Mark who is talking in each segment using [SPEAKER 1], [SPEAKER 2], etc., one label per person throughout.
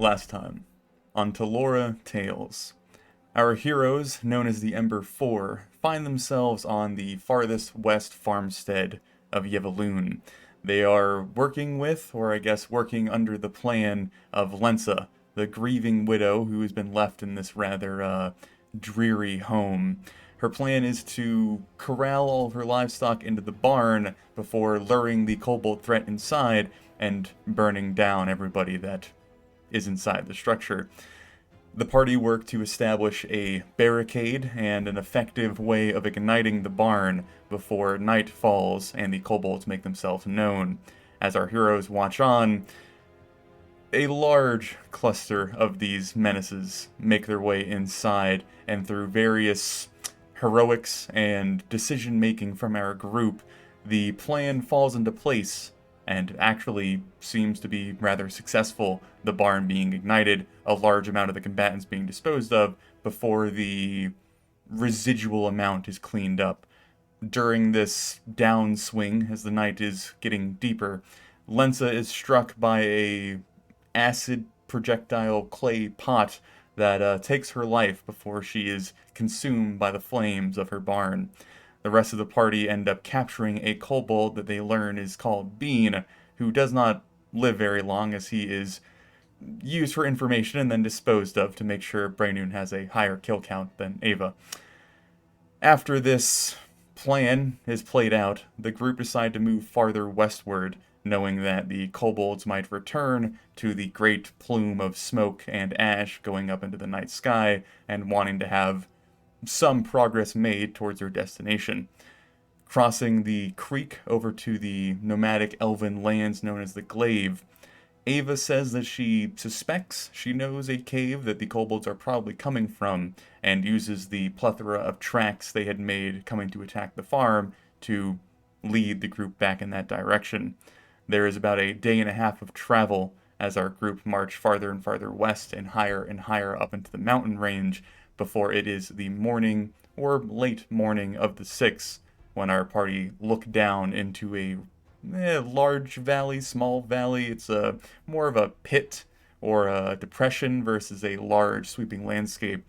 [SPEAKER 1] Last time, on Talora Tales, our heroes, known as the Ember Four, find themselves on the farthest west farmstead of Yevaloon. They are working with, or I guess working under the plan of Lensa, the grieving widow who has been left in this rather dreary home. Her plan is to corral all of her livestock into the barn before luring the kobold threat inside and burning down everybody that is inside the structure. The party work to establish a barricade and an effective way of igniting the barn before night falls and the kobolds make themselves known. As our heroes watch on, a large cluster of these menaces make their way inside, and through various heroics and decision making from our group, the plan falls into place and actually seems to be rather successful, the barn being ignited, a large amount of the combatants being disposed of before the residual amount is cleaned up. During this downswing, as the night is getting deeper, Lensa is struck by a acid projectile clay pot that takes her life before she is consumed by the flames of her barn. The rest of the party end up capturing a kobold that they learn is called Bean, who does not live very long as he is used for information and then disposed of to make sure Brainoon has a higher kill count than Ava. After this plan is played out, the group decide to move farther westward, knowing that the kobolds might return to the great plume of smoke and ash going up into the night sky and wanting to have some progress made towards their destination. Crossing the creek over to the nomadic elven lands known as the Glaive, Ava says that she suspects she knows a cave that the kobolds are probably coming from, and uses the plethora of tracks they had made coming to attack the farm to lead the group back in that direction. There is about a day and a half of travel as our group march farther and farther west and higher up into the mountain range before it is the morning or late morning of the 6th when our party look down into a large valley, small valley. It's more of a pit or a depression versus a large sweeping landscape.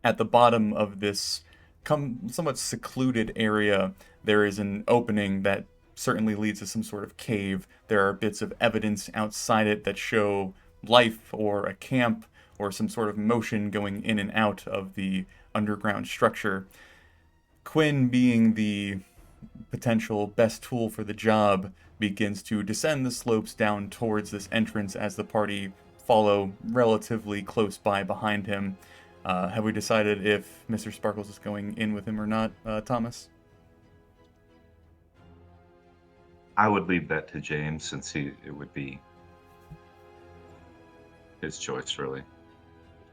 [SPEAKER 1] At the bottom of this somewhat secluded area, there is an opening that certainly leads to some sort of cave. There are bits of evidence outside it that show life or a camp or some sort of motion going in and out of the underground structure. Quinn, being the potential best tool for the job, begins to descend the slopes down towards this entrance as the party follow relatively close by behind him. Have we decided if Mr. Sparkles is going in with him or not, Thomas?
[SPEAKER 2] I would leave that to James since it would be his choice, really.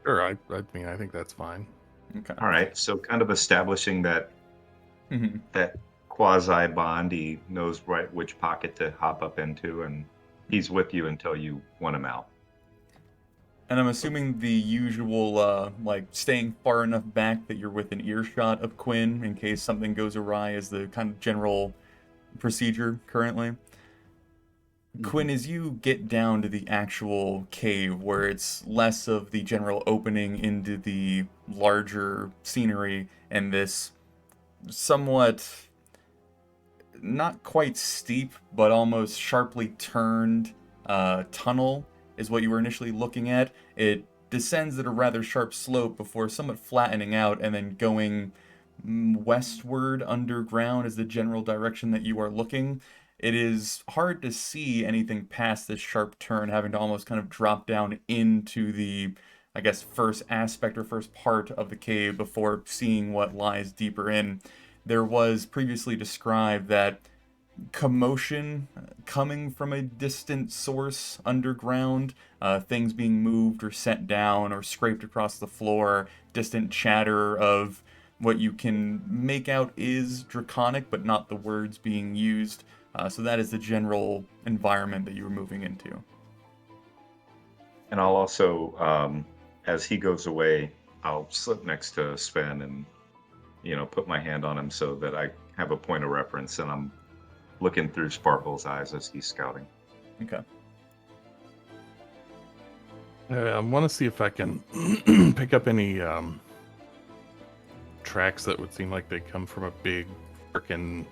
[SPEAKER 3] Sure, I mean, I think that's fine.
[SPEAKER 1] Okay.
[SPEAKER 2] All right, so kind of establishing that that quasi bond, he knows right which pocket to hop up into, and he's with you until you want him out.
[SPEAKER 1] And I'm assuming the usual, like, staying far enough back that you're within earshot of Quinn in case something goes awry is the kind of general procedure currently. Quinn, as you get down to the actual cave, where it's less of the general opening into the larger scenery and this somewhat not quite steep, but almost sharply turned tunnel is what you were initially looking at. It descends at a rather sharp slope before somewhat flattening out and then going westward underground is the general direction that you are looking. It is hard to see anything past this sharp turn, having to almost kind of drop down into the, I guess, first aspect or first part of the cave before seeing what lies deeper in. There was previously described that commotion coming from a distant source underground, things being moved or set down or scraped across the floor, distant chatter of what you can make out is draconic, but not the words being used. So that is the general environment that you were moving into.
[SPEAKER 2] And I'll also, as he goes away, I'll slip next to Sven and, put my hand on him so that I have a point of reference, and I'm looking through Sparkle's eyes as he's scouting.
[SPEAKER 1] Okay.
[SPEAKER 3] I want to see if I can pick up any tracks that would seem like they come from a big freaking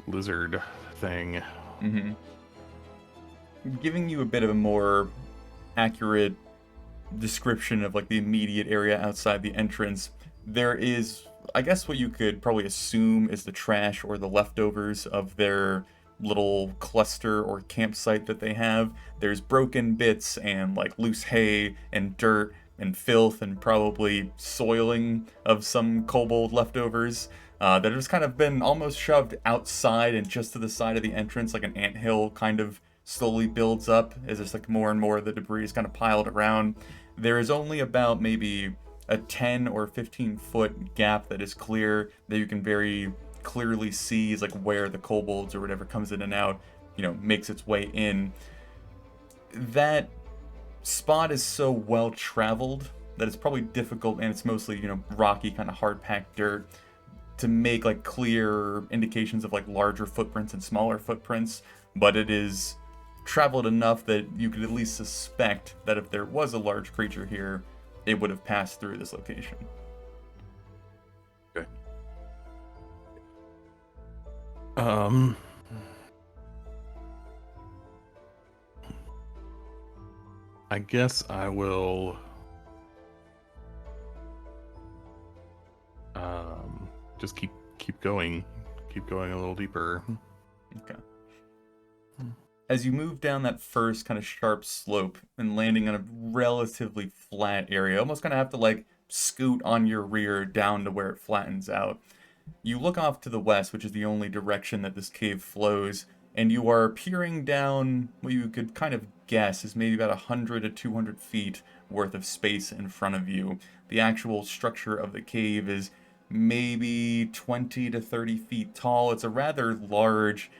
[SPEAKER 3] lizard thing.
[SPEAKER 1] Mm-hmm. Giving you a bit of a more accurate description of like the immediate area outside the entrance, there is, I guess, what you could probably assume is the trash or the leftovers of their little cluster or campsite that they have. There's broken bits and like loose hay and dirt and filth and probably soiling of some kobold leftovers that have just kind of been almost shoved outside and just to the side of the entrance, like an anthill kind of slowly builds up as there's like more and more of the debris is kind of piled around. There is only about maybe a 10 or 15-foot gap that is clear that you can very clearly see is like where the kobolds or whatever comes in and out, makes its way in. That spot is so well traveled that it's probably difficult, and it's mostly, rocky, kind of hard packed dirt, to make like clear indications of like larger footprints and smaller footprints, but it is traveled enough that you could at least suspect that if there was a large creature here, it would have passed through this location.
[SPEAKER 3] Okay. I guess I will just keep going a little deeper.
[SPEAKER 1] Okay. As you move down that first kind of sharp slope and landing on a relatively flat area, almost kind of have to like scoot on your rear down to where it flattens out. You look off to the west, which is the only direction that this cave flows, and you are peering down what you could kind of guess is maybe about 100 to 200 feet worth of space in front of you. The actual structure of the cave is maybe 20 to 30 feet tall. It's a rather large,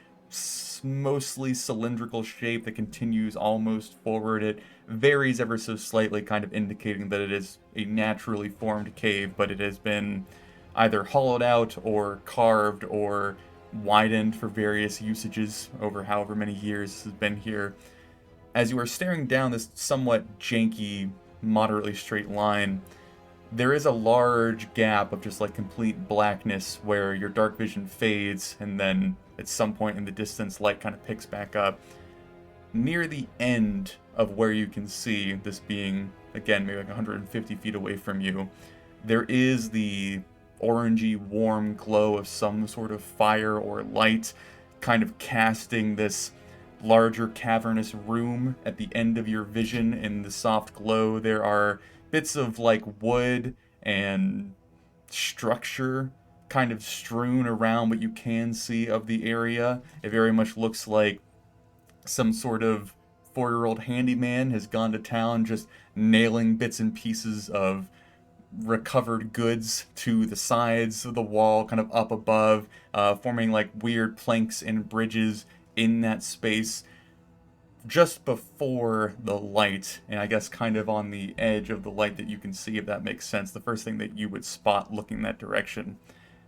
[SPEAKER 1] mostly cylindrical shape that continues almost forward. It varies ever so slightly, kind of indicating that it is a naturally formed cave, but it has been either hollowed out or carved or widened for various usages over however many years this has been here. As you are staring down this somewhat janky, moderately straight line, there is a large gap of just like complete blackness where your dark vision fades, and then at some point in the distance, light kind of picks back up. Near the end of where you can see, this being, again, maybe like 150 feet away from you, there is the orangey, warm glow of some sort of fire or light, kind of casting this larger cavernous room at the end of your vision. In the soft glow, there are bits of like wood and structure kind of strewn around what you can see of the area. It very much looks like some sort of 4-year-old handyman has gone to town just nailing bits and pieces of recovered goods to the sides of the wall, kind of up above, forming like weird planks and bridges in that space. Just before the light, and I guess kind of on the edge of the light that you can see, if that makes sense, the first thing that you would spot looking that direction,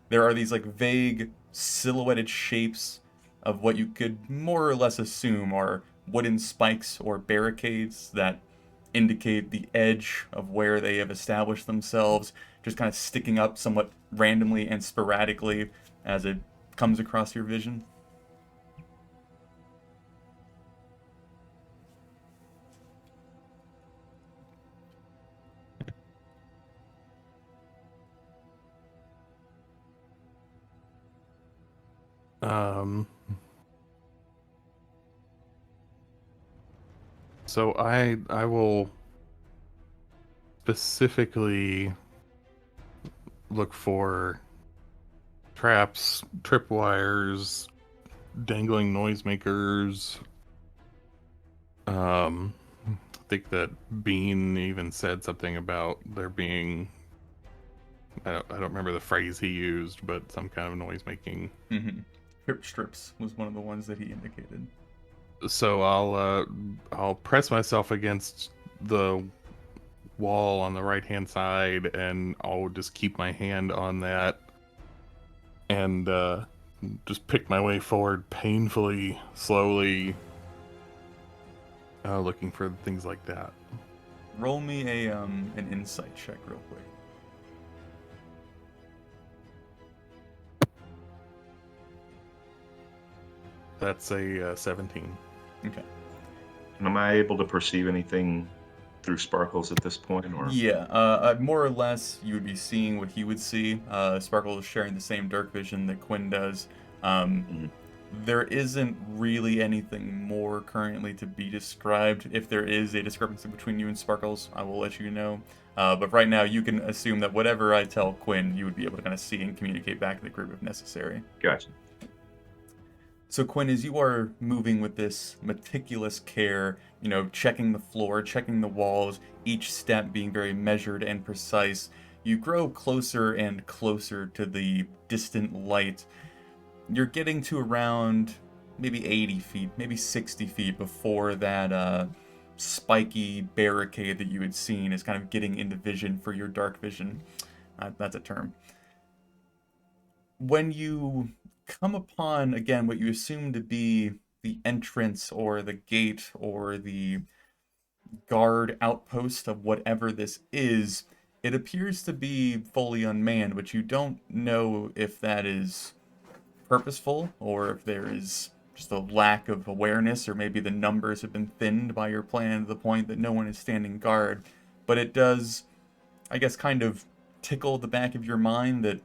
[SPEAKER 1] there are these like vague silhouetted shapes of what you could more or less assume are wooden spikes or barricades that indicate the edge of where they have established themselves, just kind of sticking up somewhat randomly and sporadically as it comes across your vision.
[SPEAKER 3] So I will specifically look for traps, tripwires, dangling noisemakers. I think that Bean even said something about there being, I don't remember the phrase he used, but some kind of noise making.
[SPEAKER 1] Mm-hmm. Trip strips was one of the ones that he indicated.
[SPEAKER 3] So I'll press myself against the wall on the right hand side, and I'll just keep my hand on that and just pick my way forward painfully, slowly, looking for things like that.
[SPEAKER 1] Roll me a an insight check real quick.
[SPEAKER 3] That's a 17.
[SPEAKER 1] Okay.
[SPEAKER 2] And am I able to perceive anything through sparkles at this point, or?
[SPEAKER 1] Yeah, more or less, you would be seeing what he would see. Sparkle is sharing the same dark vision that Quinn does.
[SPEAKER 2] Mhm.
[SPEAKER 1] There isn't really anything more currently to be described. If there is a discrepancy between you and Sparkles, I will let you know. But right now, you can assume that whatever I tell Quinn, you would be able to kind of see and communicate back to the group if necessary.
[SPEAKER 2] Gotcha.
[SPEAKER 1] So Quinn, as you are moving with this meticulous care, checking the floor, checking the walls, each step being very measured and precise, you grow closer and closer to the distant light. You're getting to around maybe 80 feet, maybe 60 feet before that spiky barricade that you had seen is kind of getting into vision for your dark vision. That's a term. When you come upon, again, what you assume to be the entrance or the gate or the guard outpost of whatever this is, it appears to be fully unmanned, but you don't know if that is purposeful or if there is just a lack of awareness, or maybe the numbers have been thinned by your plan to the point that no one is standing guard. But it does, I guess, kind of tickle the back of your mind that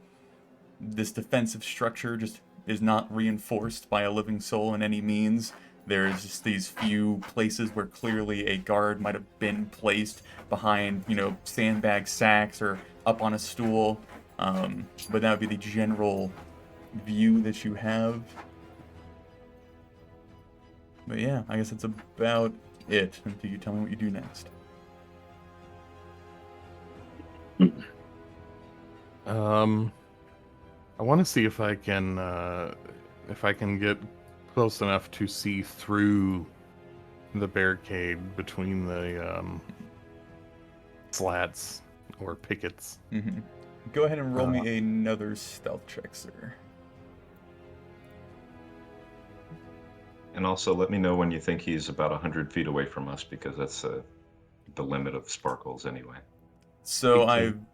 [SPEAKER 1] this defensive structure just is not reinforced by a living soul in any means. There's just these few places where clearly a guard might have been placed behind, sandbag sacks or up on a stool. But that would be the general view that you have. But yeah, I guess that's about it. Until you tell me what you do next.
[SPEAKER 3] I want to see if I can get close enough to see through the barricade between the slats or pickets.
[SPEAKER 1] Mm-hmm. Go ahead and roll me another stealth check, sir.
[SPEAKER 2] And also let me know when you think he's about 100 feet away from us, because that's the limit of sparkles anyway.
[SPEAKER 1] So
[SPEAKER 3] 18.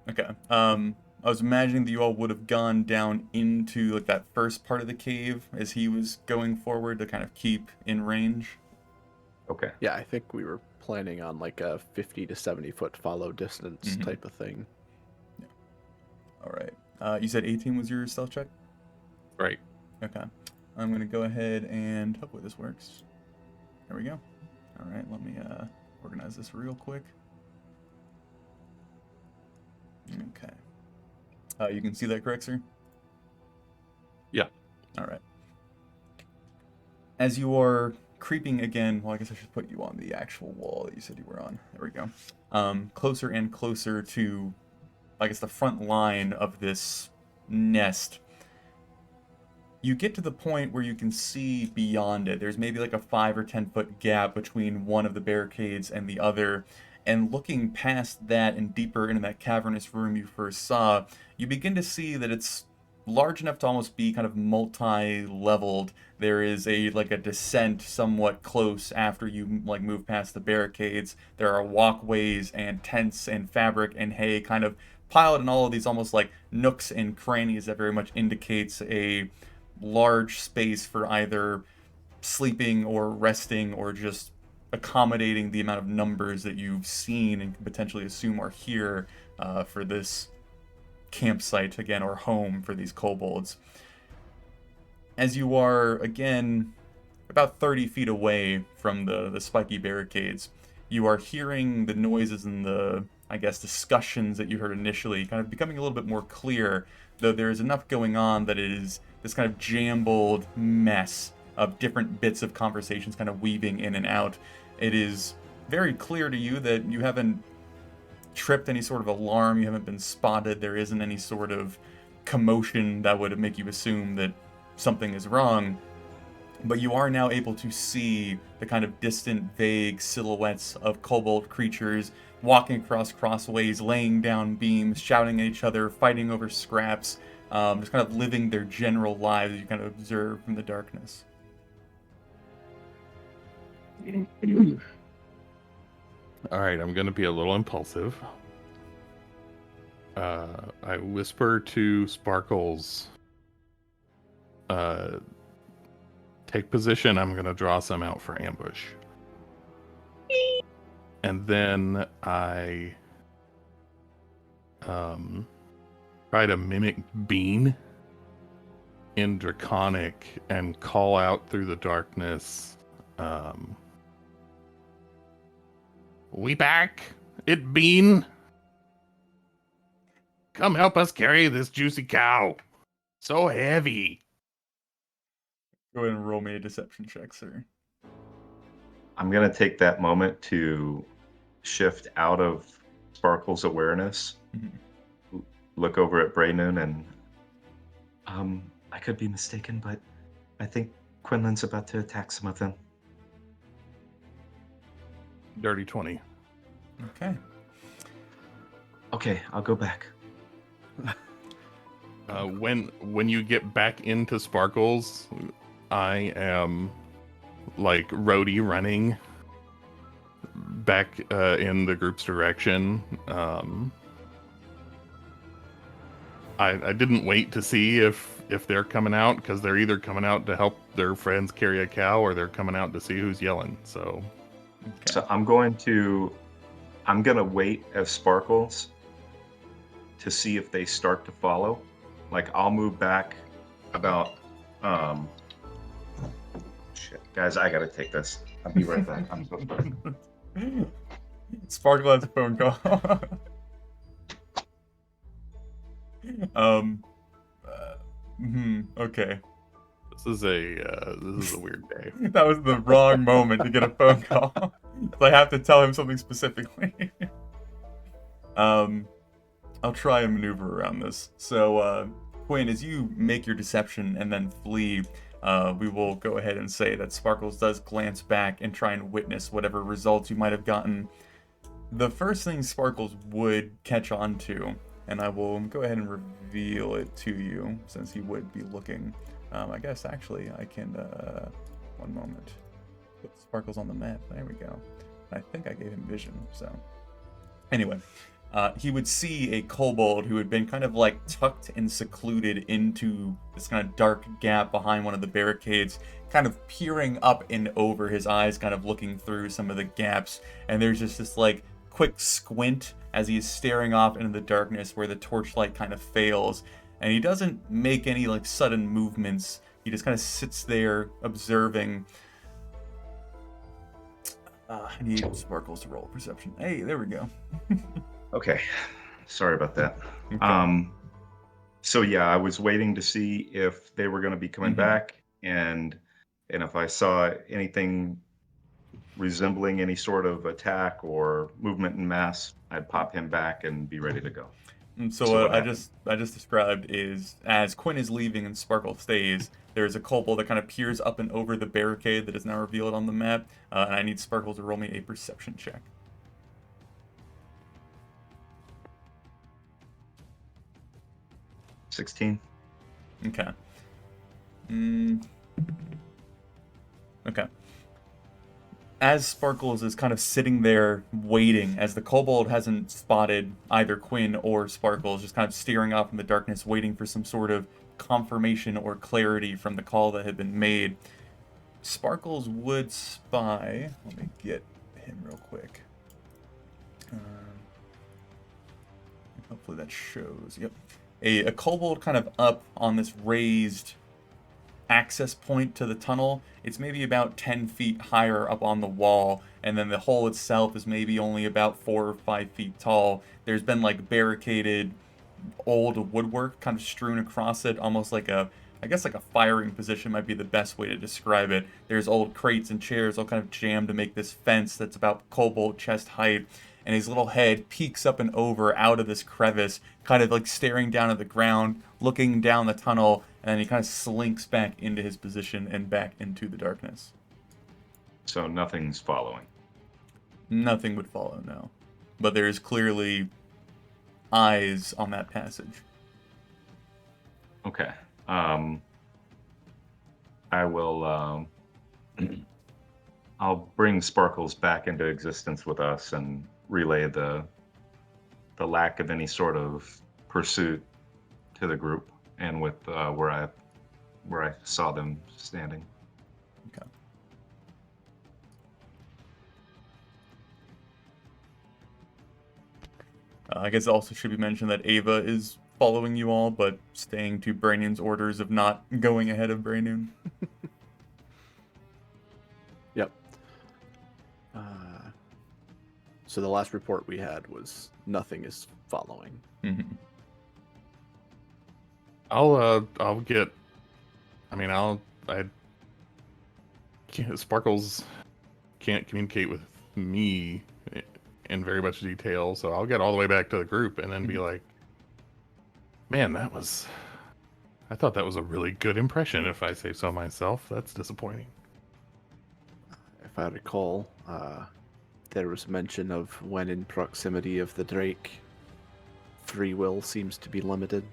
[SPEAKER 1] Okay. I was imagining that you all would have gone down into like that first part of the cave as he was going forward to kind of keep in range.
[SPEAKER 2] Okay.
[SPEAKER 4] Yeah, I think we were planning on like a 50 to 70 foot follow distance type of thing.
[SPEAKER 1] Yeah. All right. You said 18 was your stealth check?
[SPEAKER 3] Right.
[SPEAKER 1] Okay. I'm going to go ahead and hopefully this works. There we go. All right, let me organize this real quick. Okay. You can see that, correct, sir?
[SPEAKER 3] Yeah.
[SPEAKER 1] All right. As you are creeping again, well, I guess I should put you on the actual wall that you said you were on. There we go. Closer and closer to, I guess, the front line of this nest. You get to the point where you can see beyond it. There's maybe like a 5 or 10 foot gap between one of the barricades and the other. And looking past that and deeper into that cavernous room you first saw, you begin to see that it's large enough to almost be kind of multi-leveled. There is a descent somewhat close after you move past the barricades. There are walkways and tents and fabric and hay kind of piled in all of these almost like nooks and crannies that very much indicates a large space for either sleeping or resting or just accommodating the amount of numbers that you've seen and can potentially assume are here for this campsite again, or home for these kobolds. As you are again about 30 feet away from the spiky barricades, you are hearing the noises and the, I guess, discussions that you heard initially kind of becoming a little bit more clear, though there is enough going on that it is this kind of jumbled mess of different bits of conversations kind of weaving in and out. It is very clear to you that you haven't tripped any sort of alarm, you haven't been spotted, there isn't any sort of commotion that would make you assume that something is wrong, but you are now able to see the kind of distant, vague silhouettes of kobold creatures walking across crossways, laying down beams, shouting at each other, fighting over scraps, just kind of living their general lives you kind of observe from the darkness.
[SPEAKER 3] All right, I'm going to be a little impulsive. I whisper to Sparkles, take position. I'm going to draw some out for ambush. And then I try to mimic Bean in Draconic and call out through the darkness. We back? It Bean? Come help us carry this juicy cow. So heavy.
[SPEAKER 1] Go ahead and roll me a deception check, sir.
[SPEAKER 2] I'm going to take that moment to shift out of Sparkle's awareness, look over at Braynoon, and I could be mistaken, but I think Quinlan's about to attack some of them.
[SPEAKER 3] Dirty 20.
[SPEAKER 1] Okay.
[SPEAKER 2] Okay, I'll go back.
[SPEAKER 3] When you get back into Sparkles, I am like Rhodey running back in the group's direction. I didn't wait to see if they're coming out, because they're either coming out to help their friends carry a cow or they're coming out to see who's yelling. So,
[SPEAKER 1] Okay.
[SPEAKER 2] So I'm gonna wait as Sparkles to see if they start to follow. Like, I'll move back about shit. Guys, I gotta take this. I'll be right back. I'm so sorry.
[SPEAKER 1] Sparkle has a phone call. Okay.
[SPEAKER 3] this is a weird day.
[SPEAKER 1] That was the wrong moment to get a phone call. So I have to tell him something specifically. I'll try and maneuver around this. So, Quinn, as you make your deception and then flee, we will go ahead and say that Sparkles does glance back and try and witness whatever results you might have gotten. The first thing Sparkles would catch on to, and I will go ahead and reveal it to you since he would be looking. I guess actually I can, one moment. Put Sparkles on the map. There we go. I think I gave him vision, so. Anyway, he would see a kobold who had been kind of like tucked and secluded into this kind of dark gap behind one of the barricades, kind of peering up and over, his eyes kind of looking through some of the gaps, and there's just this like quick squint as he is staring off into the darkness where the torchlight kind of fails, and he doesn't make any like sudden movements. He just kind of sits there observing. I need Sparkles to roll perception. Hey, there we go.
[SPEAKER 2] Okay, sorry about that.
[SPEAKER 1] Okay.
[SPEAKER 2] So yeah, I was waiting to see if they were going to be coming back, and if I saw anything resembling any sort of attack or movement in mass, I'd pop him back and be ready to go.
[SPEAKER 1] And so
[SPEAKER 2] So
[SPEAKER 1] what
[SPEAKER 2] what
[SPEAKER 1] I just described is, as Quinn is leaving and Sparkle stays, there's a kobold that kind of peers up and over the barricade that is now revealed on the map, and I need Sparkle to roll me a perception check.
[SPEAKER 2] 16.
[SPEAKER 1] Okay. Okay. As Sparkles is kind of sitting there waiting, as the kobold hasn't spotted either Quinn or Sparkles, just kind of staring off in the darkness, waiting for some sort of confirmation or clarity from the call that had been made, Sparkles would spy. Let me get him real quick. Hopefully that shows. Yep. A kobold kind of up on this raised access point to the tunnel. It's maybe about 10 feet higher up on the wall, and then the hole itself is maybe only about 4 or 5 feet tall. There's been like barricaded old woodwork kind of strewn across it, almost like I guess like a firing position might be the best way to describe it. There's old crates and chairs all kind of jammed to make this fence that's about kobold chest height, and his little head peeks up and over out of this crevice, kind of like staring down at the ground, looking down the tunnel, and then he kind of slinks back into his position and back into the darkness.
[SPEAKER 2] So nothing's following.
[SPEAKER 1] Nothing would follow, no. But there is clearly eyes on that passage.
[SPEAKER 2] Okay. I will I'll bring Sparkles back into existence with us and relay the lack of any sort of pursuit to the group, and with where I saw them standing.
[SPEAKER 1] Okay. I guess it also should be mentioned that Ava is following you all, but staying to Brainion's orders of not going ahead of Brainion.
[SPEAKER 4] Yep. So the last report we had was nothing is following.
[SPEAKER 1] Mm-hmm.
[SPEAKER 3] I'll get. I mean, Sparkles can't communicate with me in very much detail, so I'll get all the way back to the group and then be like, man, I thought that was a really good impression, if I say so myself. That's disappointing.
[SPEAKER 4] If I recall, there was mention of when in proximity of the Drake, free will seems to be limited.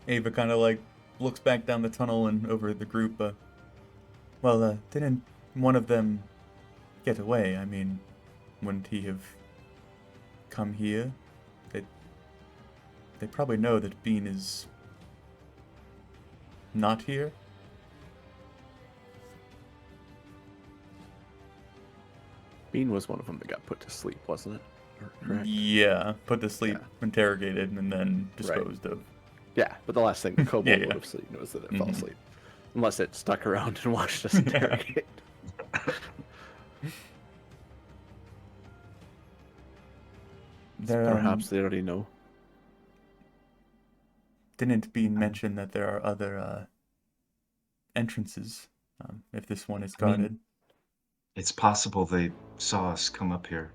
[SPEAKER 1] Ava kind of like looks back down the tunnel and over at the group. Didn't one of them get away? I mean, wouldn't he have come here? They probably know that Bean is not here.
[SPEAKER 4] Bean was one of them that got put to sleep, wasn't it? Correct?
[SPEAKER 1] Yeah, put to sleep,
[SPEAKER 4] Yeah.
[SPEAKER 1] interrogated, and then disposed of.
[SPEAKER 4] Yeah, but the last thing the kobold
[SPEAKER 1] Yeah.
[SPEAKER 4] would have seen was that it fell
[SPEAKER 1] Mhm.
[SPEAKER 4] asleep. Unless it stuck around and watched us interrogate. Perhaps they already know.
[SPEAKER 1] Didn't Bean mention that there are other entrances, if this one is guarded?
[SPEAKER 2] It's possible they saw us come up here,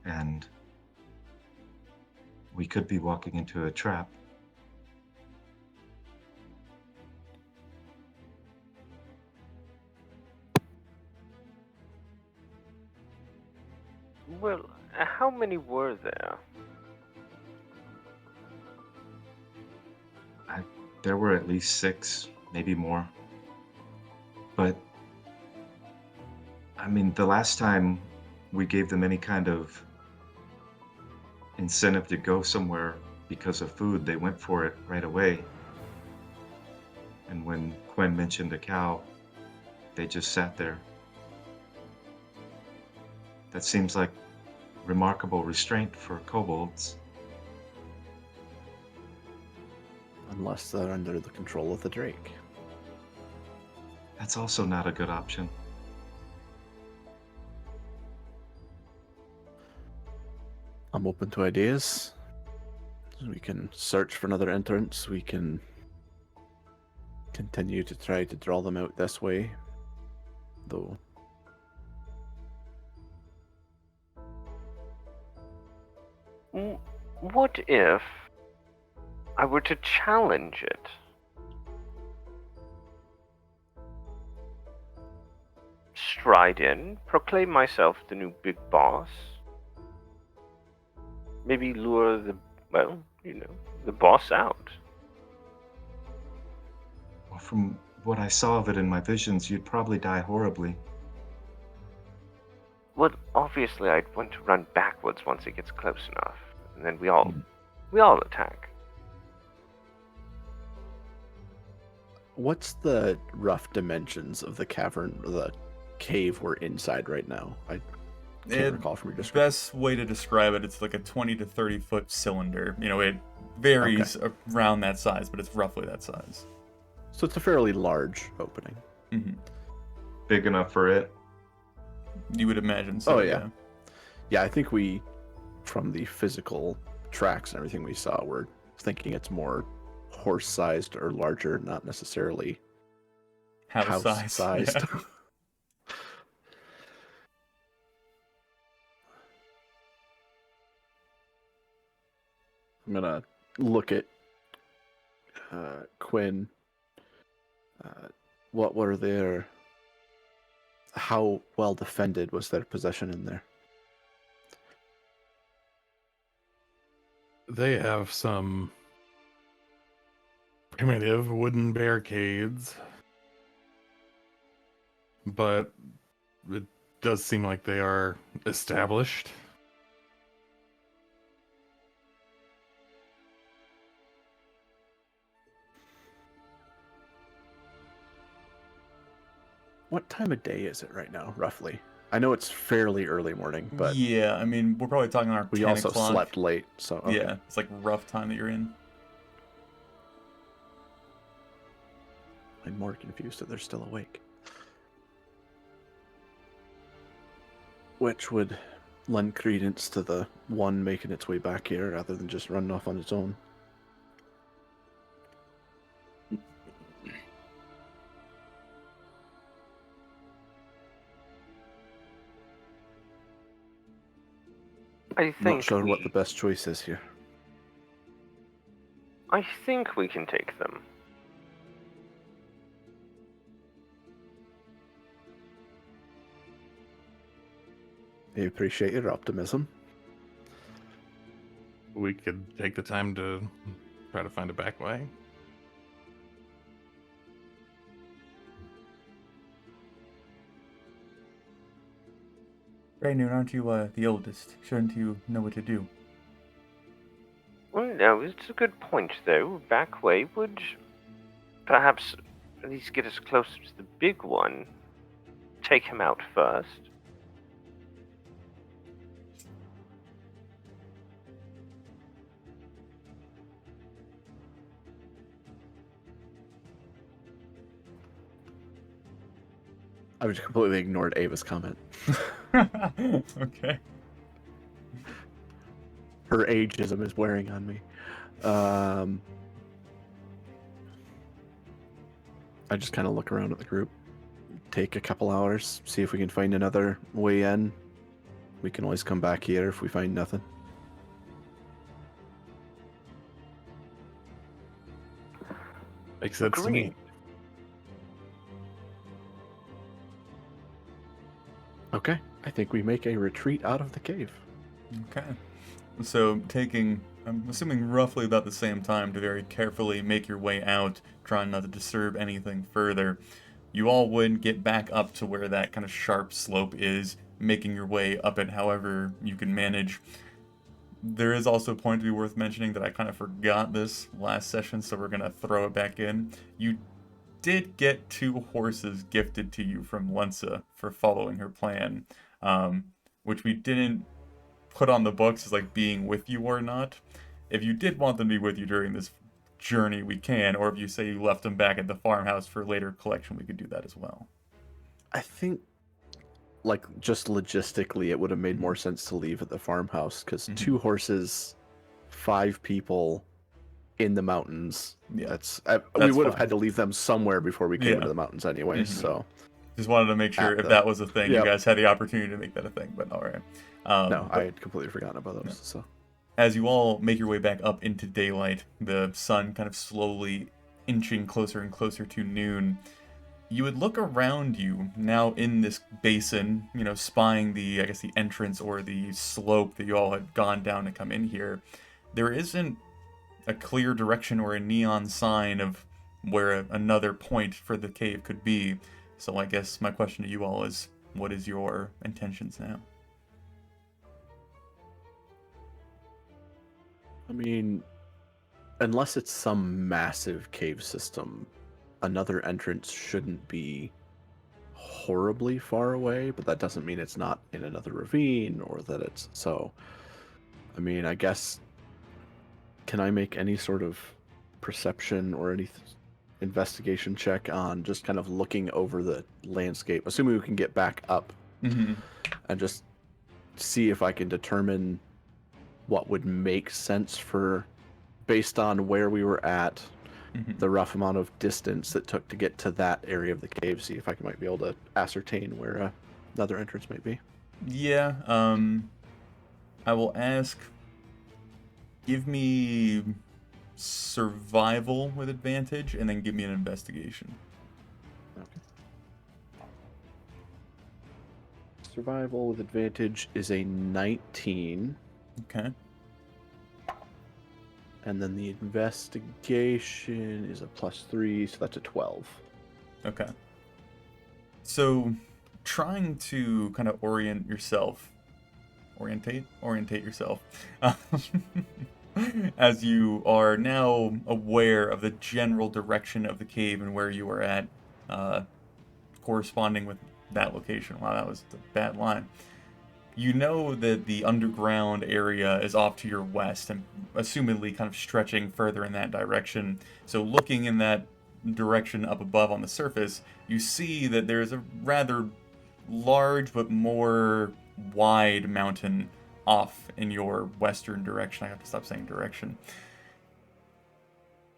[SPEAKER 2] and we could be walking into a trap.
[SPEAKER 5] Well, how many were there?
[SPEAKER 2] There were at least 6, maybe more. But, I mean, the last time we gave them any kind of incentive to go somewhere because of food, they went for it right away. And when Quinn mentioned a cow, they just sat there. That seems like remarkable restraint for kobolds.
[SPEAKER 4] Unless they're under the control of the Drake.
[SPEAKER 2] That's also not a good option.
[SPEAKER 4] I'm open to ideas. We can search for another entrance. We can continue to try to draw them out this way. Though.
[SPEAKER 5] What if I were to challenge it? Stride in, proclaim myself the new big boss. Maybe lure the boss out.
[SPEAKER 2] Well, from what I saw of it in my visions, you'd probably die horribly.
[SPEAKER 5] Well, obviously I'd want to run backwards once it gets close enough, and then we all attack.
[SPEAKER 4] What's the rough dimensions of the cavern, or the cave we're inside right now? I can't recall from your description.
[SPEAKER 1] Best way to describe it, it's like a 20 to 30 foot cylinder. You know, it varies around that size, but it's roughly that size.
[SPEAKER 4] So it's a fairly large opening.
[SPEAKER 1] Mm-hmm.
[SPEAKER 2] Big enough for it.
[SPEAKER 1] You would imagine so.
[SPEAKER 4] Oh, yeah. Yeah, I think from the physical tracks and everything we saw, we're thinking it's more horse-sized or larger, not necessarily house-sized.
[SPEAKER 1] Yeah.
[SPEAKER 4] I'm gonna look at Quinn. What were their? How well defended was their possession in there?
[SPEAKER 3] They have some primitive wooden barricades but it does seem like they are established.
[SPEAKER 4] What time of day is it right now, roughly? I know it's fairly early morning, but
[SPEAKER 1] Yeah, I mean, we're probably talking our
[SPEAKER 4] we
[SPEAKER 1] 10
[SPEAKER 4] also
[SPEAKER 1] o'clock.
[SPEAKER 4] slept late, so okay.
[SPEAKER 1] Yeah, it's like rough time that you're in.
[SPEAKER 4] I'm more confused that they're still awake. Which would lend credence to the one making its way back here rather than just running off on its own.
[SPEAKER 5] I think
[SPEAKER 4] Not sure what the best choice is here.
[SPEAKER 5] I think we can take them.
[SPEAKER 4] I appreciate your optimism.
[SPEAKER 3] We could take the time to try to find a back way.
[SPEAKER 1] Raynor, aren't you the oldest? Shouldn't you know what to do?
[SPEAKER 5] Well, no, it's a good point, though. Back way would perhaps at least get us closer to the big one. Take him out first.
[SPEAKER 4] I just completely ignored Ava's comment.
[SPEAKER 1] Okay.
[SPEAKER 4] Her ageism is wearing on me. I just kind of look around at the group, take a couple hours, see if we can find another way in. We can always come back here if we find nothing.
[SPEAKER 3] Makes sense to me.
[SPEAKER 5] Agreed.
[SPEAKER 4] Okay, I think we make a retreat out of the cave.
[SPEAKER 1] Okay. So taking, I'm assuming roughly about the same time to very carefully make your way out, trying not to disturb anything further. You all would get back up to where that kind of sharp slope is, making your way up it however you can manage. There is also a point to be worth mentioning that I kind of forgot this last session, so we're going to throw it back in. You did get 2 horses gifted to you from Lensa for following her plan, which we didn't put on the books as like being with you or not. If you did want them to be with you during this journey, we can, or if you say you left them back at the farmhouse for later collection, we could do that as well.
[SPEAKER 4] I think, like, just logistically, it would have made more sense to leave at the farmhouse, because 2 horses, 5 people in the mountains.
[SPEAKER 1] Yeah,
[SPEAKER 4] we would have
[SPEAKER 1] fine.
[SPEAKER 4] had to leave them somewhere before we came
[SPEAKER 1] Yeah.
[SPEAKER 4] into the mountains anyway, so...
[SPEAKER 1] Just wanted to make sure if that was a thing, you guys had the opportunity to make that a thing, but alright.
[SPEAKER 4] No, I had completely forgotten about those, so...
[SPEAKER 1] As you all make your way back up into daylight, the sun kind of slowly inching closer and closer to noon, you would look around you now in this basin, you know, spying the, I guess, the entrance or the slope that you all had gone down to come in here. There isn't a clear direction or a neon sign of where another point for the cave could be. So I guess my question to you all is, what is your intentions now?
[SPEAKER 4] I mean, unless it's some massive cave system, another entrance shouldn't be horribly far away, but that doesn't mean it's not in another ravine or that it's... So, I mean, I guess... Can I make any sort of perception or any investigation check on just kind of looking over the landscape, assuming we can get back up, and just see if I can determine what would make sense for, based on where we were at, the rough amount of distance that took to get to that area of the cave, see if I might be able to ascertain where another entrance might be.
[SPEAKER 1] Yeah, I will ask, give me survival with advantage, and then give me an investigation.
[SPEAKER 4] Okay. Survival with advantage is a 19.
[SPEAKER 1] Okay.
[SPEAKER 4] And then the investigation is a +3, so that's a 12.
[SPEAKER 1] Okay. So, trying to kind of orientate yourself, as you are now aware of the general direction of the cave and where you are at, uh, corresponding with that location. Wow, that was a bad line. You know that the underground area is off to your west and assumedly kind of stretching further in that direction. So looking in that direction up above on the surface, you see that there's a rather large but more wide mountain off in your western direction. I have to stop saying direction.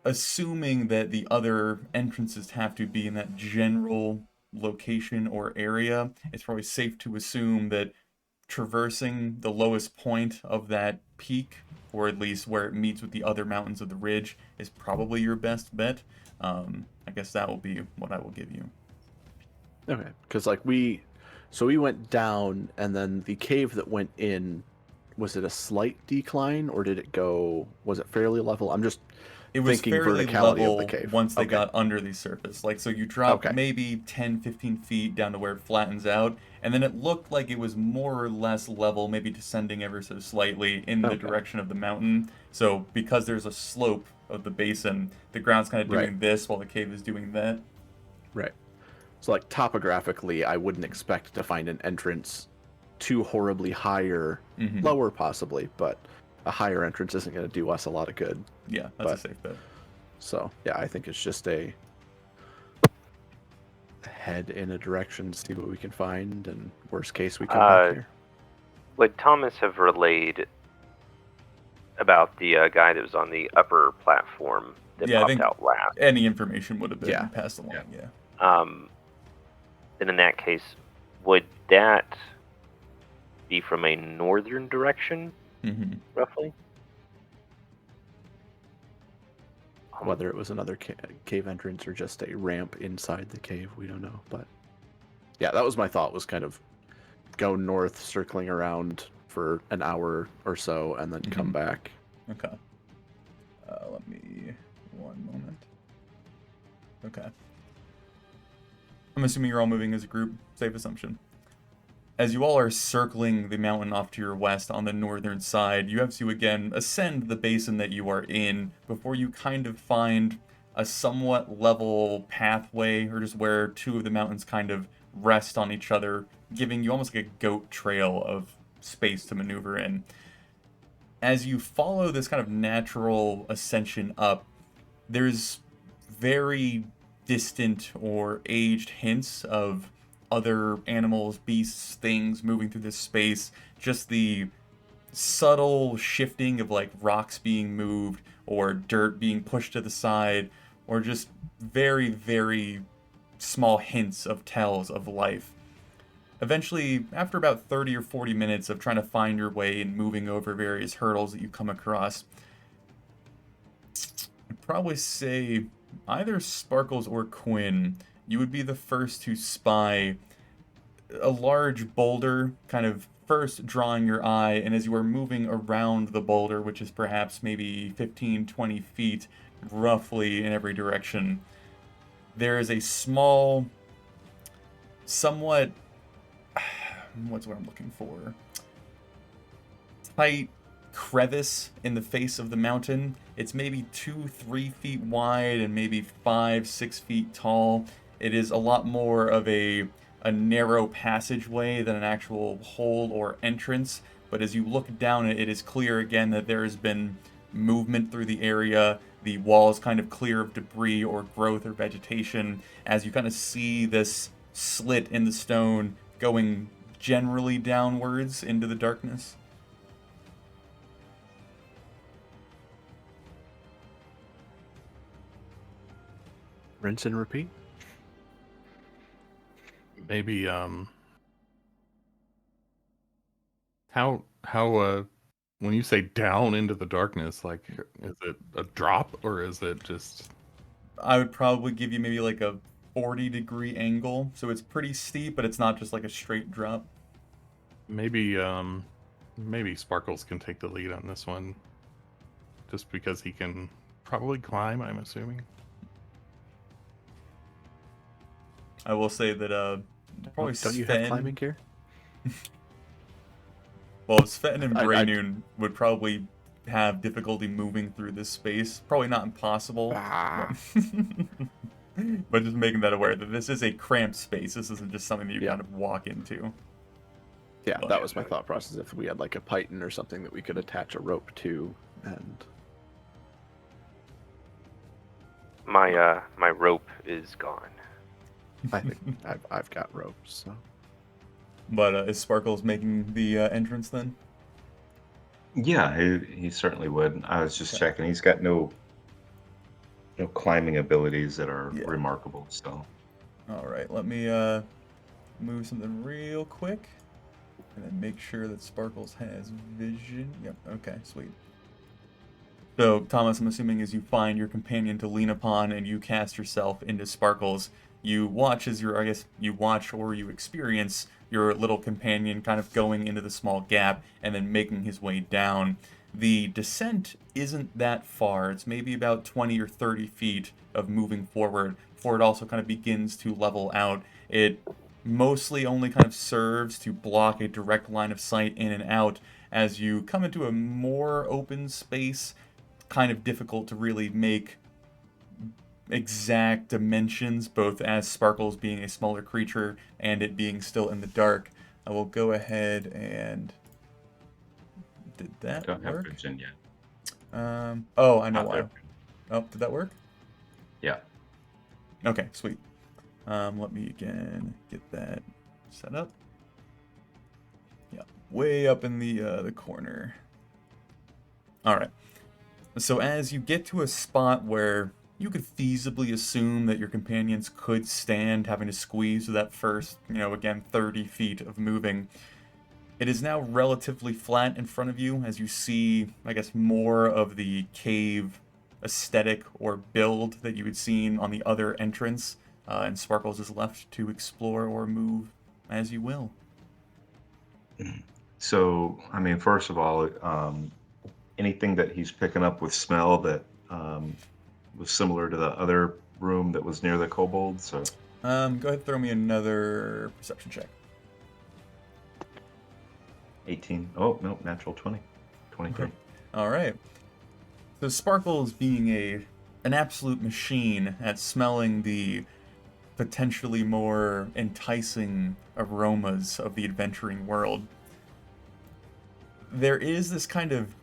[SPEAKER 1] Assuming that the other entrances have to be in that general location or area, it's probably safe to assume that traversing the lowest point of that peak, or at least where it meets with the other mountains of the ridge, is probably your best bet. I guess that will be what I will give you.
[SPEAKER 4] Okay, because like we went down, and then the cave that went in, was it a slight decline or did it go? Was it fairly level? I'm just
[SPEAKER 1] It was
[SPEAKER 4] thinking
[SPEAKER 1] fairly
[SPEAKER 4] verticality
[SPEAKER 1] level
[SPEAKER 4] of the cave.
[SPEAKER 1] once they
[SPEAKER 4] Okay.
[SPEAKER 1] got under the surface. Like, so you dropped
[SPEAKER 4] Okay.
[SPEAKER 1] maybe 10, 15 feet down to where it flattens out, and then it looked like it was more or less level, maybe descending ever so slightly in the
[SPEAKER 4] Okay.
[SPEAKER 1] direction of the mountain. So because there's a slope of the basin, the ground's kind of doing
[SPEAKER 4] Right.
[SPEAKER 1] this while the cave is doing that.
[SPEAKER 4] Right. So like topographically, I wouldn't expect to find an entrance too horribly higher,
[SPEAKER 1] Mhm.
[SPEAKER 4] lower possibly, but a higher entrance isn't going to do us a lot of good.
[SPEAKER 1] Yeah, that's
[SPEAKER 4] But-
[SPEAKER 1] a safe bet.
[SPEAKER 4] So yeah, I think it's just a head in a direction, see what we can find, and worst case we come back here.
[SPEAKER 5] Would Thomas have relayed about the guy that was on the upper platform that
[SPEAKER 1] Yeah, I
[SPEAKER 5] popped
[SPEAKER 1] think
[SPEAKER 5] out last?
[SPEAKER 1] any information would have been
[SPEAKER 4] Yeah.
[SPEAKER 1] passed along, yeah.
[SPEAKER 5] Then in that case, would that be from a northern direction,
[SPEAKER 1] hmm
[SPEAKER 5] roughly?
[SPEAKER 4] Whether it was another cave entrance or just a ramp inside the cave, we don't know. But yeah, that was my thought, was kind of go north, circling around for an hour or so, and then come
[SPEAKER 1] Mhm.
[SPEAKER 4] back.
[SPEAKER 1] Okay. Let me... one moment. Okay. I'm assuming you're all moving as a group. Safe assumption. As you all are circling the mountain off to your west on the northern side, you have to again ascend the basin that you are in before you kind of find a somewhat level pathway, or just where two of the mountains kind of rest on each other, giving you almost like a goat trail of space to maneuver in. As you follow this kind of natural ascension up, there's very distant or aged hints of other animals, beasts, things moving through this space. Just the subtle shifting of like rocks being moved or dirt being pushed to the side, or just very, very small hints of tells of life. Eventually, after about 30 or 40 minutes of trying to find your way and moving over various hurdles that you come across, I'd probably say either Sparkles or Quinn, you would be the first to spy a large boulder kind of first drawing your eye, and as you are moving around the boulder, which is perhaps maybe 15, 20 feet roughly in every direction, there is a small, somewhat, what's what I'm looking for? Tight crevice in the face of the mountain. It's maybe 2-3 feet wide and maybe 5-6 feet tall. It is a lot more of a narrow passageway than an actual hole or entrance. But as you look down it, it is clear again that there has been movement through the area. The wall is kind of clear of debris or growth or vegetation, as you kind of see this slit in the stone going generally downwards into the darkness.
[SPEAKER 4] Rinse and repeat.
[SPEAKER 3] Maybe how when you say down into the darkness, like, is it a drop or is it just...
[SPEAKER 1] I would probably give you maybe like a 40-degree angle, so it's pretty steep, but it's not just like a straight drop.
[SPEAKER 3] Maybe maybe Sparkles can take the lead on this one, just because he can probably climb, I'm assuming.
[SPEAKER 1] I will say that Probably
[SPEAKER 4] Don't you have
[SPEAKER 1] Sven.
[SPEAKER 4] climbing gear?
[SPEAKER 1] Well, Sven and
[SPEAKER 4] I-
[SPEAKER 1] Braynoon would probably have difficulty moving through this space. Probably not impossible.
[SPEAKER 4] Ah.
[SPEAKER 1] But just making that aware that this is a cramped space. This isn't just something that you
[SPEAKER 4] Yeah.
[SPEAKER 1] kind of walk into.
[SPEAKER 4] Yeah,
[SPEAKER 1] Well,
[SPEAKER 4] that was my thought process. If we had like a python or something that we could attach a rope to, and
[SPEAKER 5] My rope is gone.
[SPEAKER 4] I think I've got ropes. So
[SPEAKER 1] But is Sparkles making the entrance then?
[SPEAKER 2] Yeah, he certainly would. I was just
[SPEAKER 1] Okay.
[SPEAKER 2] checking. He's got no climbing abilities that are
[SPEAKER 1] Yeah.
[SPEAKER 2] remarkable. So
[SPEAKER 1] All right, let me move something real quick, and then make sure that Sparkles has vision. Yep. Okay. Sweet. So, Thomas, I'm assuming as you find your companion to lean upon and you cast yourself into Sparkles, you watch as I guess you watch or you experience your little companion kind of going into the small gap and then making his way down. The descent isn't that far. It's maybe about 20 or 30 feet of moving forward before it also kind of begins to level out. It mostly only kind of serves to block a direct line of sight in and out. As you come into a more open space, kind of difficult to really make exact dimensions, both as Sparkles being a smaller creature and it being still in the dark. I will go ahead and... Did that
[SPEAKER 2] don't have
[SPEAKER 1] work?
[SPEAKER 2] vision yet.
[SPEAKER 1] Oh, I know
[SPEAKER 2] Not
[SPEAKER 1] why.
[SPEAKER 2] there.
[SPEAKER 1] Oh, did that work?
[SPEAKER 2] Yeah.
[SPEAKER 1] Okay, sweet. Let me again get that set up. Yeah, way up in the corner. All right. So as you get to a spot where you could feasibly assume that your companions could stand having to squeeze through that first, again, 30 feet of moving, it is now relatively flat in front of you as you see, I guess, more of the cave aesthetic or build that you had seen on the other entrance, and Sparkles is left to explore or move as you will.
[SPEAKER 2] So, I mean, first of all, anything that he's picking up with smell that was similar to the other room that was near the kobolds? So
[SPEAKER 1] Go ahead and throw me another perception check.
[SPEAKER 2] 18. Oh, no, natural 20. 23.
[SPEAKER 1] All right. So Sparkles being an absolute machine at smelling the potentially more enticing aromas of the adventuring world, there is this kind of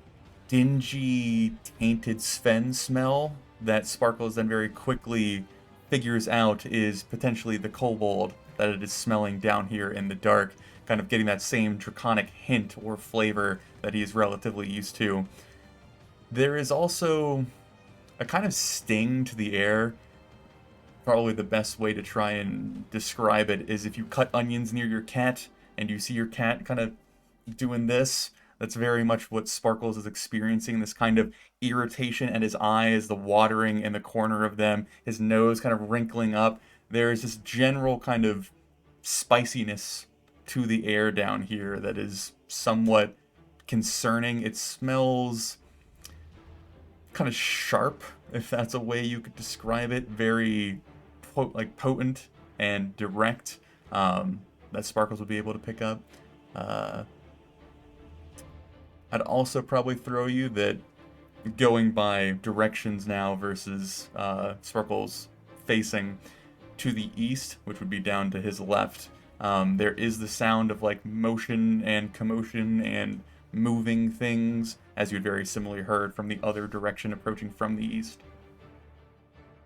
[SPEAKER 1] dingy, tainted Sven smell that Sparkles then very quickly figures out is potentially the kobold that it is smelling down here in the dark, kind of getting that same draconic hint or flavor that he is relatively used to. There is also a kind of sting to the air. Probably the best way to try and describe it is if you cut onions near your cat and you see your cat kind of doing this. That's very much what Sparkles is experiencing, this kind of irritation at his eyes, the watering in the corner of them, his nose kind of wrinkling up. There's this general kind of spiciness to the air down here that is somewhat concerning. It smells kind of sharp, if that's a way you could describe it. Very potent and direct, that Sparkles would be able to pick up. I'd also probably throw you that going by directions now versus Sparkles facing to the east, which would be down to his left, there is the sound of like motion and commotion and moving things, as you'd very similarly heard from the other direction approaching from the east.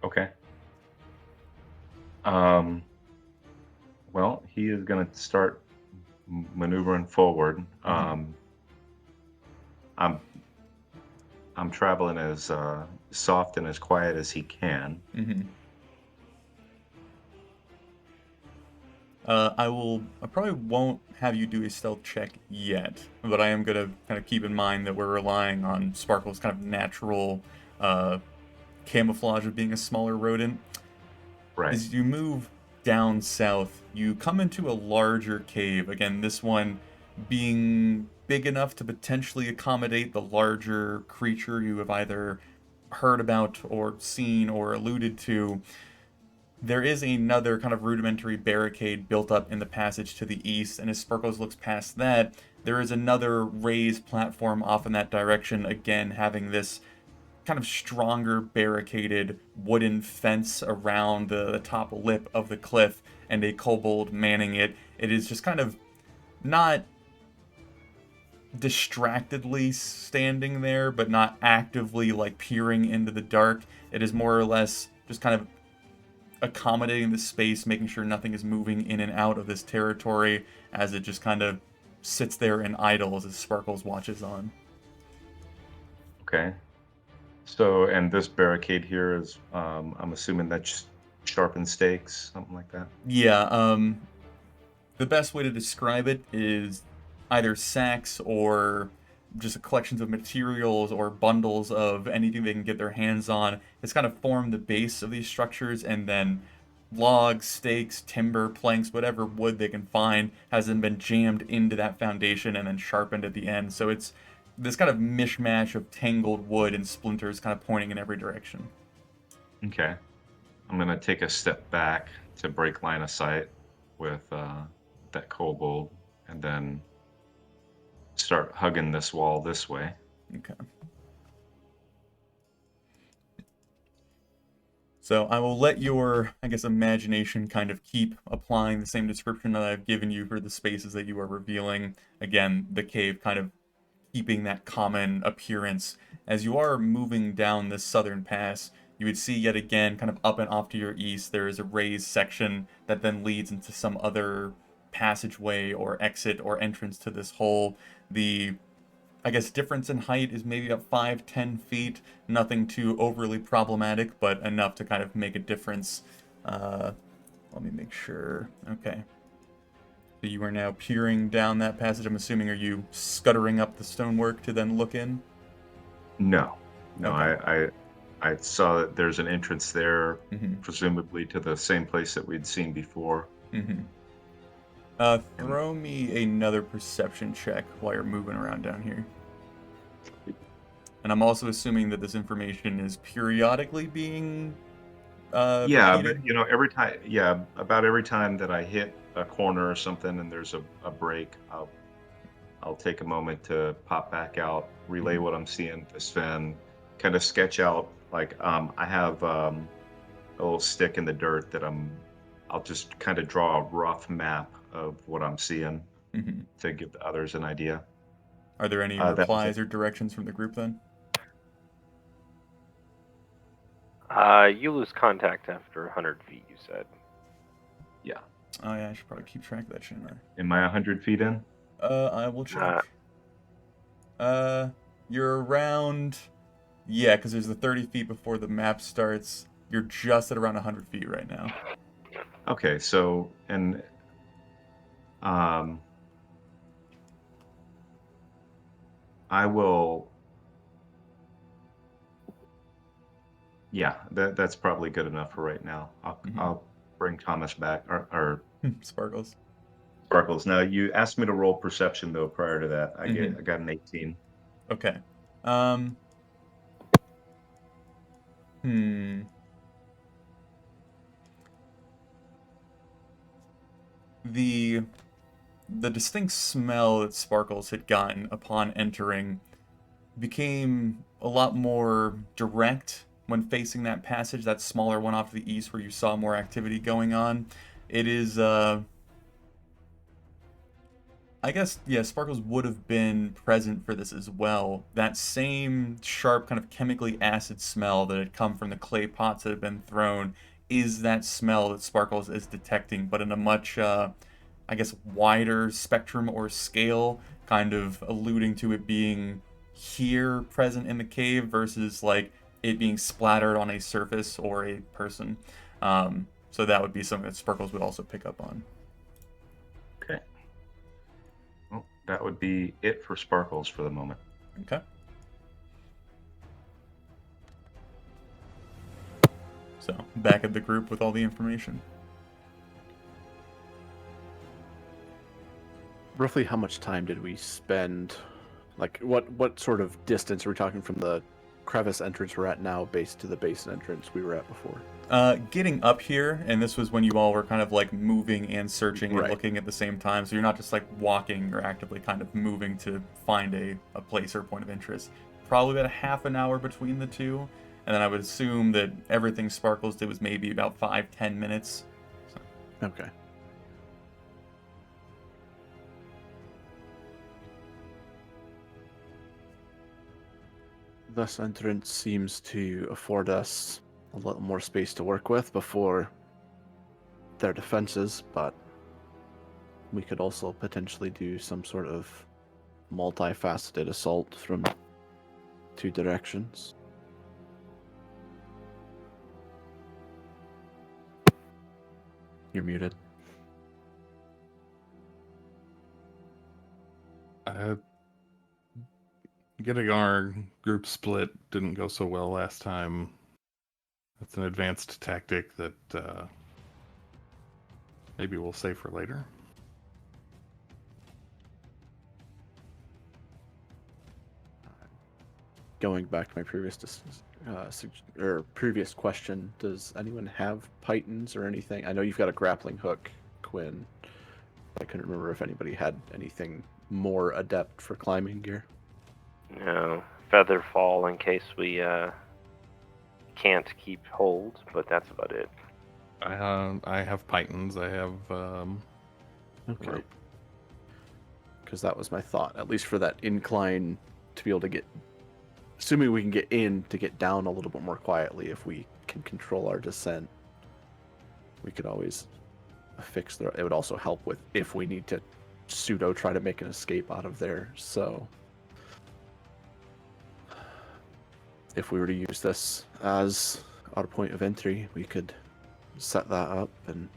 [SPEAKER 2] Okay. Well, he is going to start maneuvering forward. I'm traveling as soft and as quiet as he can.
[SPEAKER 1] Mm-hmm. I probably won't have you do a stealth check yet, but I am going to kind of keep in mind that we're relying on Sparkle's kind of natural camouflage of being a smaller rodent.
[SPEAKER 2] Right.
[SPEAKER 1] As you move down south, you come into a larger cave. Again, this one being big enough to potentially accommodate the larger creature you have either heard about or seen or alluded to. there is another kind of rudimentary barricade built up in the passage to the east, and as Sparkles looks past that, there is another raised platform off in that direction, again having this kind of stronger barricaded wooden fence around the top lip of the cliff and a kobold manning it. It is just kind of not distractedly standing there, but not actively like peering into the dark. It is more or less just kind of accommodating the space, making sure nothing is moving in and out of this territory as it just kind of sits there and idles as Sparkles watches on.
[SPEAKER 2] Okay. So, and this barricade here is, I'm assuming that's sharpened stakes, something like that.
[SPEAKER 1] Yeah, the best way to describe it is either sacks or just collections of materials or bundles of anything they can get their hands on. It's kind of formed the base of these structures, and then logs, stakes, timber, planks, whatever wood they can find has then been jammed into that foundation and then sharpened at the end. So it's this kind of mishmash of tangled wood and splinters kind of pointing in every direction.
[SPEAKER 2] Okay. I'm going to take a step back to break line of sight with that kobold and then start hugging this wall this way.
[SPEAKER 1] Okay. So I will let your, I guess, imagination kind of keep applying the same description that I've given you for the spaces that you are revealing. Again, the cave kind of keeping that common appearance. As you are moving down this southern pass, you would see yet again, kind of up and off to your east, there is a raised section that then leads into some other passageway or exit or entrance to this hole. The, I guess, difference in height is maybe about 5-10 feet. Nothing too overly problematic, but enough to kind of make a difference. Let me make sure. Okay. So you are now peering down that passage. I'm assuming, are you scuttering up the stonework to then look in?
[SPEAKER 2] No.
[SPEAKER 1] Okay.
[SPEAKER 2] I saw that there's an entrance there,
[SPEAKER 1] Mm-hmm.
[SPEAKER 2] presumably to the same place that we'd seen before.
[SPEAKER 1] Mm-hmm. Throw me another perception check while you're moving around down here. And I'm also assuming that this information is periodically being
[SPEAKER 2] Yeah, but
[SPEAKER 1] repeated?
[SPEAKER 2] about every time that I hit a corner or something and there's a break, I'll take a moment to pop back out, relay
[SPEAKER 1] Mhm.
[SPEAKER 2] what I'm seeing to Sven, kind of sketch out like I have a little stick in the dirt that I'll just kind of draw a rough map of what I'm seeing
[SPEAKER 1] Mhm.
[SPEAKER 2] to give the others an idea.
[SPEAKER 1] Are there any
[SPEAKER 2] That was it.
[SPEAKER 1] replies or directions from the group then?
[SPEAKER 5] You lose contact after 100 feet, you said.
[SPEAKER 2] Yeah.
[SPEAKER 1] Oh yeah, I should probably keep track of that, shouldn't
[SPEAKER 2] Am I 100 feet in?
[SPEAKER 1] I? I will check. You're around... Yeah, because there's the 30 feet before the map starts. You're just at around 100 feet right now.
[SPEAKER 2] Okay, so and um, I will. Yeah, that's probably good enough for right now.
[SPEAKER 1] Mhm.
[SPEAKER 2] I'll bring Thomas back or
[SPEAKER 1] Sparkles.
[SPEAKER 2] Sparkles. Now you asked me to roll perception though. Prior to that, I
[SPEAKER 1] Mhm.
[SPEAKER 2] got an 18.
[SPEAKER 1] Okay. Um... Hmm... The distinct smell that Sparkles had gotten upon entering became a lot more direct when facing that passage, that smaller one off to the east where you saw more activity going on. It is, I guess, yeah, Sparkles would have been present for this as well. That same sharp, kind of chemically acid smell that had come from the clay pots that had been thrown is that smell that Sparkles is detecting, but in a much, I guess, wider spectrum or scale, kind of alluding to it being here present in the cave versus like it being splattered on a surface or a person. So that would be something that Sparkles would also pick up on.
[SPEAKER 2] Okay. Well, that would be it for Sparkles for the moment.
[SPEAKER 1] Okay. So back at the group with all the information.
[SPEAKER 4] Roughly how much time did we spend? Like, what sort of distance are we talking from the crevice entrance we're at now based to the basin entrance we were at before?
[SPEAKER 1] Getting up here, and this was when you all were kind of like moving and searching and
[SPEAKER 4] Right.
[SPEAKER 1] looking at the same time, so you're not just like walking, you're actively kind of moving to find a place or point of interest. Probably about a half an hour between the two, and then I would assume that everything Sparkles did was maybe about 5-10 minutes.
[SPEAKER 4] Okay. This entrance seems to afford us a little more space to work with before their defenses, but we could also potentially do some sort of multifaceted assault from 2 directions. You're muted.
[SPEAKER 3] Getting our group split didn't go so well last time. That's an advanced tactic that maybe we'll save for later.
[SPEAKER 4] Going back to my previous question, does anyone have pythons or anything? I know you've got a grappling hook, Quinn. I couldn't remember if anybody had anything more adept for climbing gear.
[SPEAKER 5] No, feather fall in case we can't keep hold, but that's about it.
[SPEAKER 3] I have pythons. I have
[SPEAKER 4] Okay.
[SPEAKER 3] rope.
[SPEAKER 4] Because that was my thought, at least for that incline, to be able to get, assuming we can get in, to get down a little bit more quietly. If we can control our descent, we could always fix the. It would also help with if we need to pseudo try to make an escape out of there. So if we were to use this as our point of entry, we could set that up and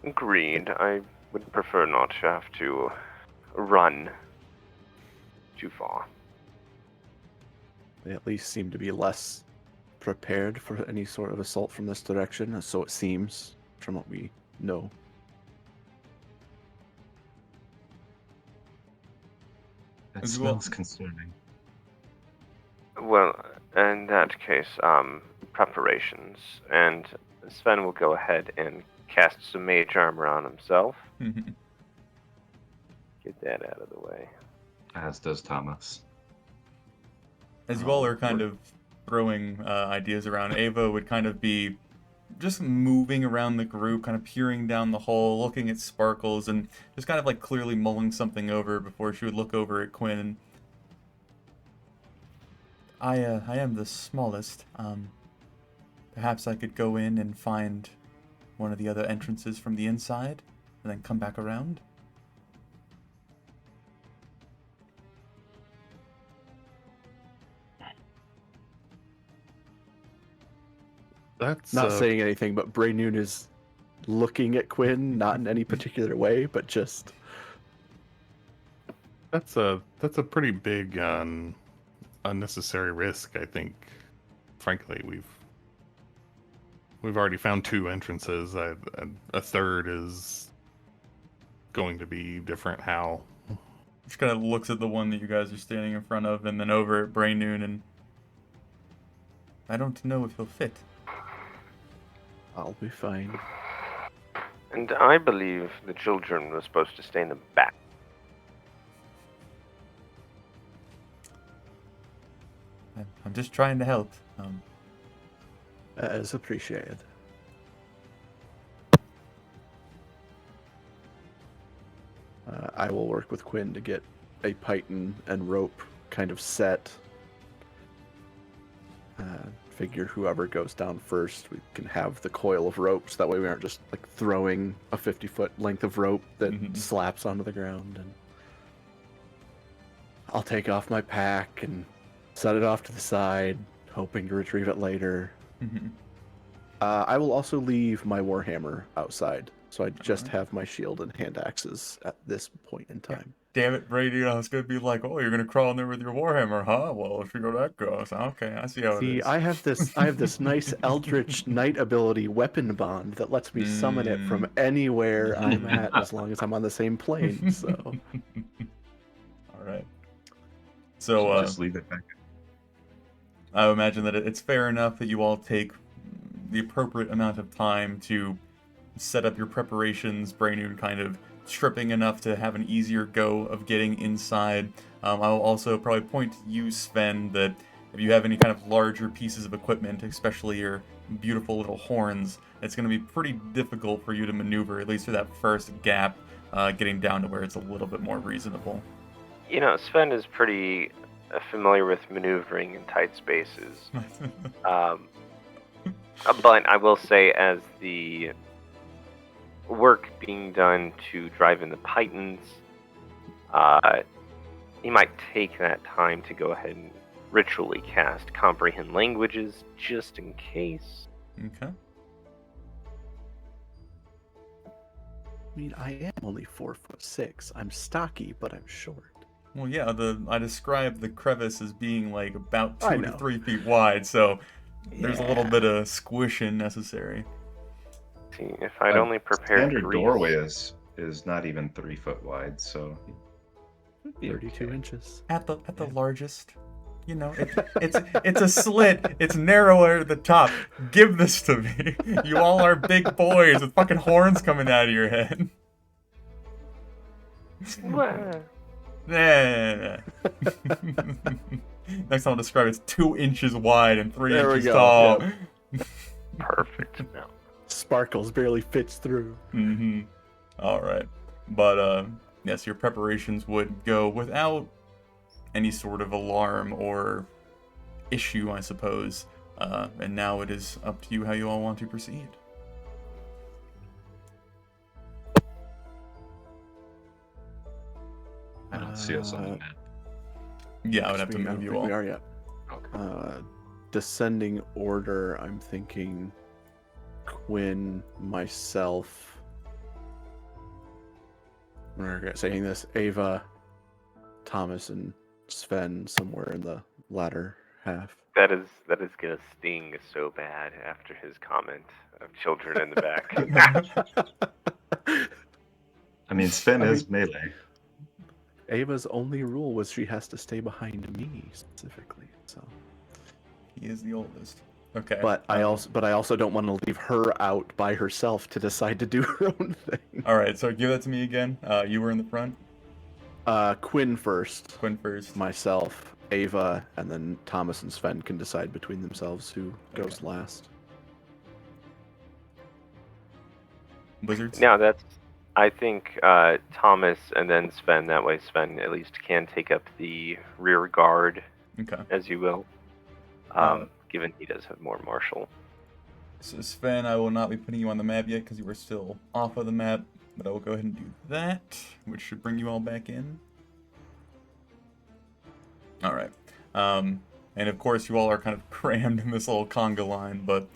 [SPEAKER 5] Agreed. I would prefer not to have to run too far.
[SPEAKER 4] they at least seem to be less prepared for any sort of assault from this direction, so it seems from what we know.
[SPEAKER 2] That
[SPEAKER 1] As well-
[SPEAKER 2] smells concerning.
[SPEAKER 5] Well, in that case, preparations, and Sven will go ahead and cast some mage armor on himself. Get that out of the way.
[SPEAKER 2] As does Thomas.
[SPEAKER 1] As you all are kind of throwing ideas around, Ava would kind of be just moving around the group, kind of peering down the hole, looking at Sparkles, and just kind of like clearly mulling something over before she would look over at Quinn. I am the smallest. Perhaps I could go in and find one of the other entrances from the inside, and then come back around.
[SPEAKER 3] That's
[SPEAKER 4] Not saying anything, but Bray Noon is looking at Quinn, not in any particular way, but just
[SPEAKER 3] that's a pretty big unnecessary risk. I think, frankly, we've already found 2 entrances. A third is going to be different. How?
[SPEAKER 1] Just kind of looks at the one that you guys are standing in front of, and then over at Bray Noon, and I don't know if he'll fit.
[SPEAKER 4] I'll be fine.
[SPEAKER 5] And I believe the children were supposed to stay in the back.
[SPEAKER 1] I'm just trying to help.
[SPEAKER 4] As appreciated. I will work with Quinn to get a python and rope kind of set. Figure whoever goes down first, we can have the coil of ropes. That way we aren't just like throwing a 50-foot length of rope that slaps onto the ground. And I'll take off my pack and set it off to the side, hoping to retrieve it later. I will also leave my warhammer outside, so I just have my shield and hand axes at this point in time.
[SPEAKER 1] damn it, Brady, I was gonna be like, oh, you're gonna crawl in there with your Warhammer, huh? Well, if you go that goes. Okay, I see how it
[SPEAKER 4] See,
[SPEAKER 1] is.
[SPEAKER 4] I have this nice Eldritch Knight ability, Weapon Bond, that lets me summon it from anywhere I'm at, as long as I'm on the same plane. So,
[SPEAKER 1] All right.
[SPEAKER 2] So
[SPEAKER 1] So,
[SPEAKER 2] just leave it back.
[SPEAKER 1] I would imagine that it's fair enough that you all take the appropriate amount of time to set up your preparations, Brainoon kind of stripping enough to have an easier go of getting inside. I'll also probably point to you, Sven, that if you have any kind of larger pieces of equipment, especially your beautiful little horns, it's going to be pretty difficult for you to maneuver, at least for that first gap, getting down to where it's a little bit more reasonable.
[SPEAKER 5] You know, Sven is pretty familiar with maneuvering in tight spaces. But I will say, as the work being done to drive in the Pythons, he might take that time to go ahead and ritually cast Comprehend Languages, just in case.
[SPEAKER 1] Okay.
[SPEAKER 4] I mean, I am only 4'6". I'm stocky, but I'm short.
[SPEAKER 1] Well, yeah, I described the crevice as being like about
[SPEAKER 4] I
[SPEAKER 1] 2 to
[SPEAKER 4] know.
[SPEAKER 1] 3 feet wide, so there's a little
[SPEAKER 4] Yeah.
[SPEAKER 1] bit of squishing necessary.
[SPEAKER 5] See, if I'd only prepared
[SPEAKER 2] Standard
[SPEAKER 5] grease.
[SPEAKER 2] doorway is not even 3 foot wide, so
[SPEAKER 4] 32
[SPEAKER 2] okay.
[SPEAKER 4] inches.
[SPEAKER 1] At the largest, you know, it's a slit. It's narrower at the top. Give this to me. You all are big boys with fucking horns coming out of your head.
[SPEAKER 5] Wah.
[SPEAKER 1] Nah. Next time I'll describe it's 2 inches wide and 3
[SPEAKER 4] There we
[SPEAKER 1] inches
[SPEAKER 4] go,
[SPEAKER 1] tall.
[SPEAKER 4] yep.
[SPEAKER 5] Perfect. No.
[SPEAKER 4] Sparkles barely fits through.
[SPEAKER 1] Mm-hmm. All right, but yes, your preparations would go without any sort of alarm or issue, I suppose. And now it is up to you how you all want to proceed.
[SPEAKER 2] I don't see us on the map.
[SPEAKER 1] Yeah, I would have to
[SPEAKER 4] I don't
[SPEAKER 1] move you
[SPEAKER 4] think
[SPEAKER 1] all.
[SPEAKER 4] we are yet.
[SPEAKER 2] Okay.
[SPEAKER 4] Descending order, I'm thinking Quinn, myself. I'm not regret saying this. Ava, Thomas, and Sven somewhere in the latter half.
[SPEAKER 5] That is gonna sting so bad after his comment of children in the back.
[SPEAKER 2] I mean, Sven
[SPEAKER 4] I
[SPEAKER 2] is melee.
[SPEAKER 4] Ava's only rule was she has to stay behind me specifically. So,
[SPEAKER 1] He is the oldest. Okay.
[SPEAKER 4] but I also don't want to leave her out by herself to decide to do her own thing.
[SPEAKER 1] All right, so give that to me again. You were in the front.
[SPEAKER 4] Quinn first,
[SPEAKER 1] Quinn first.
[SPEAKER 4] myself, Ava, and then Thomas and Sven can decide between themselves who goes last.
[SPEAKER 1] Wizards.
[SPEAKER 5] Now that's, I think, Thomas and then Sven. That way, Sven at least can take up the rear guard,
[SPEAKER 1] Okay.
[SPEAKER 5] as you will. Given he does have more martial.
[SPEAKER 1] So Sven, I will not be putting you on the map yet because you were still off of the map, but I will go ahead and do that, which should bring you all back in. All right. And of course, you all are kind of crammed in this little conga line, but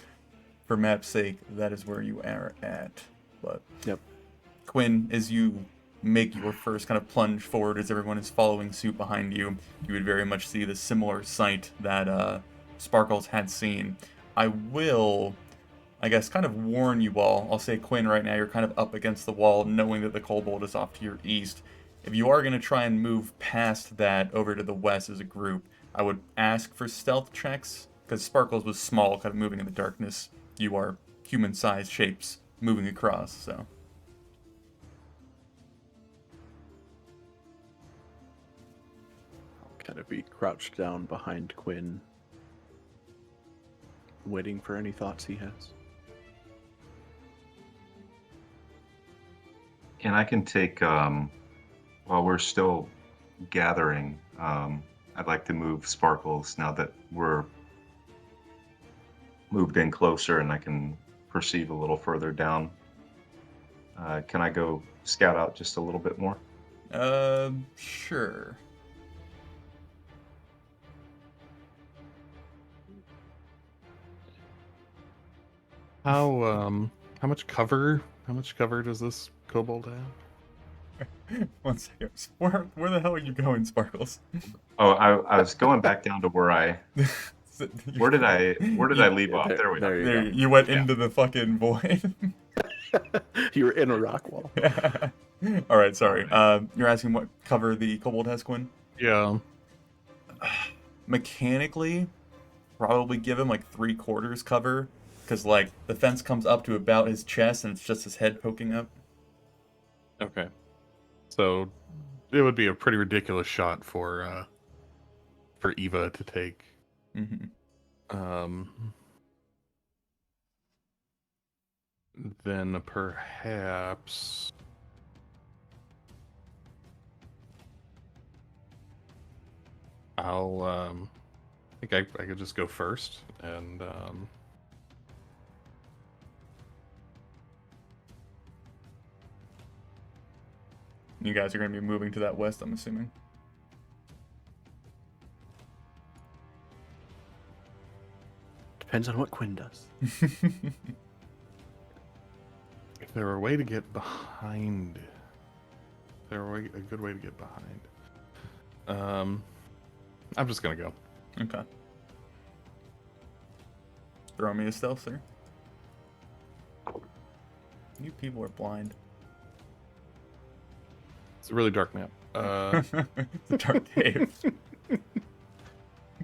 [SPEAKER 1] for map's sake, that is where you are at. But
[SPEAKER 4] Yep.
[SPEAKER 1] Quinn, as you make your first kind of plunge forward as everyone is following suit behind you, you would very much see the similar sight that Sparkles had seen. I will, I guess, kind of warn you all. I'll say, Quinn, right now you're kind of up against the wall, knowing that the kobold is off to your east. If you are going to try and move past that over to the west as a group, I would ask for stealth checks, because Sparkles was small, kind of moving in the darkness. You are human-sized shapes moving across, so...
[SPEAKER 4] Kind of be crouched down behind Quinn, waiting for any thoughts he has.
[SPEAKER 2] And I can take, while we're still gathering, I'd like to move Sparkles now that we're moved in closer and I can perceive a little further down. Can I go scout out just a little bit more?
[SPEAKER 1] Sure.
[SPEAKER 3] How much cover does this kobold have?
[SPEAKER 1] One second. Where the hell are you going, Sparkles?
[SPEAKER 2] Oh, I was going back down to where did I leave off? There we go.
[SPEAKER 4] There you
[SPEAKER 1] There
[SPEAKER 4] go.
[SPEAKER 1] you went
[SPEAKER 2] Yeah.
[SPEAKER 1] into the fucking void.
[SPEAKER 4] You were in a rock wall.
[SPEAKER 1] All right, sorry.
[SPEAKER 2] Alright.
[SPEAKER 1] You're asking what cover the kobold has, Quinn?
[SPEAKER 3] Yeah.
[SPEAKER 1] Mechanically, probably give him like 3/4 cover, because like the fence comes up to about his chest and it's just his head poking up.
[SPEAKER 3] Okay. So it would be a pretty ridiculous shot for Eva to take.
[SPEAKER 1] Mm-hmm.
[SPEAKER 3] Then perhaps I'll I think I could just go first and
[SPEAKER 1] You guys are going to be moving to that west, I'm assuming.
[SPEAKER 4] Depends on what Quinn does.
[SPEAKER 3] if there were a way to get behind, if there were a good way to get behind. I'm just gonna go.
[SPEAKER 1] Okay. Throw me a stealth, sir. You people are blind.
[SPEAKER 3] It's a really dark map.
[SPEAKER 1] It's a dark cave.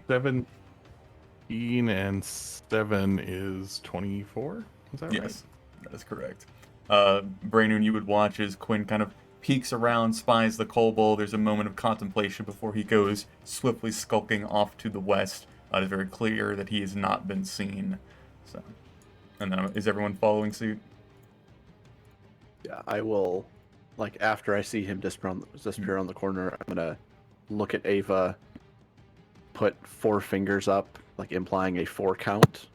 [SPEAKER 3] 17 and 7 is 24. Is that right?
[SPEAKER 1] Yes, that is correct. Brainoon, you would watch as Quinn kind of peeks around, spies the kobold. There's a moment of contemplation before he goes swiftly skulking off to the west. It's very clear that he has not been seen. So, and then is everyone following suit?
[SPEAKER 4] Yeah, I will. Like after I see him disappear on the corner, I'm gonna look at Ava, put 4 fingers up, like implying a 4 count,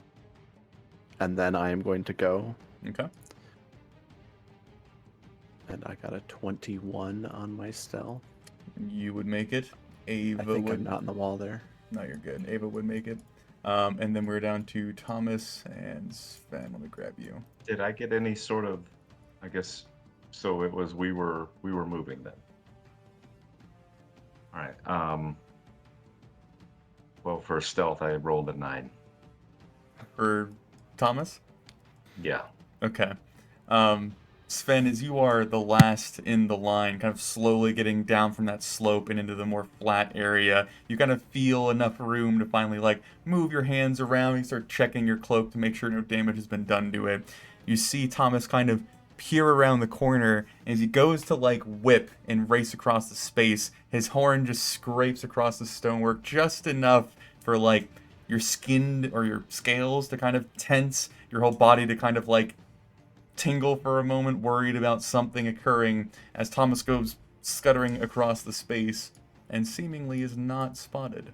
[SPEAKER 4] and then I am going to go.
[SPEAKER 1] Okay.
[SPEAKER 4] And I got a 21 on my stealth.
[SPEAKER 1] You would make it. Ava
[SPEAKER 4] I think
[SPEAKER 1] would.
[SPEAKER 4] I'm not in the wall there.
[SPEAKER 1] No, you're good. Ava would make it. And then we're down to Thomas and Sven. Let me grab you.
[SPEAKER 2] Did I get any sort of, I guess, so it was we were moving then. All right. Well, for stealth, I rolled a 9.
[SPEAKER 1] For Thomas?
[SPEAKER 2] Yeah.
[SPEAKER 1] Okay. Sven, as you are the last in the line, kind of slowly getting down from that slope and into the more flat area, you kind of feel enough room to finally, like, move your hands around. You start checking your cloak to make sure no damage has been done to it. You see Thomas kind of peer around the corner, and as he goes to, like, whip and race across the space, his horn just scrapes across the stonework just enough for, like, your skin or your scales to kind of tense, your whole body to kind of, like, tingle for a moment, worried about something occurring as Thomas goes scuttering across the space and seemingly is not spotted.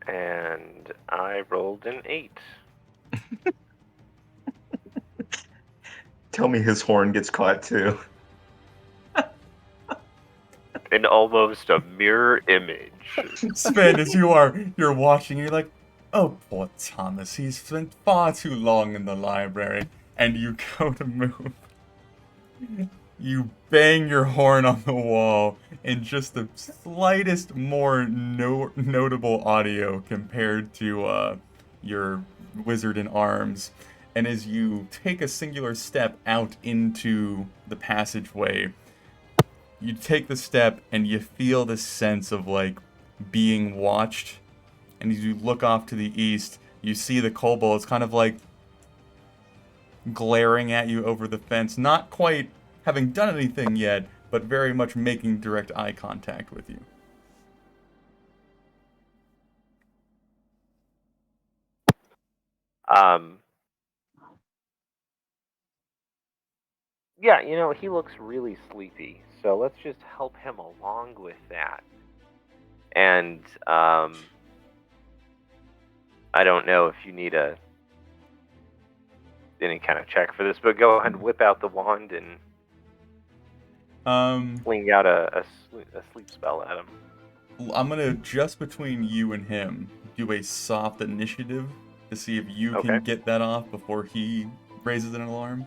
[SPEAKER 5] And I rolled an 8.
[SPEAKER 2] Tell me his horn gets caught too.
[SPEAKER 5] In almost a mirror image.
[SPEAKER 1] Sven, as you're watching, you're like, oh, poor Thomas, he's spent far too long in the library. And you go to move. You bang your horn on the wall in just the slightest more notable audio compared to your wizard in arms. And as you take a singular step out into the passageway, you take the step and you feel this sense of, like, being watched. And as you look off to the east, you see the kobold. It's kind of like glaring at you over the fence, not quite having done anything yet, but very much making direct eye contact with you.
[SPEAKER 5] Yeah, he looks really sleepy, so let's just help him along with that. And I don't know if you need any kind of check for this, but go ahead and whip out the wand and fling out a sleep spell at him.
[SPEAKER 1] I'm gonna, just between you and him, do a soft initiative to see if you
[SPEAKER 5] Okay.
[SPEAKER 1] can get that off before he raises an alarm.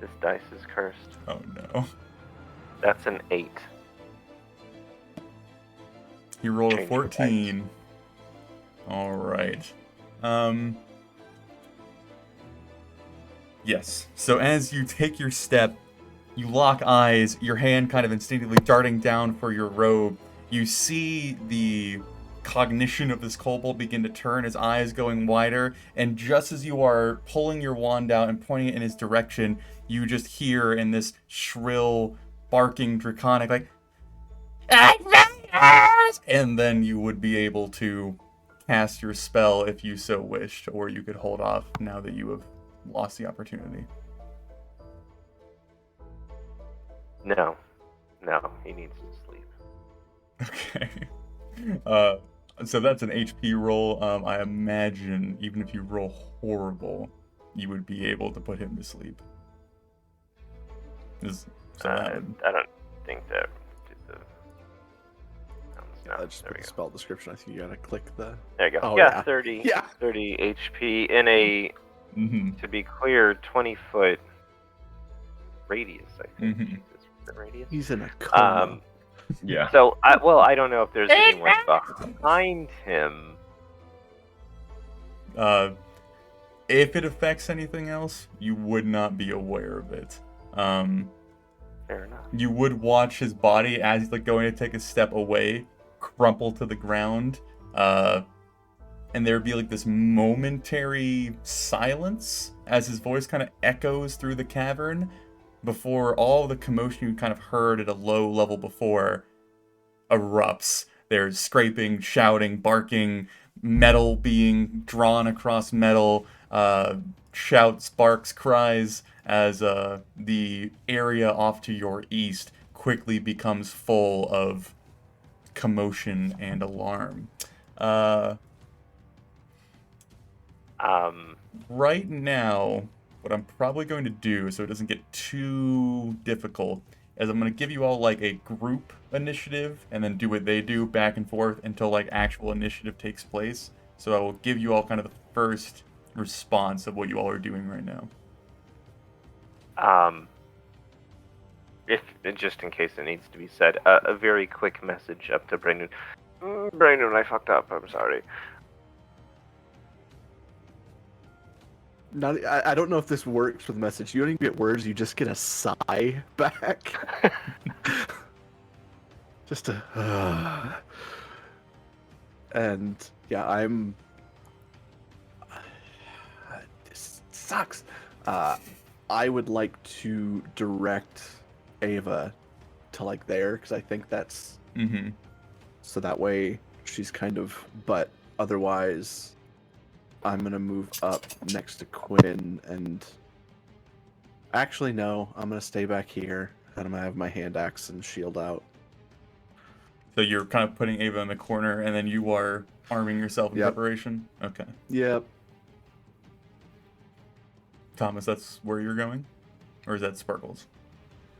[SPEAKER 5] This dice is cursed.
[SPEAKER 1] Oh no.
[SPEAKER 5] That's an 8.
[SPEAKER 1] He rolled a
[SPEAKER 5] Change your dice.
[SPEAKER 1] 14. All right. Yes. So as you take your step, you lock eyes, your hand kind of instinctively darting down for your robe. You see the cognition of this kobold begin to turn, his eyes going wider, and just as you are pulling your wand out and pointing it in his direction, you just hear in this shrill, barking, draconic, like, "Adventures!" And then you would be able to cast your spell if you so wished, or you could hold off now that you have lost the opportunity.
[SPEAKER 5] No, he needs to sleep.
[SPEAKER 1] Okay. So that's an HP roll. I imagine even if you roll horrible, you would be able to put him to sleep.
[SPEAKER 5] I don't think that did the. No,
[SPEAKER 4] Just
[SPEAKER 5] there
[SPEAKER 4] put
[SPEAKER 5] we
[SPEAKER 4] the
[SPEAKER 5] go.
[SPEAKER 4] spell description. I think you gotta click the.
[SPEAKER 5] There you go.
[SPEAKER 4] Oh,
[SPEAKER 5] yeah,
[SPEAKER 4] yeah.
[SPEAKER 5] 30.
[SPEAKER 4] Yeah.
[SPEAKER 5] 30 HP in a, to be clear, 20-foot radius. I think.
[SPEAKER 1] Mhm.
[SPEAKER 5] Jesus, the radius.
[SPEAKER 4] He's in a coma.
[SPEAKER 2] Yeah.
[SPEAKER 5] So I don't know if there's anyone behind him.
[SPEAKER 1] If it affects anything else, you would not be aware of it.
[SPEAKER 5] Fair enough.
[SPEAKER 1] You would watch his body as he's like going to take a step away, crumple to the ground, and there'd be like this momentary silence as his voice kind of echoes through the cavern before all the commotion you kind of heard at a low level before erupts. There's scraping, shouting, barking, metal being drawn across metal, shouts, barks, cries, as the area off to your east quickly becomes full of commotion and alarm. Right now, what I'm probably going to do, so it doesn't get too difficult, is I'm going to give you all like a group initiative and then do what they do back and forth until like actual initiative takes place. So I will give you all kind of the first response of what you all are doing right now.
[SPEAKER 5] If just in case it needs to be said, a very quick message up to Brandon. Brandon, I fucked up. I'm sorry.
[SPEAKER 4] I don't know if this works with message. You don't even get words. You just get a sigh back. Just a. And yeah, I'm. This sucks. I would like to direct Ava to like there because I think that's.
[SPEAKER 1] Mm-hmm.
[SPEAKER 4] So that way she's kind of. But otherwise, I'm gonna move up next to Quinn and. Actually, no. I'm gonna stay back here and I'm gonna have my hand axe and shield out.
[SPEAKER 1] So you're kind of putting Ava in the corner, and then you are arming yourself in
[SPEAKER 4] Yep.
[SPEAKER 1] preparation? Okay.
[SPEAKER 4] Yep.
[SPEAKER 1] Thomas, that's where you're going? Or is that Sparkles?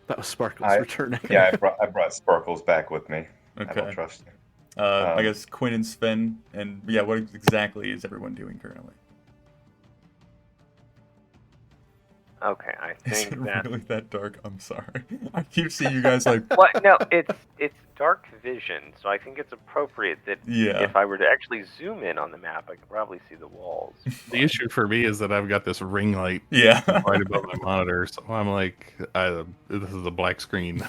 [SPEAKER 4] That was Sparkles returning.
[SPEAKER 2] Yeah, I brought Sparkles back with me. I don't
[SPEAKER 1] Okay.
[SPEAKER 2] trust you.
[SPEAKER 1] I guess Quinn and Sven, and yeah, what exactly is everyone doing currently?
[SPEAKER 5] Okay, I
[SPEAKER 1] Is
[SPEAKER 5] think
[SPEAKER 1] it
[SPEAKER 5] that.
[SPEAKER 1] really that dark? I'm sorry. I keep seeing you guys like,
[SPEAKER 5] What? No, it's dark vision, so I think it's appropriate that
[SPEAKER 1] yeah.
[SPEAKER 5] if I were to actually zoom in on the map, I could probably see the walls.
[SPEAKER 3] The issue for me is that I've got this ring light
[SPEAKER 1] Yeah.
[SPEAKER 3] right above my monitor, so I'm like, this is a black screen.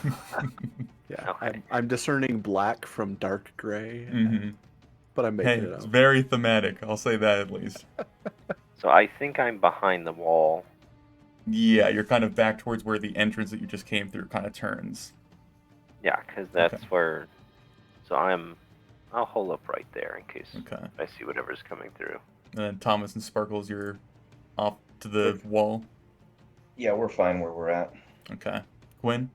[SPEAKER 4] Yeah,
[SPEAKER 5] Okay.
[SPEAKER 4] I'm discerning black from dark gray,
[SPEAKER 1] Mm-hmm.
[SPEAKER 4] but I'm
[SPEAKER 1] Hey,
[SPEAKER 4] making it
[SPEAKER 1] it's
[SPEAKER 4] out.
[SPEAKER 1] very thematic. I'll say that at least.
[SPEAKER 5] So I think I'm behind the wall.
[SPEAKER 1] Yeah, you're kind of back towards where the entrance that you just came through kind of turns.
[SPEAKER 5] Yeah, because that's
[SPEAKER 1] Okay.
[SPEAKER 5] where. So I'll hold up right there in case
[SPEAKER 1] Okay.
[SPEAKER 5] I see whatever's coming through.
[SPEAKER 1] And then Thomas and Sparkles, you're off to the wall.
[SPEAKER 2] Yeah, we're fine where we're at.
[SPEAKER 1] Okay. Quinn?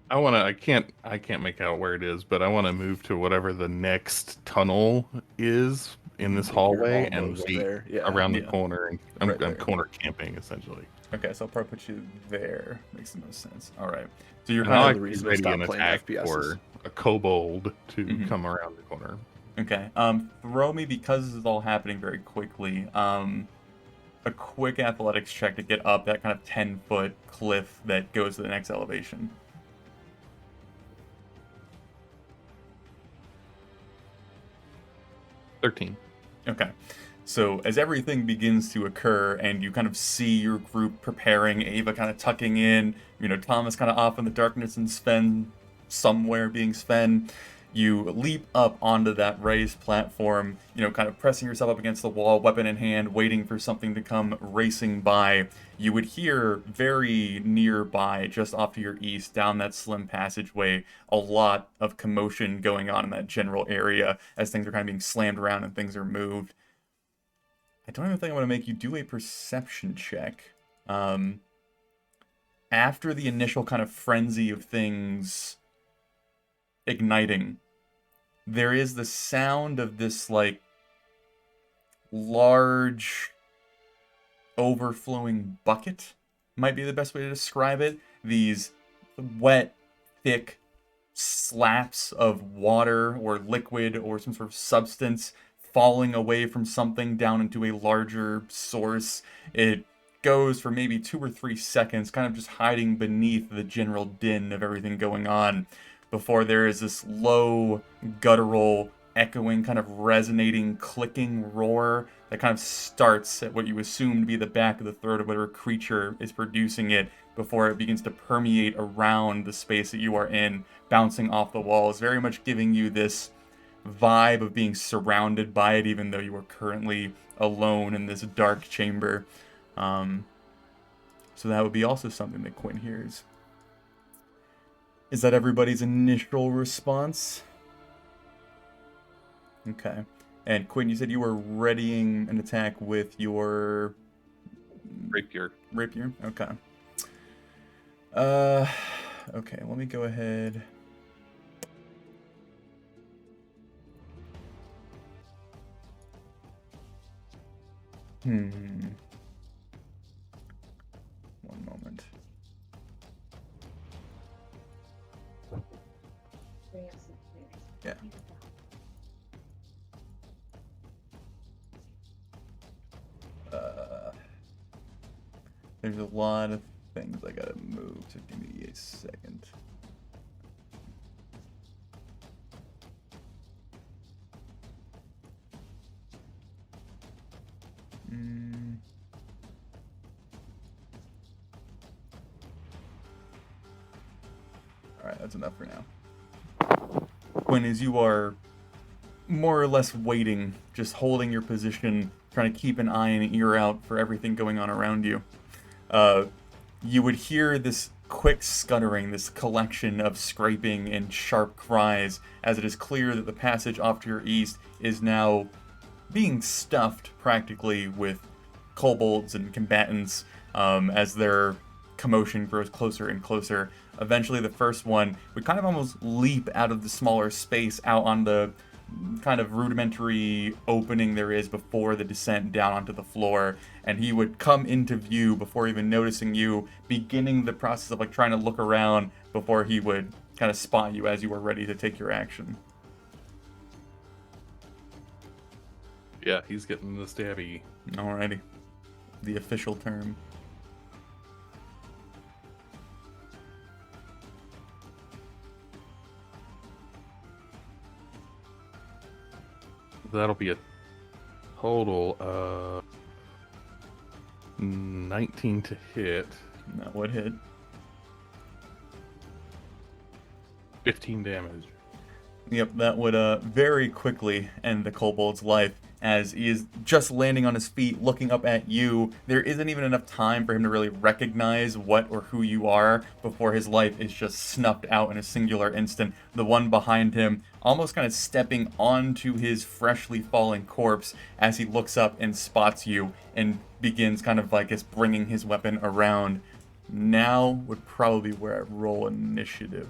[SPEAKER 3] I can't make out where it is, but I want to move to whatever the next tunnel is in this
[SPEAKER 4] You're
[SPEAKER 3] hallway and
[SPEAKER 4] almost
[SPEAKER 3] wait
[SPEAKER 4] there. Yeah.
[SPEAKER 3] around the
[SPEAKER 1] Yeah.
[SPEAKER 3] corner. And I'm
[SPEAKER 1] Right there.
[SPEAKER 3] corner camping essentially.
[SPEAKER 1] Okay, so I'll probably put you there. Makes the most sense. All right. So you're
[SPEAKER 3] And I
[SPEAKER 1] kind
[SPEAKER 3] like
[SPEAKER 4] the
[SPEAKER 3] to be
[SPEAKER 4] reason to
[SPEAKER 3] ready
[SPEAKER 4] stop
[SPEAKER 3] an
[SPEAKER 4] playing
[SPEAKER 3] attack
[SPEAKER 4] FPSs.
[SPEAKER 3] for a kobold to
[SPEAKER 1] Mhm.
[SPEAKER 3] come around the corner.
[SPEAKER 1] Okay. Throw me, because this is all happening very quickly. a quick athletics check to get up that kind of 10-foot cliff that goes to the next elevation.
[SPEAKER 3] 13.
[SPEAKER 1] Okay. So as everything begins to occur and you kind of see your group preparing, Ava kind of tucking in, Thomas kind of off in the darkness and Sven somewhere being Sven, you leap up onto that raised platform, kind of pressing yourself up against the wall, weapon in hand, waiting for something to come racing by. You would hear very nearby, just off to your east, down that slim passageway, a lot of commotion going on in that general area as things are kind of being slammed around and things are moved. I don't even think I'm going to make you do a perception check. After the initial kind of frenzy of things igniting, there is the sound of this, like, large overflowing bucket, might be the best way to describe it. These wet, thick slaps of water or liquid or some sort of substance falling away from something down into a larger source. It goes for maybe 2 or 3 seconds, kind of just hiding beneath the general din of everything going on, before there is this low, guttural, echoing, kind of resonating, clicking roar that kind of starts at what you assume to be the back of the throat of whatever creature is producing it, before it begins to permeate around the space that you are in, bouncing off the walls, very much giving you this vibe of being surrounded by it, even though you are currently alone in this dark chamber. So that would be also something that Quinn hears. Is that everybody's initial response? Okay. And Quinn, you said you were readying an attack with your...
[SPEAKER 3] Rapier.
[SPEAKER 1] Rapier? Okay. Okay, let me go ahead... One moment. Yeah. There's a lot of things I gotta move, so give me a second. Alright, that's enough for now. Quinn, as you are more or less waiting, just holding your position, trying to keep an eye and ear out for everything going on around you, you would hear this quick scuttering, this collection of scraping and sharp cries, as it is clear that the passage off to your east is now being stuffed practically with kobolds and combatants, as their commotion grows closer and closer. Eventually the first one would kind of almost leap out of the smaller space out on the kind of rudimentary opening there is before the descent down onto the floor, and he would come into view before even noticing you, beginning the process of like trying to look around before he would kind of spot you as you were ready to take your action.
[SPEAKER 3] Yeah, he's getting the stabby.
[SPEAKER 1] Alrighty. The official term.
[SPEAKER 3] That'll be a total of 19 to hit.
[SPEAKER 1] That would hit.
[SPEAKER 3] 15 damage.
[SPEAKER 1] Yep, that would very quickly end the kobold's life, as he is just landing on his feet, looking up at you. There isn't even enough time for him to really recognize what or who you are before his life is just snuffed out in a singular instant. The one behind him almost kind of stepping onto his freshly fallen corpse as he looks up and spots you and begins kind of like just bringing his weapon around. Now would probably be where I roll initiative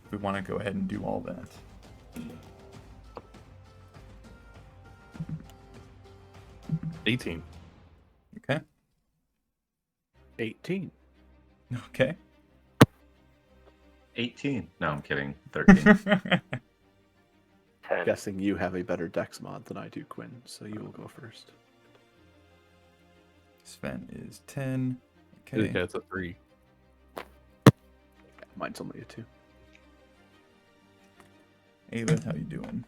[SPEAKER 1] if we want to go ahead and do all that.
[SPEAKER 3] 18.
[SPEAKER 1] Okay.
[SPEAKER 4] 18.
[SPEAKER 1] Okay.
[SPEAKER 2] 18. No, I'm kidding. 13.
[SPEAKER 5] 10.
[SPEAKER 4] Guessing you have a better dex mod than I do, Quinn, so you will go first.
[SPEAKER 1] Sven is 10.
[SPEAKER 3] Yeah,
[SPEAKER 1] Okay.
[SPEAKER 3] it's a 3.
[SPEAKER 4] Mine's only a 2.
[SPEAKER 1] Ava, how you doing?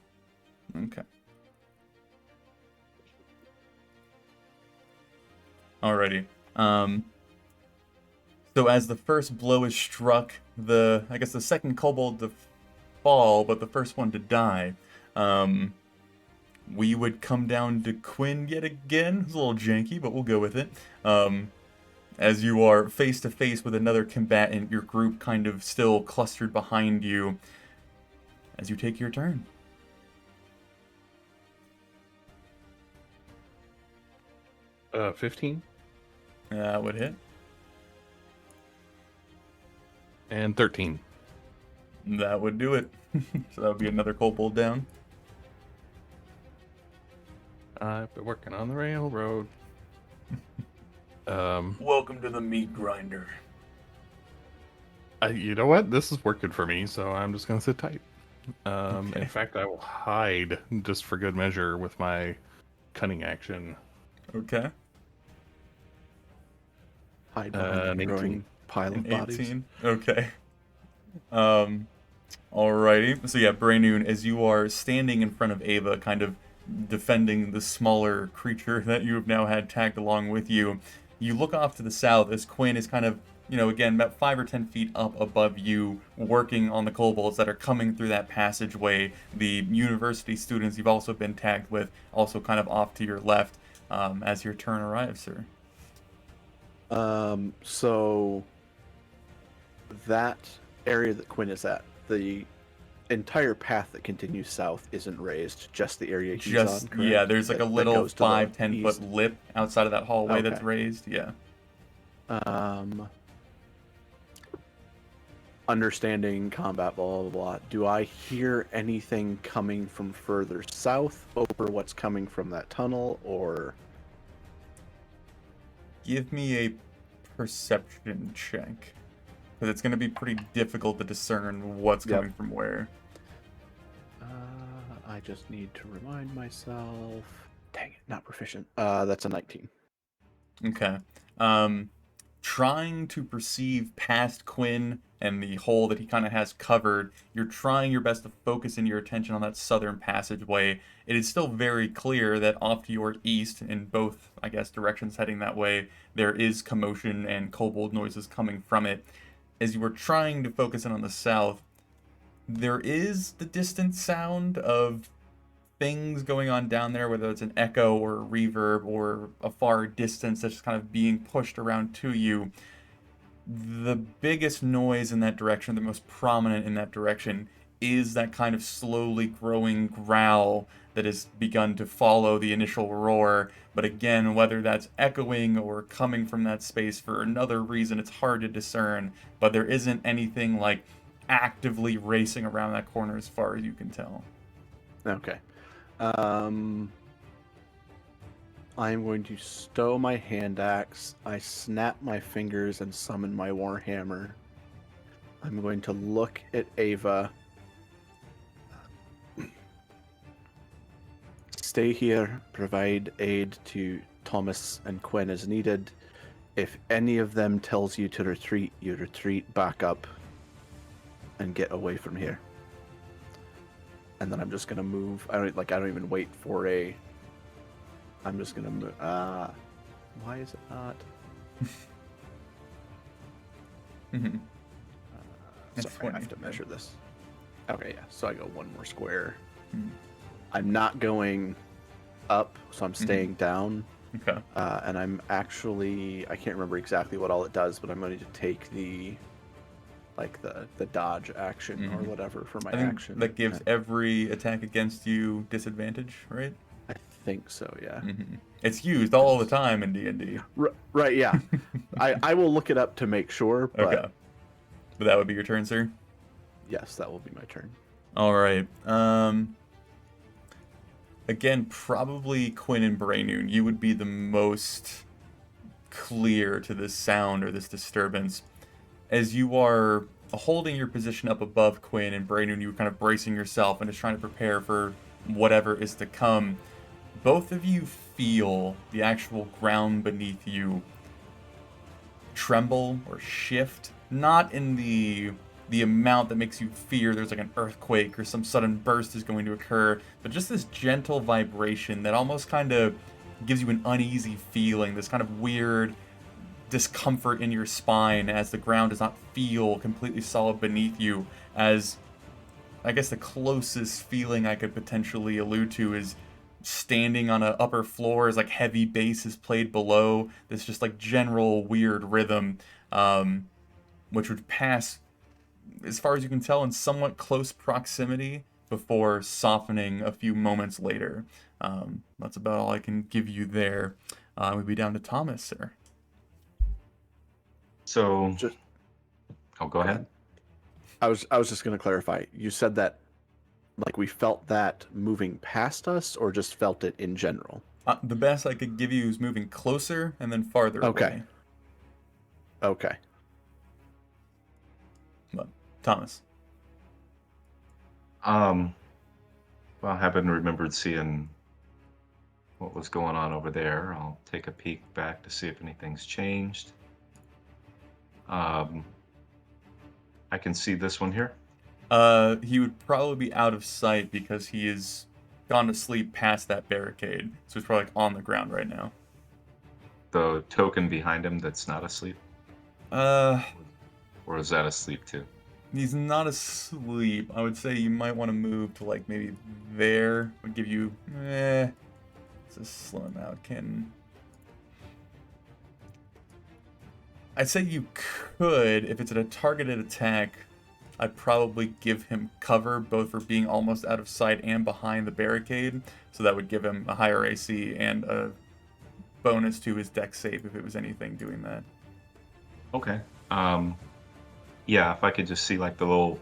[SPEAKER 1] Okay. Alrighty. So as the first blow is struck, I guess the second kobold to fall, but the first one to die, we would come down to Quinn yet again. It's a little janky, but we'll go with it. As you are face to face with another combatant, your group kind of still clustered behind you as you take your turn.
[SPEAKER 3] Uh, 15
[SPEAKER 1] That would hit.
[SPEAKER 3] and 13.
[SPEAKER 1] That would do it. So that would be another kobold down.
[SPEAKER 3] I've been working on the railroad.
[SPEAKER 1] Welcome to the meat grinder.
[SPEAKER 3] You know what? This is working for me, so I'm just gonna sit tight.
[SPEAKER 1] Okay.
[SPEAKER 3] In fact, I will hide just for good measure with my cunning action.
[SPEAKER 1] Okay.
[SPEAKER 4] Hide behind
[SPEAKER 3] An
[SPEAKER 4] a
[SPEAKER 3] 18.
[SPEAKER 4] growing pile of
[SPEAKER 1] An
[SPEAKER 4] bodies.
[SPEAKER 1] 18. Okay. Alrighty. So yeah, Braynoon, as you are standing in front of Ava, kind of defending the smaller creature that you have now had tagged along with you, you look off to the south as Quinn is kind of, again, about 5 or 10 feet up above you, working on the kobolds that are coming through that passageway. The university students you've also been tagged with, also kind of off to your left, as your turn arrives, sir.
[SPEAKER 4] So that area that Quinn is at, the entire path that continues south isn't raised, just the area he's on, correct?
[SPEAKER 1] Yeah, there's like a
[SPEAKER 4] That
[SPEAKER 1] little
[SPEAKER 4] goes to the
[SPEAKER 1] 5-10 foot
[SPEAKER 4] east.
[SPEAKER 1] lip outside of that hallway that's
[SPEAKER 4] Okay.
[SPEAKER 1] raised. Yeah.
[SPEAKER 4] Understanding combat, blah, blah, blah. Do I hear anything coming from further south over what's coming from that tunnel, or...
[SPEAKER 1] Give me a perception check. Because it's going to be pretty difficult to discern what's
[SPEAKER 4] Yep.
[SPEAKER 1] coming from where.
[SPEAKER 4] I just need to remind myself... Dang it, not proficient. That's a 19.
[SPEAKER 1] Okay. Trying to perceive past Quinn and the hole that he kind of has covered, you're trying your best to focus in your attention on that southern passageway. It is still very clear that off to your east, in both, I guess, directions heading that way, there is commotion and kobold noises coming from it. As you were trying to focus in on the south, there is the distant sound of things going on down there, whether it's an echo or a reverb or a far distance that's just kind of being pushed around to you. The biggest noise in that direction, the most prominent in that direction, is that kind of slowly growing growl that has begun to follow the initial roar. But again, whether that's echoing or coming from that space for another reason, it's hard to discern. But there isn't anything like actively racing around that corner as far as you can tell.
[SPEAKER 4] Okay. I'm going to stow my hand axe. I snap my fingers and summon my warhammer. I'm going to look at Ava. Stay here, provide aid to Thomas and Quinn as needed. If any of them tells you to retreat, you retreat back up and get away from here. And then I'm just gonna move. I don't even wait for a. I'm just gonna move. Why is it not?
[SPEAKER 1] That's
[SPEAKER 4] Sorry, I
[SPEAKER 1] 20.
[SPEAKER 4] have to measure this. Okay, yeah. So I go one more square.
[SPEAKER 1] Mhm.
[SPEAKER 4] I'm not going up, so I'm staying down.
[SPEAKER 1] Okay.
[SPEAKER 4] And I'm actually, I can't remember exactly what all it does, but I'm going to take the dodge action or whatever for my
[SPEAKER 1] I think
[SPEAKER 4] action.
[SPEAKER 1] that gives every attack against you disadvantage, right?
[SPEAKER 4] I think so, yeah.
[SPEAKER 1] It's used all the time in D&D.
[SPEAKER 4] Right, yeah. I will look it up to make sure, but
[SPEAKER 1] Okay. But that would be your turn, sir?
[SPEAKER 4] yes, that will be my turn.
[SPEAKER 1] All right. Again, probably Quinn and Braynoon. You would be the most clear to this sound or this disturbance. As you are holding your position up above Quinn and Braynoon, you were kind of bracing yourself and just trying to prepare for whatever is to come. both of you feel the actual ground beneath you tremble or shift, not in the amount that makes you fear there's like an earthquake or some sudden burst is going to occur, but just this gentle vibration that almost kind of gives you an uneasy feeling, this kind of weird discomfort in your spine as the ground does not feel completely solid beneath you. As I guess the closest feeling I could potentially allude to is standing on an upper floor as like heavy bass is played below. This just like general weird rhythm, which would pass, as far as you can tell, in somewhat close proximity before softening a few moments later. That's about all I can give you there. We'd be down to Thomas, sir.
[SPEAKER 2] So,
[SPEAKER 4] Just
[SPEAKER 2] go ahead.
[SPEAKER 4] I was just going to clarify. You said that like we felt that moving past us, or just felt it in general?
[SPEAKER 1] The best I could give you is moving closer and then farther
[SPEAKER 4] Okay.
[SPEAKER 1] away.
[SPEAKER 4] Okay.
[SPEAKER 1] But, Thomas.
[SPEAKER 2] Well, I haven't remembered seeing what was going on over there. I'll take a peek back to see if anything's changed. I can see this one here.
[SPEAKER 1] He would probably be out of sight because he is gone to sleep past that barricade. So he's probably like on the ground right now.
[SPEAKER 2] The token behind him that's not asleep?
[SPEAKER 1] Uh,
[SPEAKER 2] Or is that asleep too?
[SPEAKER 1] he's not asleep. I would say you might want to move to like maybe there. Would give you, let's just slow him out. I'd say you could, if it's a targeted attack, I'd probably give him cover, both for being almost out of sight and behind the barricade. So that would give him a higher AC and a bonus to his dex save if it was anything doing that.
[SPEAKER 2] Okay. Yeah, if I could just see like the little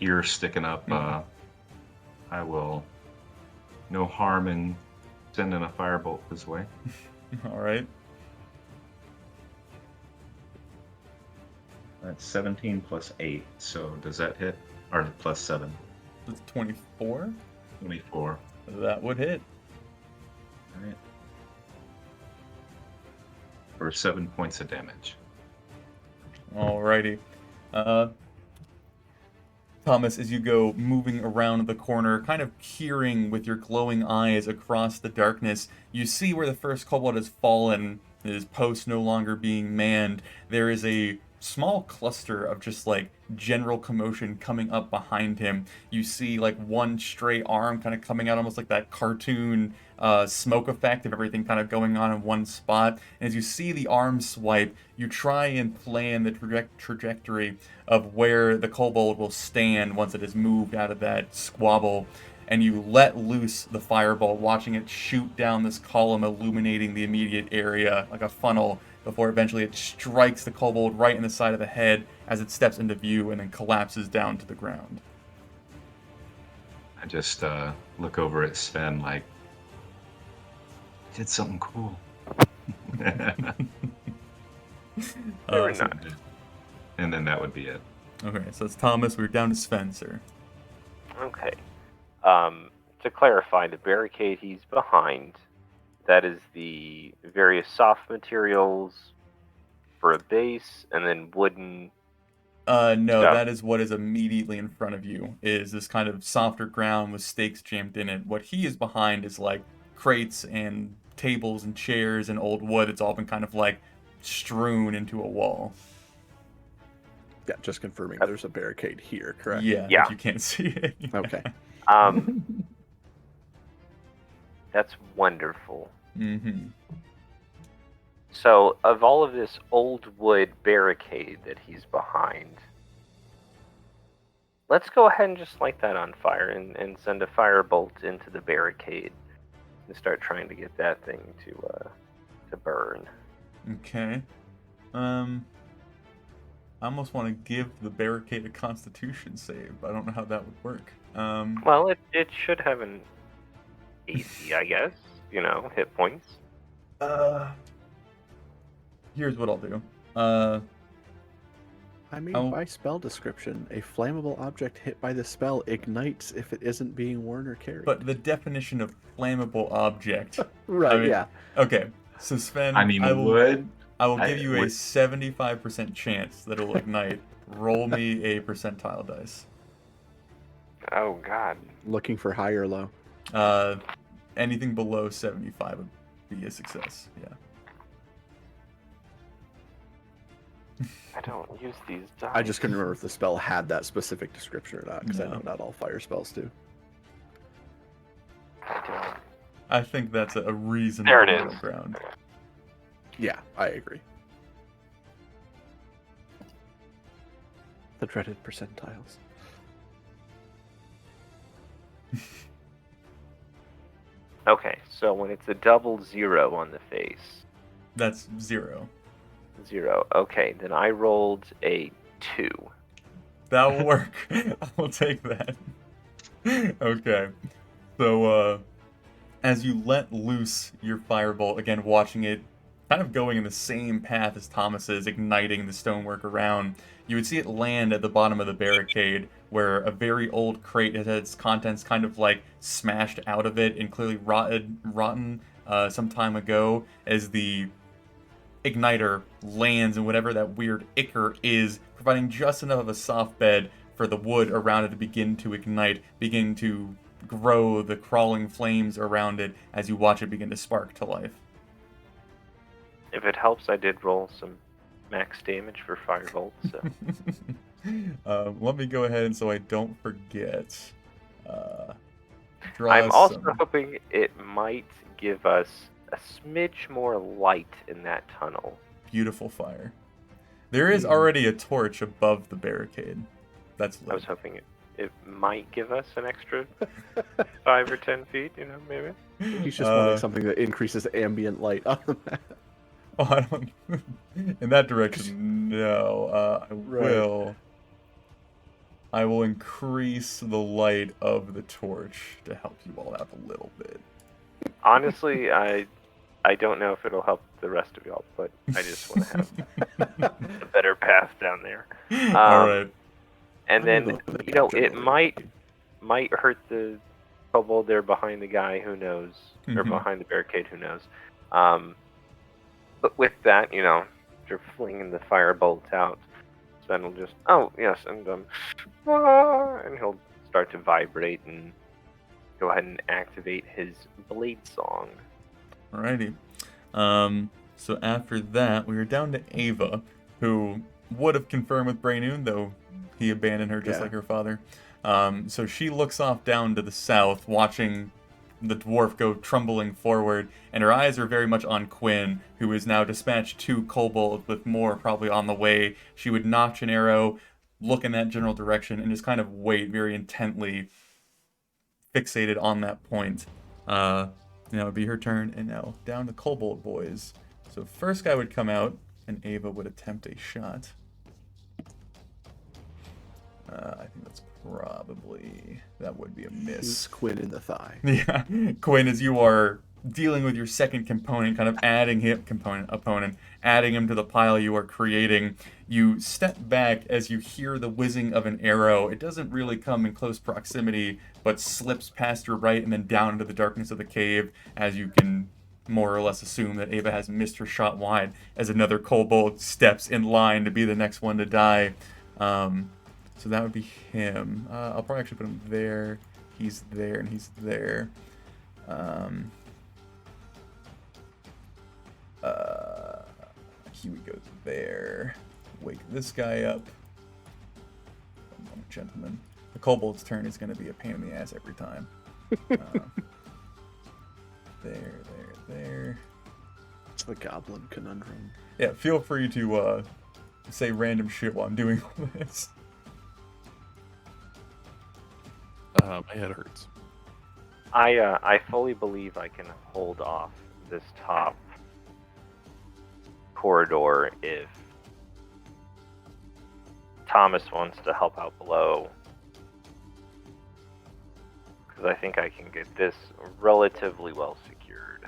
[SPEAKER 2] ear sticking up, I will. No harm in sending a firebolt this way.
[SPEAKER 1] All right.
[SPEAKER 2] That's 17 plus 8, so does that hit? Or plus 7?
[SPEAKER 1] That's 24.
[SPEAKER 2] 24.
[SPEAKER 1] That would hit.
[SPEAKER 2] Alright. For 7 points of damage.
[SPEAKER 1] Alrighty. Thomas, as you go moving around the corner, kind of peering with your glowing eyes across the darkness, you see where the first kobold has fallen, his post no longer being manned. There is a small cluster of just like general commotion coming up behind him. You see like one stray arm kind of coming out, almost like that cartoon smoke effect of everything kind of going on in one spot. And as you see the arm swipe, you try and plan the trajectory of where the kobold will stand once it has moved out of that squabble. And you let loose the fireball, watching it shoot down this column, illuminating the immediate area like a funnel, before eventually it strikes the kobold right in the side of the head as it steps into view and then collapses down to the ground.
[SPEAKER 2] I just look over at Sven like, did something cool.
[SPEAKER 5] Very
[SPEAKER 1] So-
[SPEAKER 5] nice.
[SPEAKER 2] And then that would be it.
[SPEAKER 1] Okay, so it's Thomas. We're down to Spencer.
[SPEAKER 5] Okay. To clarify, the barricade he's behind, that is the various soft materials for a base, and then wooden.
[SPEAKER 1] No,
[SPEAKER 5] Stuff.
[SPEAKER 1] that is what is immediately in front of you, is this kind of softer ground with stakes jammed in it. What he is behind is like crates and tables and chairs and old wood. It's all been kind of like strewn into a wall.
[SPEAKER 4] Yeah, just confirming. There's a barricade here, correct?
[SPEAKER 1] Yeah,
[SPEAKER 5] Yeah.
[SPEAKER 1] if you can't see it.
[SPEAKER 4] Okay.
[SPEAKER 5] That's wonderful.
[SPEAKER 1] Mm-hmm.
[SPEAKER 5] So, of all of this old wood barricade that he's behind, let's go ahead and just light that on fire and send a firebolt into the barricade and start trying to get that thing to burn.
[SPEAKER 1] Okay. I almost want to give the barricade a Constitution save, but I don't know how that would work.
[SPEAKER 5] Well, it should have an AC, I guess. Hit points.
[SPEAKER 1] Here's what I'll do.
[SPEAKER 4] I mean,
[SPEAKER 1] Oh.
[SPEAKER 4] by spell description, a flammable object hit by the spell ignites if it isn't being worn or carried.
[SPEAKER 1] But the definition of flammable object.
[SPEAKER 4] Right,
[SPEAKER 1] I mean,
[SPEAKER 4] yeah.
[SPEAKER 1] Okay, so Sven,
[SPEAKER 2] I mean,
[SPEAKER 1] I will give you a
[SPEAKER 2] would-
[SPEAKER 1] 75% chance that it'll ignite. Roll me a percentile dice.
[SPEAKER 5] Oh God.
[SPEAKER 4] Looking for high or low.
[SPEAKER 1] Anything below 75 would be a success. Yeah.
[SPEAKER 5] I don't use these dice.
[SPEAKER 4] I just couldn't remember if the spell had that specific description or not, because I
[SPEAKER 1] No.
[SPEAKER 4] know not all fire spells do.
[SPEAKER 5] I don't.
[SPEAKER 1] I think that's a reasonable
[SPEAKER 5] There it
[SPEAKER 1] middle
[SPEAKER 5] is.
[SPEAKER 1] ground.
[SPEAKER 4] Yeah, I agree. The dreaded percentiles.
[SPEAKER 5] Okay, so when it's a double 0 on the face,
[SPEAKER 1] That's 0.
[SPEAKER 5] 0. Okay, then I rolled a 2.
[SPEAKER 1] That will work. I'll take that. Okay. So, as you let loose your firebolt, again, watching it kind of going in the same path as Thomas's, igniting the stonework around, you would see it land at the bottom of the barricade, where a very old crate has had its contents kind of like smashed out of it and clearly rotten some time ago, as the igniter lands in whatever that weird ichor is, providing just enough of a soft bed for the wood around it to begin to ignite, begin to grow the crawling flames around it as you watch it begin to spark to life.
[SPEAKER 5] If it helps, I did roll some max damage for Firebolt, so.
[SPEAKER 1] Let me go ahead and so I don't forget. Draw
[SPEAKER 5] I'm also
[SPEAKER 1] some-
[SPEAKER 5] hoping it might give us a smidge more light in that tunnel.
[SPEAKER 1] Beautiful fire. There is already a torch above the barricade. That's lit.
[SPEAKER 5] I was hoping it might give us an extra 5 or 10 feet, maybe.
[SPEAKER 4] He's just wanting something that increases ambient light on the map.
[SPEAKER 1] Oh, I don't. In that direction, no. I will increase the light of the torch to help you all out a little bit.
[SPEAKER 5] Honestly, I don't know if it'll help the rest of y'all, but I just want to have a better path down there.
[SPEAKER 1] All right.
[SPEAKER 5] And
[SPEAKER 4] I'm
[SPEAKER 5] then,
[SPEAKER 4] gonna go with the
[SPEAKER 5] it
[SPEAKER 4] capture
[SPEAKER 5] might hurt the kobold there behind the guy, who knows, or
[SPEAKER 1] Mhm.
[SPEAKER 5] behind the barricade, who knows. But with that, you're flinging the firebolt out. Sven will just, oh yes, and and he'll start to vibrate and go ahead and activate his blade song.
[SPEAKER 1] Alrighty. So after that, we were down to Ava, who would have confirmed with Braynoon, though he abandoned her just
[SPEAKER 4] Yeah.
[SPEAKER 1] like her father. So she looks off down to the south, watching the dwarf go trundling forward, and her eyes are very much on Quinn, who is now dispatched 2 kobolds with more probably on the way. She would notch an arrow, look in that general direction, and just kind of wait very intently, fixated on that point. Now it'd be her turn, and now down to kobold boys. So first guy would come out, and Ava would attempt a shot. I think that's probably, that would be a miss.
[SPEAKER 4] Shoots Quinn in the thigh.
[SPEAKER 1] Yeah, Quinn, as you are dealing with your second component, kind of adding him adding him to the pile you are creating, you step back as you hear the whizzing of an arrow. It doesn't really come in close proximity, but slips past your right and then down into the darkness of the cave, as you can more or less assume that Ava has missed her shot wide, as another kobold steps in line to be the next one to die. So that would be him. I'll probably actually put him there. He's there, and he's there. He would go there. Wake this guy up. One moment, gentlemen. The kobold's turn is going to be a pain in the ass every time. There.
[SPEAKER 4] It's the goblin conundrum.
[SPEAKER 1] Yeah, feel free to say random shit while I'm doing all this.
[SPEAKER 3] My head hurts.
[SPEAKER 5] I fully believe I can hold off this top corridor if Thomas wants to help out below, because I think I can get this relatively well secured.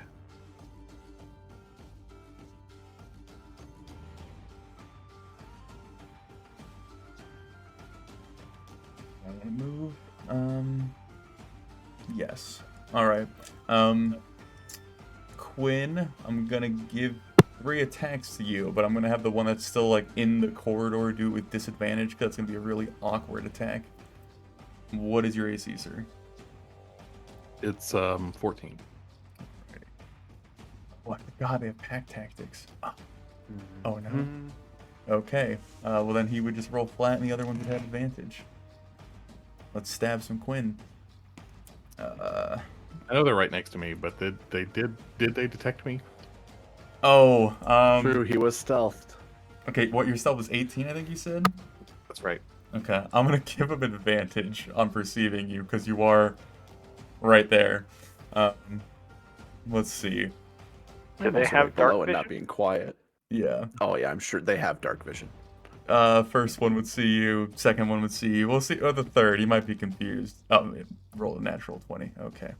[SPEAKER 1] want to move. Yes. All right. Quinn, I'm gonna give 3 attacks to you, but I'm gonna have the one that's still like in the corridor do it with disadvantage because it's gonna be a really awkward attack. What is your AC, sir?
[SPEAKER 3] It's 14.
[SPEAKER 1] Oh, I forgot they have pack tactics. Oh no.
[SPEAKER 4] Mhm.
[SPEAKER 1] Okay. Well then he would just roll flat, and the other ones would have advantage. Let's stab some Quinn.
[SPEAKER 3] I know they're right next to me, but did they detect me?
[SPEAKER 1] Oh.
[SPEAKER 4] True, he was stealthed.
[SPEAKER 1] Okay. What, your stealth was 18? I think you said.
[SPEAKER 3] That's right.
[SPEAKER 1] Okay. I'm gonna give him advantage on perceiving you because you are right there. Let's see.
[SPEAKER 5] Do
[SPEAKER 4] I'm
[SPEAKER 5] they
[SPEAKER 4] also
[SPEAKER 5] have
[SPEAKER 4] right below
[SPEAKER 5] dark
[SPEAKER 4] and not
[SPEAKER 5] vision?
[SPEAKER 4] being quiet.
[SPEAKER 1] Yeah.
[SPEAKER 4] Oh yeah, I'm sure they have dark vision.
[SPEAKER 1] First one would see you. Second one would see you. We'll see. Oh, the third. He might be confused. Oh, roll a natural 20. Okay.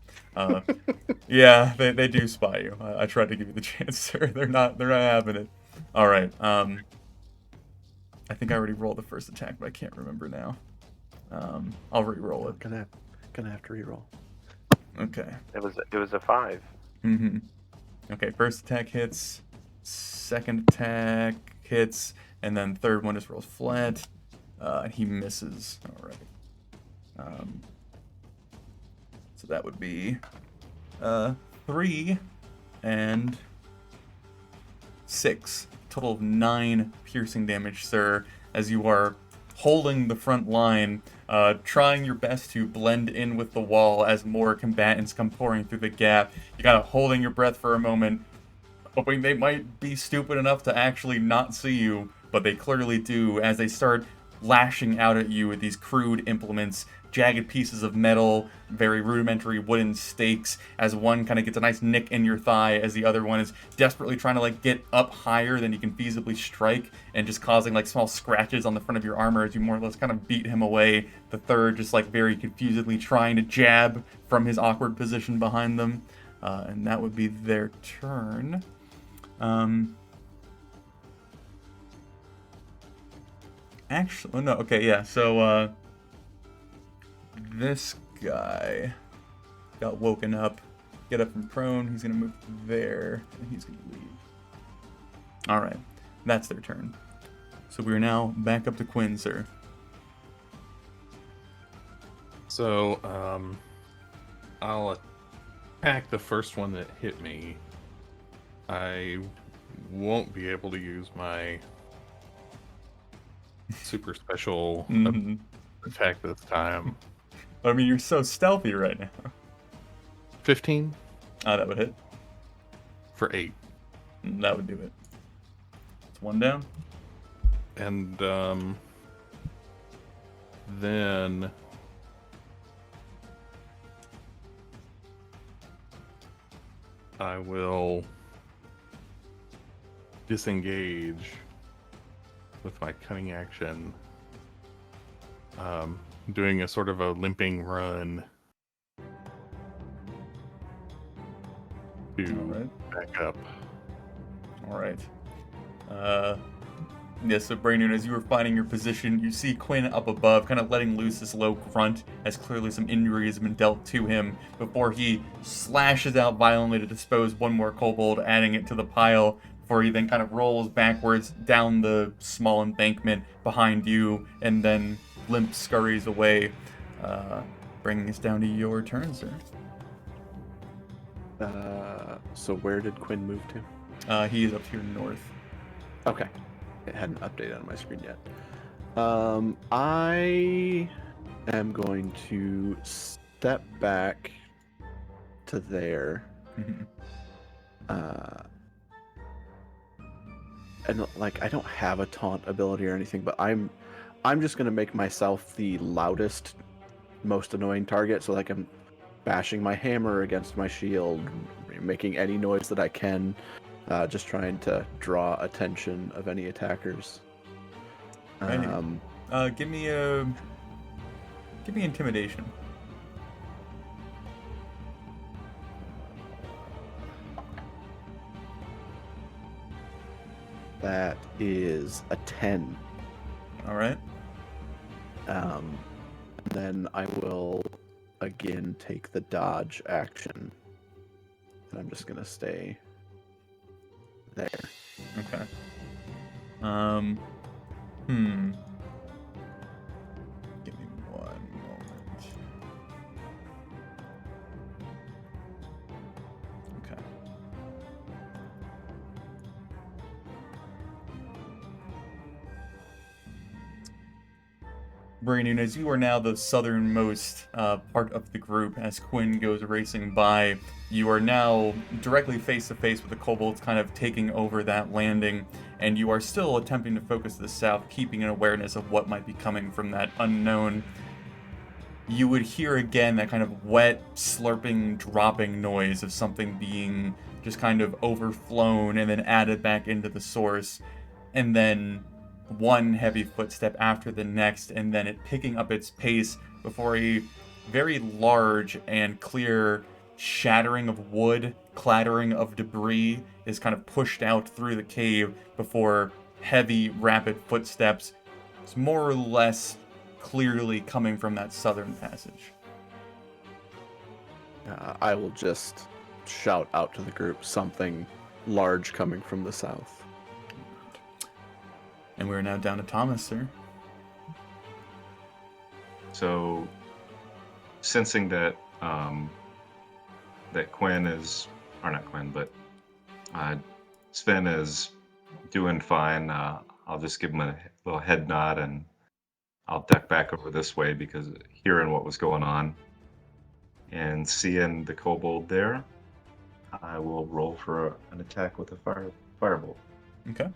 [SPEAKER 1] Yeah, they do spy you. I tried to give you the chance, sir. They're not having it. All right. I think I already rolled the first attack, but I can't remember now. I'll re-roll it.
[SPEAKER 4] Gonna have to reroll.
[SPEAKER 1] Okay.
[SPEAKER 5] It was a 5.
[SPEAKER 1] Mm-hmm. Okay, first attack hits, second attack hits, and then third one just rolls flat. And he misses. All right. So that would be 3 and 6. Total of 9 piercing damage, sir, as you are holding the front line, trying your best to blend in with the wall as more combatants come pouring through the gap. You're kind of holding your breath for a moment, hoping they might be stupid enough to actually not see you, but they clearly do as they start lashing out at you with these crude implements, jagged pieces of metal, very rudimentary wooden stakes, as one kind of gets a nice nick in your thigh as the other one is desperately trying to like get up higher than you can feasibly strike and just causing like small scratches on the front of your armor as you more or less kind of beat him away. The third just like very confusedly trying to jab from his awkward position behind them. And that would be their turn. Actually, no, okay, yeah, so, this guy got woken up, get up from prone, he's gonna move there, and he's gonna leave. Alright, that's their turn. So we're now back up to Quinn, sir.
[SPEAKER 3] So, I'll attack the first one that hit me. I won't be able to use my super special attack this time.
[SPEAKER 1] I mean, you're so stealthy right now.
[SPEAKER 3] 15
[SPEAKER 1] That would hit.
[SPEAKER 3] for 8.
[SPEAKER 1] That would do it. It's 1 down.
[SPEAKER 3] And then I will disengage with my cunning action, doing a sort of a limping run to
[SPEAKER 1] Alright.
[SPEAKER 3] back up.
[SPEAKER 1] Alright. Yeah, so Brainerd, as you were finding your position, you see Quinn up above, kind of letting loose this low grunt, as clearly some injury has been dealt to him, before he slashes out violently to dispose one more kobold, adding it to the pile, before he then kind of rolls backwards down the small embankment behind you, and then limp scurries away, bringing us down to your turn, sir.
[SPEAKER 4] So where did Quinn move to?
[SPEAKER 1] He is up here north.
[SPEAKER 4] Okay. It hadn't updated on my screen yet. I am going to step back to there. And like I don't have a taunt ability or anything, but I'm just gonna make myself the loudest, most annoying target. So like I'm bashing my hammer against my shield, making any noise that I can. Just trying to draw attention of any attackers.
[SPEAKER 1] Give me intimidation.
[SPEAKER 4] That is a 10.
[SPEAKER 1] All right.
[SPEAKER 4] And then I will again take the dodge action. And I'm just gonna stay there.
[SPEAKER 1] Okay. Hmm. Give me one moment. Okay. Brandon, as you are now the southernmost part of the group, as Quinn goes racing by, you are now directly face to face with the kobolds kind of taking over that landing, and you are still attempting to focus to the south, keeping an awareness of what might be coming from that unknown. You would hear again that kind of wet, slurping, dropping noise of something being just kind of overflown and then added back into the source, and then one heavy footstep after the next, and then it picking up its pace before a very large and clear shattering of wood, clattering of debris is kind of pushed out through the cave before heavy, rapid footsteps. It's more or less clearly coming from that southern passage.
[SPEAKER 4] I will just shout out to the group something large coming from the south.
[SPEAKER 1] And we're now down to Thomas, sir.
[SPEAKER 2] So, sensing that that Quinn is, or not Quinn, but Sven is doing fine, I'll just give him a little head nod and I'll duck back over this way because hearing what was going on and seeing the kobold there, I will roll for an attack with a firebolt.
[SPEAKER 1] Okay.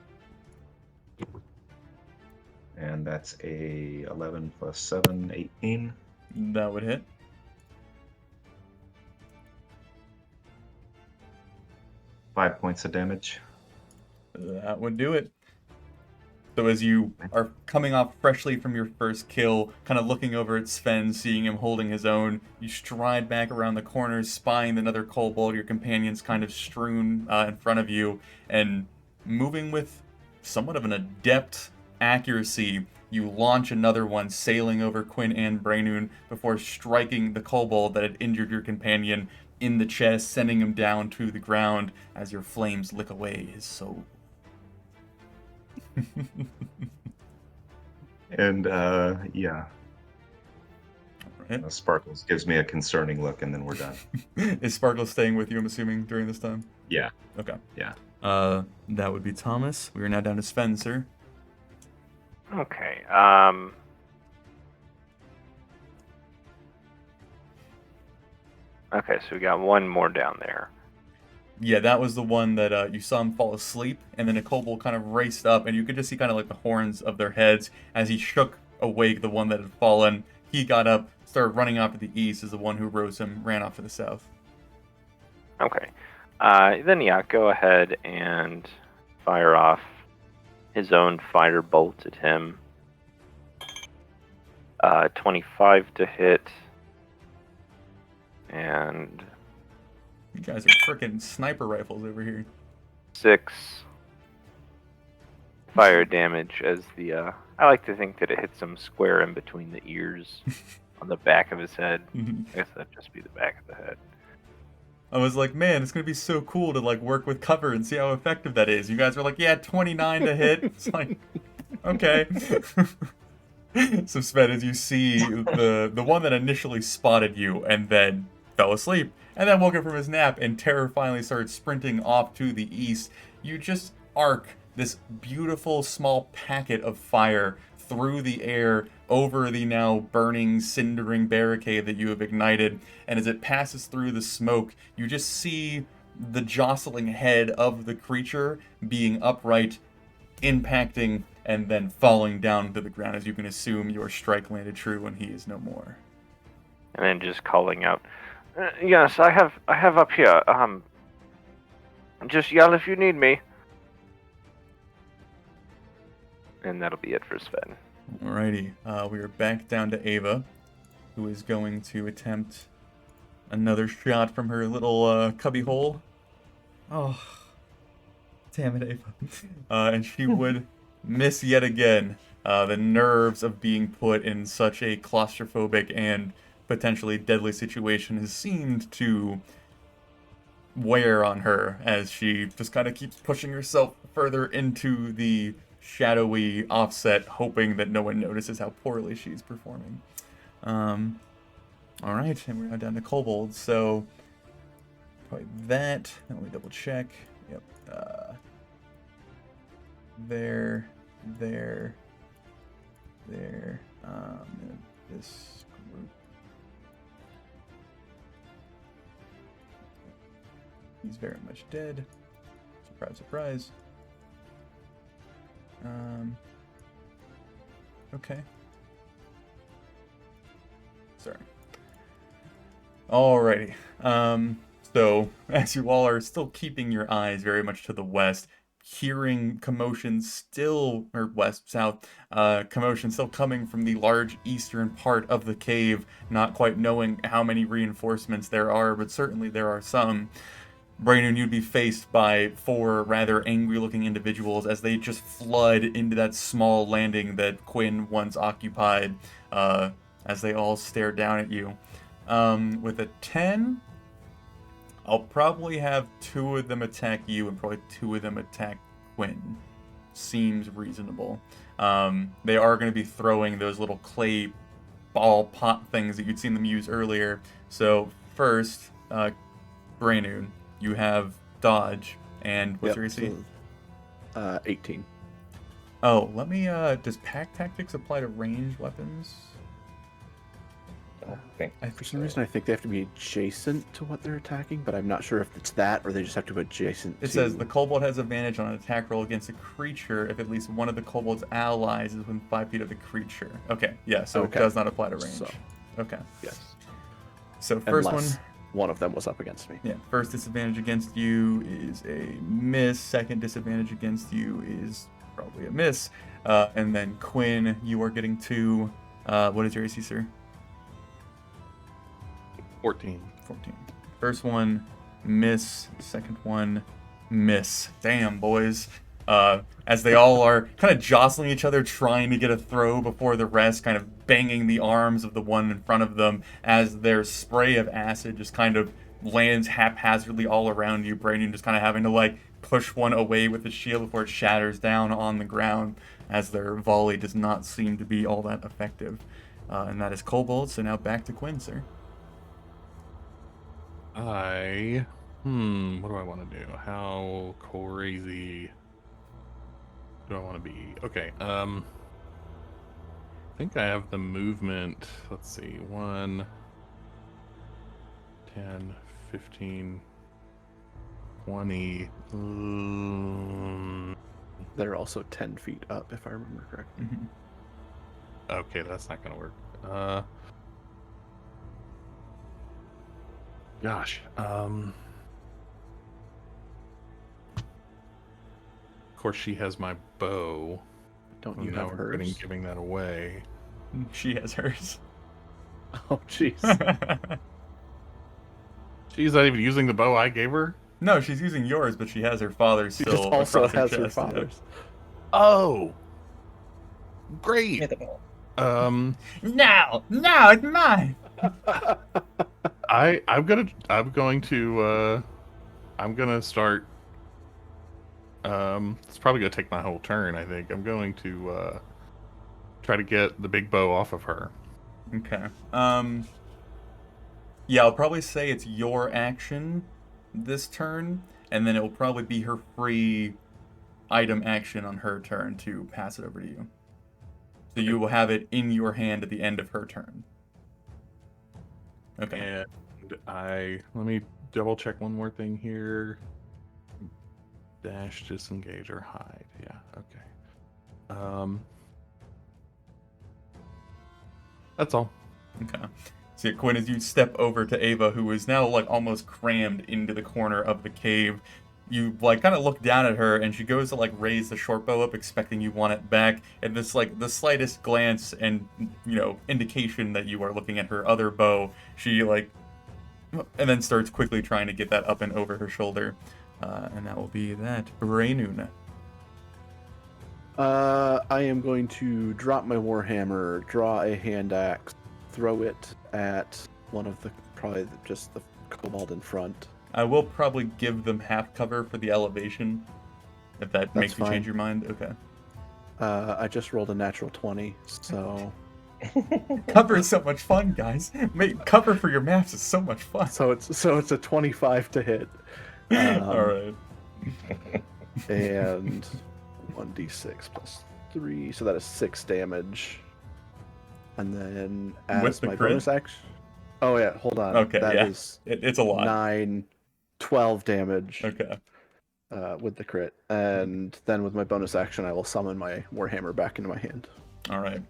[SPEAKER 2] And that's a 11 plus 7, 18.
[SPEAKER 1] That would hit.
[SPEAKER 2] Five points of damage.
[SPEAKER 1] That would do it. So as you are coming off freshly from your first kill, kind of looking over at Sven, seeing him holding his own, you stride back around the corner, spying another kobold, your companions kind of strewn in front of you, and moving with somewhat of an adept accuracy, you launch another one, sailing over Quinn and Brainoon before striking the kobold that had injured your companion in the chest, sending him down to the ground as your flames lick away his soul.
[SPEAKER 2] And yeah,
[SPEAKER 1] Right.
[SPEAKER 2] Sparkles gives me a concerning look, and then we're done.
[SPEAKER 1] Is Sparkle staying with you, I'm assuming, during this time?
[SPEAKER 2] Yeah,
[SPEAKER 1] Okay.
[SPEAKER 2] yeah.
[SPEAKER 1] That would be Thomas. We are now down to Sven, sir.
[SPEAKER 5] Okay. Okay, so we got one more down there.
[SPEAKER 1] Yeah, that was the one that you saw him fall asleep, and then a kobold kind of raced up, and you could just see kind of like the horns of their heads as he shook awake the one that had fallen. He got up, started running off to the east as the one who rose him ran off to the south.
[SPEAKER 5] Okay. Then, yeah, go ahead and fire off his own fire bolt at him. 25 to hit. And
[SPEAKER 1] You guys are freaking sniper rifles over here.
[SPEAKER 5] 6 fire damage as the I like to think that it hits him square in between the ears on the back of his head. I guess that'd just be the back of the head.
[SPEAKER 1] I was like, man, it's gonna be so cool to like work with cover and see how effective that is. You guys were like, yeah, 29 to hit. It's like, okay. So Sven, as you see the one that initially spotted you and then fell asleep and then woke up from his nap and terror finally started sprinting off to the east, you just arc this beautiful small packet of fire through the air over the now burning, cindering barricade that you have ignited, and as it passes through the smoke, you just see the jostling head of the creature being upright, impacting, and then falling down to the ground, as you can assume your strike landed true and he is no more.
[SPEAKER 5] And then just calling out, yes, I have up here. Just yell if you need me. And that'll be it for Sven.
[SPEAKER 1] Alrighty, we are back down to Ava, who is going to attempt another shot from her little cubby hole. Oh, damn it, Ava. And she would miss yet again. The nerves of being put in such a claustrophobic and potentially deadly situation has seemed to wear on her as she just kind of keeps pushing herself further into the shadowy offset, hoping that no one notices how poorly she's performing. All right, and we're now down to kobolds. So probably that. Let me double check. Yep. There. This group. He's very much dead. Surprise, surprise. Okay. Sorry. Alrighty. So as you all are still keeping your eyes very much to the west, hearing commotion still, or west, south, commotion still coming from the large eastern part of the cave, not quite knowing how many reinforcements there are, but certainly there are some. Brainerd, you'd be faced by 4 rather angry-looking individuals as they just flood into that small landing that Quinn once occupied, as they all stare down at you. With a 10, I'll probably have 2 of them attack you and probably 2 of them attack Quinn. Seems reasonable. They are going to be throwing those little clay ball pot things that you'd seen them use earlier. So first, Brainerd, you have dodge, and what's your AC?
[SPEAKER 4] 18.
[SPEAKER 1] Oh, let me, does pack tactics apply to ranged weapons?
[SPEAKER 4] For some reason, I think they have to be adjacent to what they're attacking, but I'm not sure if it's that or they just have to be adjacent
[SPEAKER 1] It says the kobold has advantage on an attack roll against a creature if at least one of the kobold's allies is within 5 feet of the creature. Okay, yeah, so it does not apply to range.
[SPEAKER 4] So,
[SPEAKER 1] okay.
[SPEAKER 4] yes.
[SPEAKER 1] So first
[SPEAKER 4] Unless one of them was up against me.
[SPEAKER 1] Yeah, first disadvantage against you is a miss. Second disadvantage against you is probably a miss. And then Quinn, you are getting 2. What is your AC, sir?
[SPEAKER 3] 14.
[SPEAKER 1] 14. First one, miss. Second one, miss. Damn, boys. As they all are kind of jostling each other, trying to get a throw before the rest, kind of banging the arms of the one in front of them as their spray of acid just kind of lands haphazardly all around you. Brandon just kind of having to, like, push one away with the shield before it shatters down on the ground as their volley does not seem to be all that effective. And that is Kobold, so now back to Quinn, sir.
[SPEAKER 3] What do I want to do? How crazy do I want to be? Okay, I think I have the movement. Let's see, 1, 10, 15, 20.
[SPEAKER 4] They're also 10 feet up, if I remember correctly.
[SPEAKER 1] Mm-hmm.
[SPEAKER 3] Okay, that's not going to work. Gosh. Of course, she has my bow.
[SPEAKER 4] Don't you have hers?
[SPEAKER 3] Giving that away.
[SPEAKER 1] She has hers.
[SPEAKER 4] Oh, jeez.
[SPEAKER 3] She's not even using the bow I gave her?
[SPEAKER 1] No, she's using yours, but she has her father's
[SPEAKER 4] She
[SPEAKER 1] still
[SPEAKER 4] just also
[SPEAKER 1] across
[SPEAKER 4] has her
[SPEAKER 1] chest, yeah.
[SPEAKER 4] father's.
[SPEAKER 3] Oh! Great!
[SPEAKER 1] No, it's mine!
[SPEAKER 3] I'm gonna start. It's probably gonna take my whole turn. I think I'm going to try to get the big bow off of her.
[SPEAKER 1] Okay. Yeah, I'll probably say it's your action this turn, and then it will probably be her free item action on her turn to pass it over to you. So you will have it in your hand at the end of her turn. Okay.
[SPEAKER 3] And let me double check one more thing here. Dash, disengage, or hide. Yeah, okay. That's all.
[SPEAKER 1] Okay. So yeah, Quinn, as you step over to Ava, who is now like almost crammed into the corner of the cave, you like kind of look down at her, and she goes to like raise the short bow up, expecting you want it back. And this like the slightest glance and indication that you are looking at her other bow, she like, and then starts quickly trying to get that up and over her shoulder. And that will be that. Brainuna.
[SPEAKER 4] I am going to drop my warhammer, draw a hand axe, throw it at one of the just the kobold in front.
[SPEAKER 1] I will probably give them half cover for the elevation, if that makes you
[SPEAKER 4] fine.
[SPEAKER 1] change your mind. Okay.
[SPEAKER 4] I just rolled a natural 20, so
[SPEAKER 1] Cover is so much fun, guys. Cover for your maps is so much fun.
[SPEAKER 4] it's a 25 to hit.
[SPEAKER 1] All right.
[SPEAKER 4] And 1d6 plus 3, so that is 6 damage. And then
[SPEAKER 1] With
[SPEAKER 4] as
[SPEAKER 1] the
[SPEAKER 4] my
[SPEAKER 1] crit?
[SPEAKER 4] bonus action. Oh yeah, hold on.
[SPEAKER 1] Okay,
[SPEAKER 4] That
[SPEAKER 1] yeah.
[SPEAKER 4] is
[SPEAKER 1] It's a lot.
[SPEAKER 4] 12 damage.
[SPEAKER 1] Okay.
[SPEAKER 4] With the crit, and then with my bonus action, I will summon my warhammer back into my hand.
[SPEAKER 1] All right.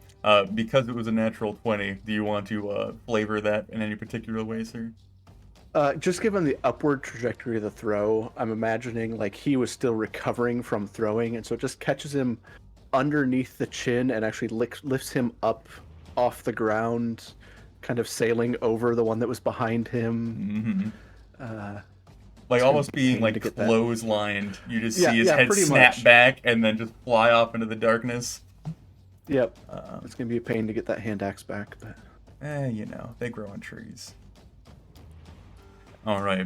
[SPEAKER 1] Because it was a natural 20, do you want to flavor that in any particular way, sir?
[SPEAKER 4] Just given the upward trajectory of the throw, I'm imagining like he was still recovering from throwing, and so it just catches him underneath the chin and actually lifts him up off the ground, kind of sailing over the one that was behind him.
[SPEAKER 1] Mm-hmm.
[SPEAKER 4] It's gonna
[SPEAKER 1] Almost
[SPEAKER 4] be
[SPEAKER 1] being
[SPEAKER 4] pain
[SPEAKER 1] like
[SPEAKER 4] to get that.
[SPEAKER 1] clotheslined. You just
[SPEAKER 4] Yeah,
[SPEAKER 1] see his
[SPEAKER 4] yeah,
[SPEAKER 1] head
[SPEAKER 4] pretty
[SPEAKER 1] snap
[SPEAKER 4] much.
[SPEAKER 1] back and then just fly off into the darkness.
[SPEAKER 4] Yep. It's gonna be a pain to get that hand axe back, but
[SPEAKER 1] They grow on trees. All right.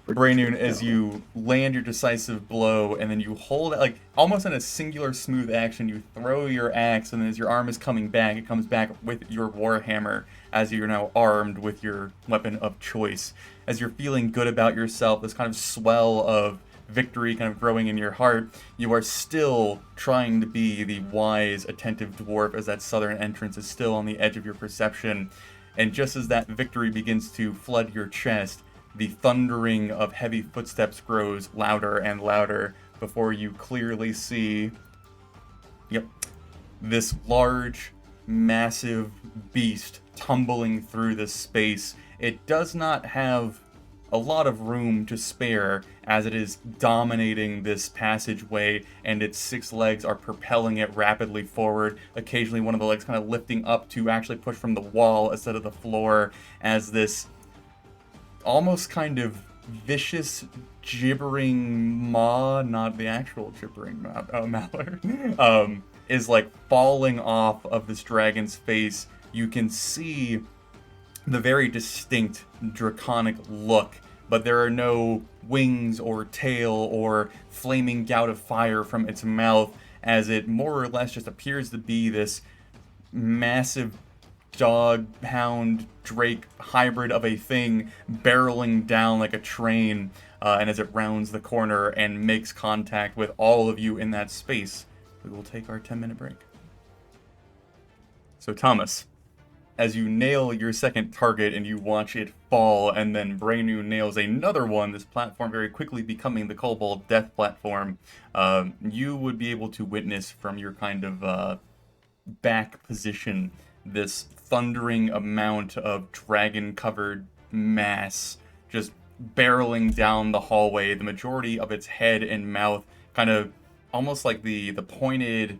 [SPEAKER 1] Brainoon, as you land your decisive blow, and then you hold it, like, almost in a singular smooth action, you throw your axe, and as your arm is coming back, it comes back with your warhammer, as you're now armed with your weapon of choice. As you're feeling good about yourself, this kind of swell of victory kind of growing in your heart, you are still trying to be the wise, attentive dwarf, as that southern entrance is still on the edge of your perception. And just as that victory begins to flood your chest, the thundering of heavy footsteps grows louder and louder before you clearly see, this large, massive beast tumbling through this space. It does not have a lot of room to spare as it is dominating this passageway, and its 6 legs are propelling it rapidly forward, occasionally one of the legs kind of lifting up to actually push from the wall instead of the floor, as this almost kind of vicious, gibbering maw, not the actual gibbering mallard, is like falling off of this dragon's face. You can see the very distinct draconic look, but there are no wings or tail or flaming gout of fire from its mouth, as it more or less just appears to be this massive dog, hound, drake hybrid of a thing barreling down like a train, and as it rounds the corner and makes contact with all of you in that space, we will take our 10-minute break. So Thomas, as you nail your second target and you watch it fall, and then Brainu nails another one, this platform very quickly becoming the Kobold Death platform, you would be able to witness from your kind of back position this thundering amount of dragon-covered mass just barreling down the hallway, the majority of its head and mouth kind of almost like the pointed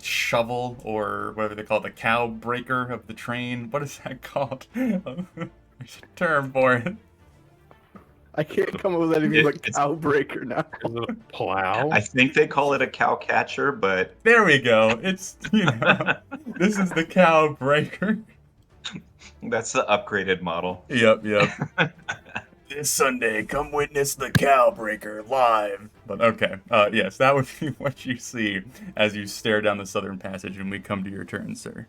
[SPEAKER 1] shovel, or whatever they call it, the cow breaker of the train. What is that called? There's a term for it.
[SPEAKER 4] I can't come up with anything but cow breaker now.
[SPEAKER 3] Is it a plow?
[SPEAKER 2] I think they call it a cow catcher, but
[SPEAKER 1] There we go. It's, this is the cow breaker.
[SPEAKER 2] that's the upgraded model.
[SPEAKER 1] Yep. This Sunday, come witness the cow breaker live. But okay, yes, that would be what you see as you stare down the southern passage, and we come to your turn, sir.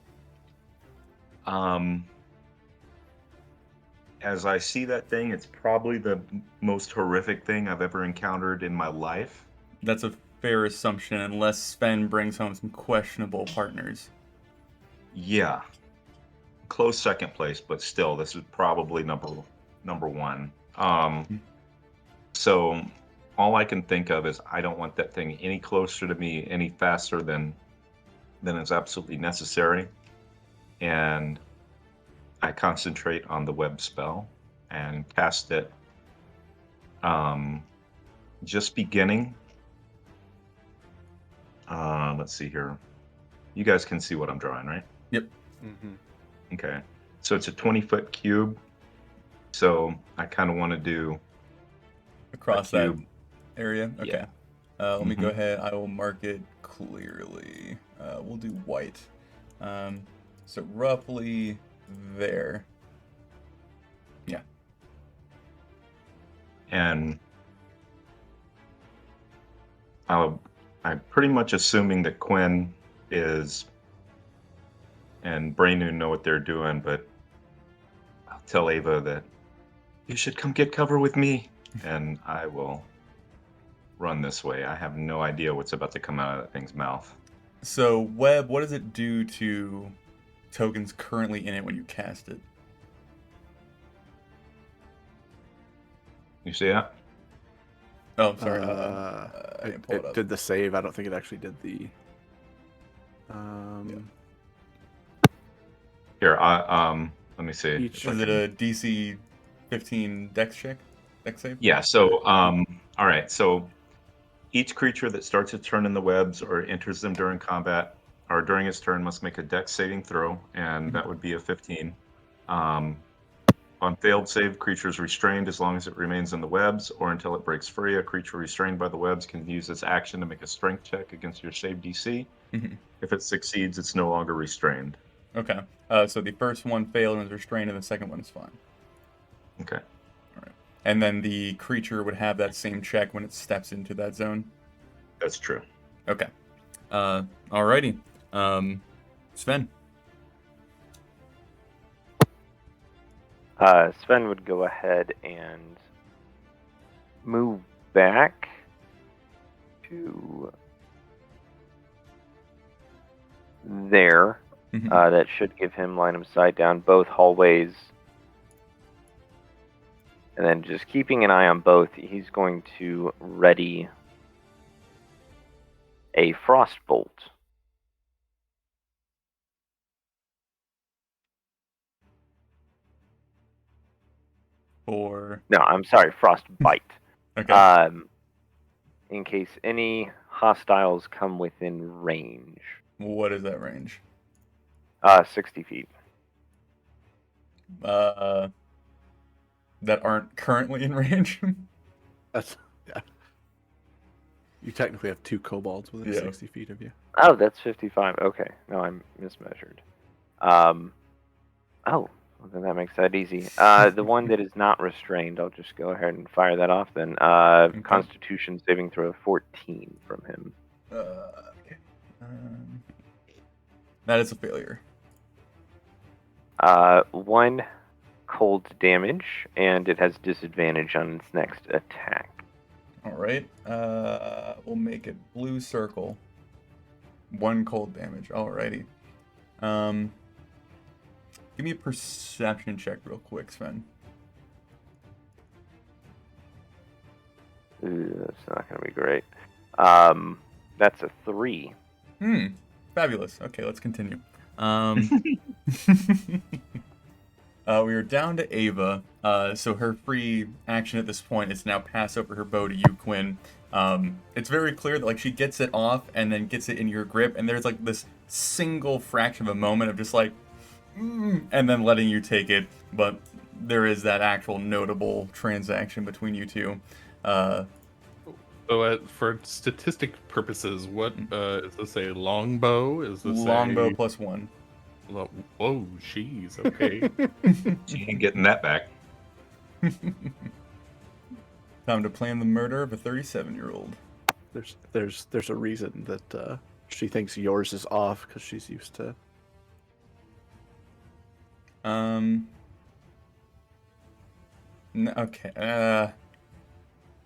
[SPEAKER 2] As I see that thing, it's probably the most horrific thing I've ever encountered in my life.
[SPEAKER 1] That's a fair assumption, unless Sven brings home some questionable partners.
[SPEAKER 2] Yeah. Close second place, but still, this is probably number one. So all I can think of is I don't want that thing any closer to me any faster than is absolutely necessary. And I concentrate on the web spell and cast it just beginning. Let's see here. You guys can see what I'm drawing, right?
[SPEAKER 1] Yep.
[SPEAKER 4] Mm-hmm.
[SPEAKER 2] Okay. So it's a 20-foot cube. So I kind of want to do
[SPEAKER 1] Across
[SPEAKER 2] a
[SPEAKER 1] that
[SPEAKER 2] cube.
[SPEAKER 1] area? Okay.
[SPEAKER 2] Yeah.
[SPEAKER 1] Let me go ahead. I will mark it clearly. We'll do white. So roughly there. Yeah.
[SPEAKER 2] And I'm pretty much assuming that Quinn is and Brainu know what they're doing, but I'll tell Ava that you should come get cover with me, and I will run this way. I have no idea what's about to come out of that thing's mouth.
[SPEAKER 1] So Webb, what does it do to tokens currently in it when you cast it?
[SPEAKER 2] You see that?
[SPEAKER 1] Oh, sorry. Hold on. I
[SPEAKER 4] It,
[SPEAKER 1] didn't pull it up.
[SPEAKER 4] did the save. I don't think it actually did the.
[SPEAKER 2] Here, let me see.
[SPEAKER 4] Each-
[SPEAKER 1] Was it a DC 15 Dex check? Dex save?
[SPEAKER 2] Yeah, so, all right, so each creature that starts its turn in the webs or enters them during combat or during its turn must make a Dex saving throw, and that would be a 15. On failed save, creature is restrained as long as it remains in the webs or until it breaks free. A creature restrained by the webs can use its action to make a strength check against your save DC.
[SPEAKER 1] Mhm.
[SPEAKER 2] If it succeeds, it's no longer restrained.
[SPEAKER 1] Okay. So the first one failed and is restrained, and the second one is fine.
[SPEAKER 2] Okay.
[SPEAKER 1] And then the creature would have that same check when it steps into that zone.
[SPEAKER 2] That's true.
[SPEAKER 1] Okay. Alrighty. Sven.
[SPEAKER 5] Sven would go ahead and move back to there.
[SPEAKER 1] Mhm.
[SPEAKER 5] That should give him line of sight down both hallways. And then just keeping an eye on both, he's going to ready a frostbolt.
[SPEAKER 1] Or
[SPEAKER 5] No, I'm sorry, frostbite.
[SPEAKER 1] okay.
[SPEAKER 5] In case any hostiles come within range.
[SPEAKER 1] What is that range?
[SPEAKER 5] 60 feet.
[SPEAKER 1] That aren't currently in range.
[SPEAKER 4] That's yeah. You technically have 2 kobolds within
[SPEAKER 1] Yeah.
[SPEAKER 4] 60 feet of you.
[SPEAKER 5] Oh, that's 55. Okay. No, I'm mismeasured. Oh, well, then that makes that easy. The one that is not restrained, I'll just go ahead and fire that off then. Constitution saving throw 14 from him.
[SPEAKER 1] Okay. That is a failure.
[SPEAKER 5] 1 cold damage, and it has disadvantage on its next attack.
[SPEAKER 1] All right. We'll make it blue circle. 1 cold damage. Alrighty. Give me a perception check real quick, Sven.
[SPEAKER 5] Ooh, that's not going to be great. That's a 3.
[SPEAKER 1] Fabulous. Okay, let's continue. We are down to Ava. So her free action at this point is now pass over her bow to you, Quinn. It's very clear that like she gets it off and then gets it in your grip, and there's like this single fraction of a moment of just like, and then letting you take it. But there is that actual notable transaction between you two.
[SPEAKER 3] So, for statistic purposes, what is this a longbow? Is this
[SPEAKER 1] Longbow
[SPEAKER 3] a
[SPEAKER 1] +1.
[SPEAKER 3] Whoa, jeez. Okay.
[SPEAKER 2] She ain't getting that back.
[SPEAKER 1] Time to plan the murder of a 37-year-old.
[SPEAKER 4] There's a reason that she thinks yours is off because she's used to.
[SPEAKER 1] Okay.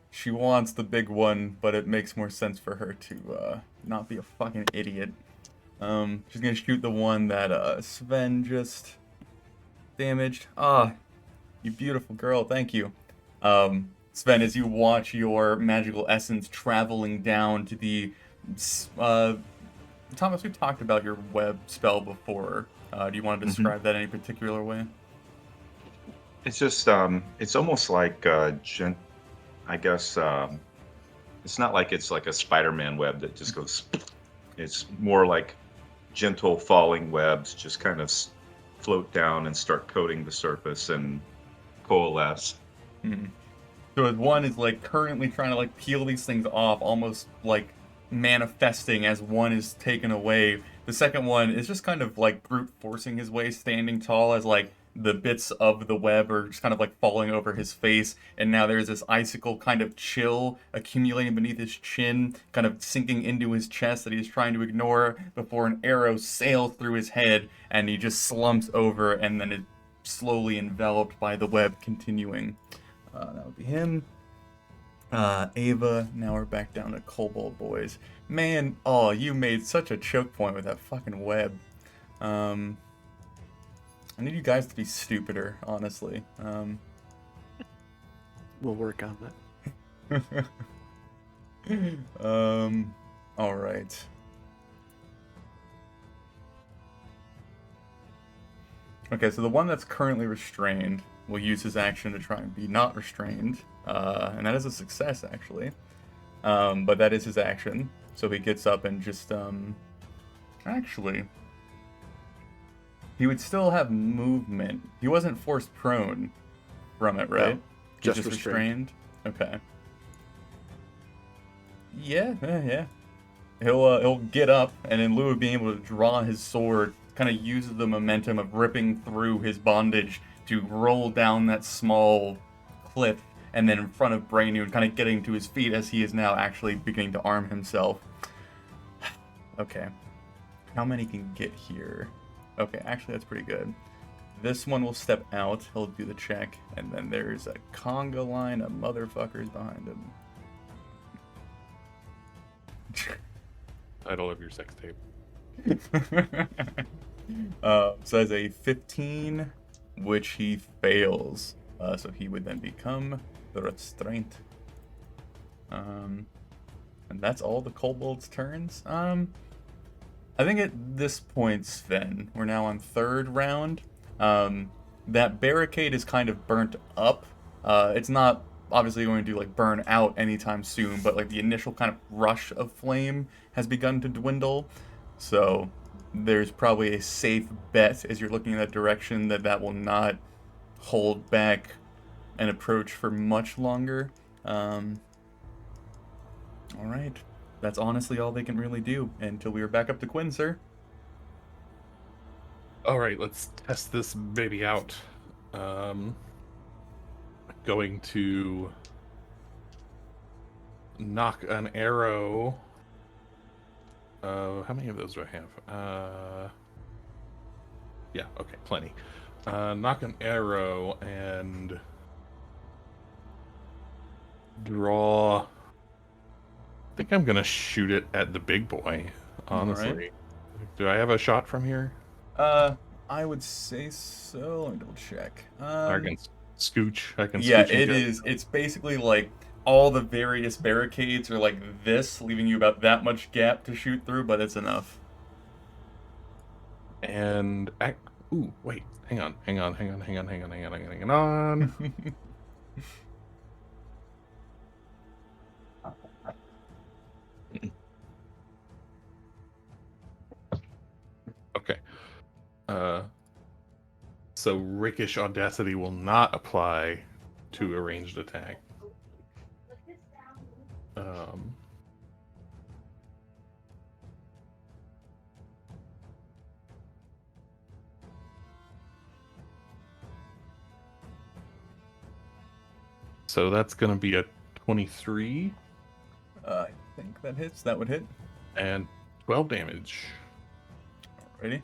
[SPEAKER 1] She wants the big one, but it makes more sense for her to not be a fucking idiot. She's gonna shoot the one that Sven just damaged. You beautiful girl, thank you. Sven, as you watch your magical essence traveling down to the Thomas, we talked about your web spell before. Do you want to describe that any particular way?
[SPEAKER 2] It's just, it's almost like, I guess, it's not like it's like a Spider-Man web that just goes. It's more like gentle falling webs just kind of float down and start coating the surface and coalesce.
[SPEAKER 1] So one is like currently trying to like peel these things off, almost like manifesting as one is taken away. The second one is just kind of like brute forcing his way, standing tall as like the bits of the web are just kind of like falling over his face, and now there's this icicle kind of chill accumulating beneath his chin, kind of sinking into his chest that he's trying to ignore before an arrow sails through his head and he just slumps over, and then is slowly enveloped by the web continuing. That would be him. Ava, now we're back down to Kobold Boys. Man, oh, you made such a choke point with that fucking web. I need you guys to be stupider, honestly.
[SPEAKER 4] We'll work on that.
[SPEAKER 1] Alright. Okay, so the one that's currently restrained will use his action to try and be not restrained. And that is a success, actually. But that is his action. So he gets up and just, actually, he would still have movement. He wasn't forced prone from it, right?
[SPEAKER 4] No,
[SPEAKER 1] He's
[SPEAKER 4] just restrained.
[SPEAKER 1] Okay. Yeah. He'll get up, and in lieu of being able to draw his sword, kind of uses the momentum of ripping through his bondage to roll down that small cliff, and then in front of Brainu, kind of getting to his feet as he is now actually beginning to arm himself. Okay. How many can get here? Okay, actually that's pretty good. This one will step out, he'll do the check, and then there's a conga line of motherfuckers behind him.
[SPEAKER 3] Title of your sex tape.
[SPEAKER 1] So that's a 15, which he fails. So he would then become the restraint. And that's all the kobolds' turns. I think at this point, Sven, we're now on third round. That barricade is kind of burnt up. It's not obviously going to like burn out anytime soon, but like the initial kind of rush of flame has begun to dwindle. So there's probably a safe bet as you're looking in that direction that will not hold back an approach for much longer. All right. That's honestly all they can really do until we are back up to Quinn, sir.
[SPEAKER 3] All right, let's test this baby out. Going to knock an arrow. How many of those do I have? Yeah, okay, plenty. Knock an arrow and draw. I think I'm gonna shoot it at the big boy, honestly.
[SPEAKER 1] Alright.
[SPEAKER 3] Do I have a shot from here?
[SPEAKER 1] I would say so. Let me double check.
[SPEAKER 3] I can scooch. I can
[SPEAKER 1] Yeah,
[SPEAKER 3] scooch and
[SPEAKER 1] it
[SPEAKER 3] get-
[SPEAKER 1] is. It's basically like all the various barricades are like this, leaving you about that much gap to shoot through, but it's enough.
[SPEAKER 3] And ooh, wait, hang on. Okay. So Rickish Audacity will not apply to a ranged attack. So that's going to be a 23
[SPEAKER 1] I think that hits. That would hit.
[SPEAKER 3] and 12 damage.
[SPEAKER 1] Alrighty.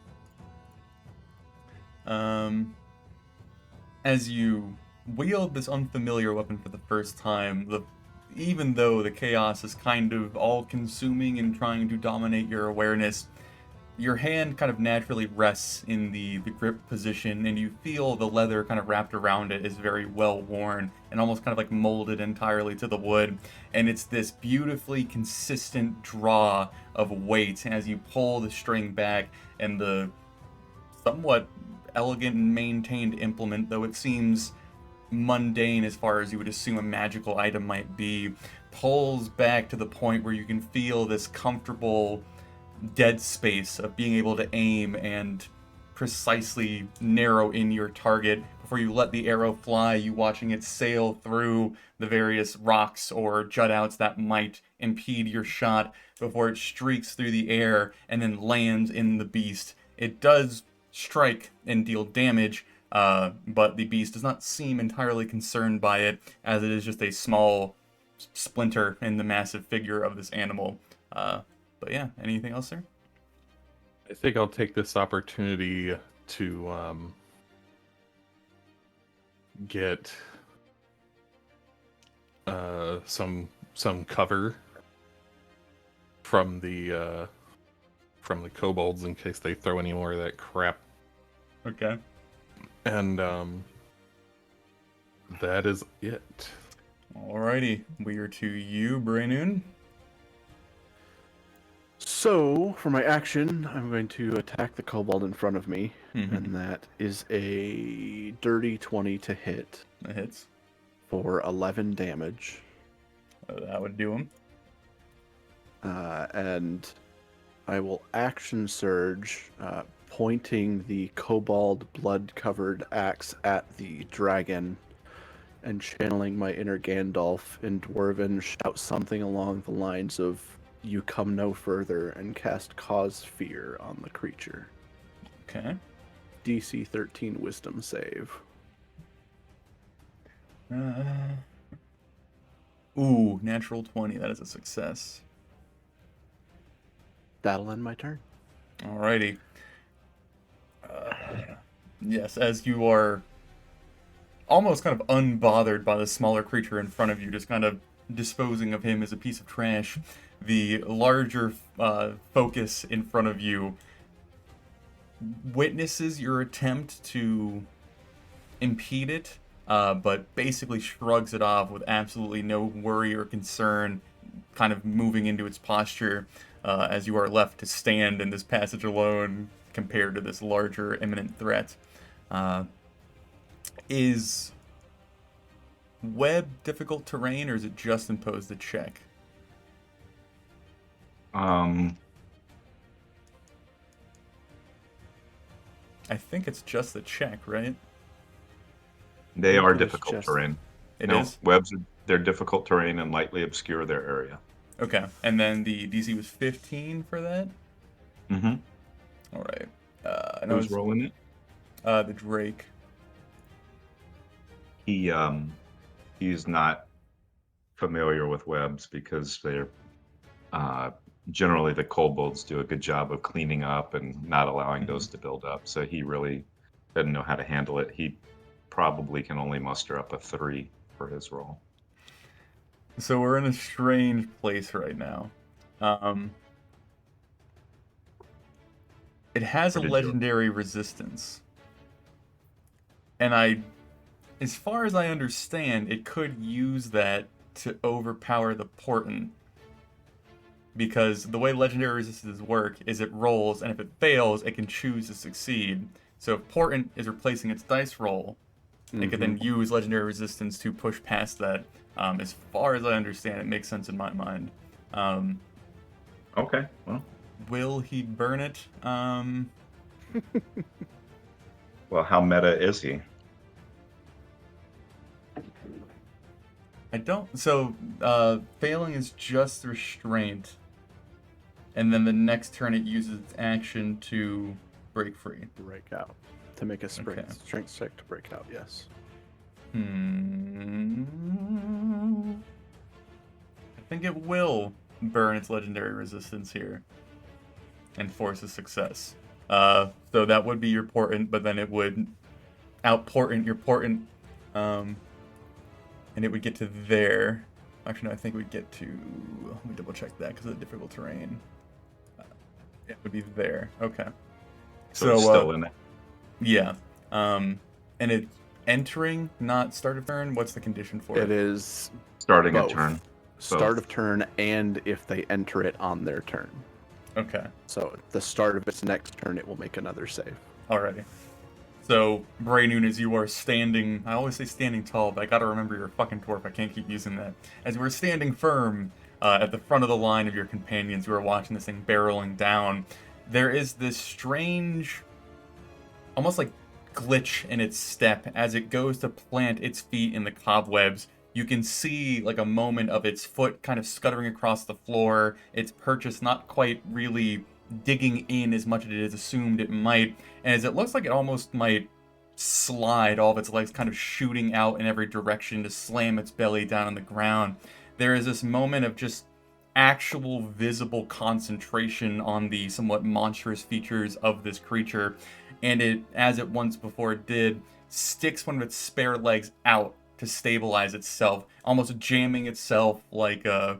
[SPEAKER 1] As you wield this unfamiliar weapon for the first time, even though the chaos is kind of all-consuming and trying to dominate your awareness, your hand kind of naturally rests in the grip position, and you feel the leather kind of wrapped around it is very well worn and almost kind of like molded entirely to the wood. And it's this beautifully consistent draw of weight as you pull the string back, and the somewhat elegant and maintained implement, though it seems mundane as far as you would assume a magical item might be, pulls back to the point where you can feel this comfortable dead space of being able to aim and precisely narrow in your target before you let the arrow fly, you watching it sail through the various rocks or jutouts that might impede your shot before it streaks through the air and then lands in the beast. It does strike and deal damage, but the beast does not seem entirely concerned by it, as it is just a small splinter in the massive figure of this animal. But yeah, anything else, sir?
[SPEAKER 3] I think I'll take this opportunity to get some cover from the kobolds in case they throw any more of that crap.
[SPEAKER 1] Okay.
[SPEAKER 3] And that is it.
[SPEAKER 1] Alrighty, we are to you, Braynoon.
[SPEAKER 4] So, for my action, I'm going to attack the kobold in front of me,
[SPEAKER 1] Mhm.
[SPEAKER 4] and that is a dirty 20 to hit
[SPEAKER 1] That hits.
[SPEAKER 4] for 11 damage.
[SPEAKER 1] That would do him.
[SPEAKER 4] And I will action surge, pointing the kobold blood-covered axe at the dragon, and channeling my inner Gandalf in Dwarven, shout something along the lines of, "You come no further," and cast Cause Fear on the creature.
[SPEAKER 1] Okay.
[SPEAKER 4] DC 13 Wisdom save.
[SPEAKER 1] Ooh, natural 20. That is a success.
[SPEAKER 4] That'll end my turn.
[SPEAKER 1] Alrighty. Yes, as you are almost kind of unbothered by the smaller creature in front of you, just kind of disposing of him as a piece of trash, the larger focus in front of you witnesses your attempt to impede it, but basically shrugs it off with absolutely no worry or concern, kind of moving into its posture as you are left to stand in this passage alone compared to this larger imminent threat. Is web difficult terrain, or is it just imposed a check? I think it's just the check, right?
[SPEAKER 2] They
[SPEAKER 4] think
[SPEAKER 2] are
[SPEAKER 4] it was
[SPEAKER 2] difficult
[SPEAKER 4] just-
[SPEAKER 2] terrain.
[SPEAKER 1] It
[SPEAKER 2] No,
[SPEAKER 1] is?
[SPEAKER 2] webs, they're difficult terrain and lightly obscure their area.
[SPEAKER 1] Okay, and then the DC was 15 for that?
[SPEAKER 2] Mm-hmm.
[SPEAKER 1] Alright. I know
[SPEAKER 2] Who's
[SPEAKER 1] it's
[SPEAKER 2] rolling it?
[SPEAKER 1] the Drake.
[SPEAKER 2] He's not familiar with webs because they're generally the kobolds do a good job of cleaning up and not allowing those to build up. So he really doesn't know how to handle it. He probably can only muster up a 3 for his roll.
[SPEAKER 1] So we're in a strange place right now. It has a
[SPEAKER 2] Where did you-
[SPEAKER 1] legendary resistance. And as far as I understand, it could use that to overpower the portent. Because the way legendary resistances work is it rolls, and if it fails, it can choose to succeed. So if portent is replacing its dice roll, it could then use legendary resistance to push past that. As far as I understand, it makes sense in my mind.
[SPEAKER 2] Okay, well,
[SPEAKER 1] Will he burn it?
[SPEAKER 2] well, how meta is he?
[SPEAKER 1] I don't. So, failing is just restraint, and then the next turn it uses its action to break free.
[SPEAKER 4] Break out. To make a
[SPEAKER 1] Okay.
[SPEAKER 4] strength check to break out, yes.
[SPEAKER 1] I think it will burn its legendary resistance here and force a success. So that would be your portent, but then it would out-portent your portent, and it would get to there. Actually, no, I think we'd get to... Let me double-check that because of the difficult terrain. It would be there. Okay.
[SPEAKER 2] So it's still in it.
[SPEAKER 1] Yeah. And it's entering, not start of turn. What's the condition for it?
[SPEAKER 4] It is
[SPEAKER 2] Starting
[SPEAKER 4] both.
[SPEAKER 2] a turn.
[SPEAKER 4] Start of turn, and if they enter it on their turn.
[SPEAKER 1] Okay.
[SPEAKER 4] So at the start of its next turn, it will make another save.
[SPEAKER 1] Alrighty. So, Braynoon, as you are standing, I always say standing tall, but I gotta remember you're a fucking dwarf. I can't keep using that. As you are standing firm at the front of the line of your companions who are watching this thing barreling down, there is this strange, almost like glitch in its step as it goes to plant its feet in the cobwebs. You can see like a moment of its foot kind of scuttering across the floor, its purchase not quite really digging in as much as it is assumed it might, and as it looks like it almost might slide, all of its legs kind of shooting out in every direction to slam its belly down on the ground. There is this moment of just actual visible concentration on the somewhat monstrous features of this creature, and it, as it once before did, sticks one of its spare legs out to stabilize itself, almost jamming itself like a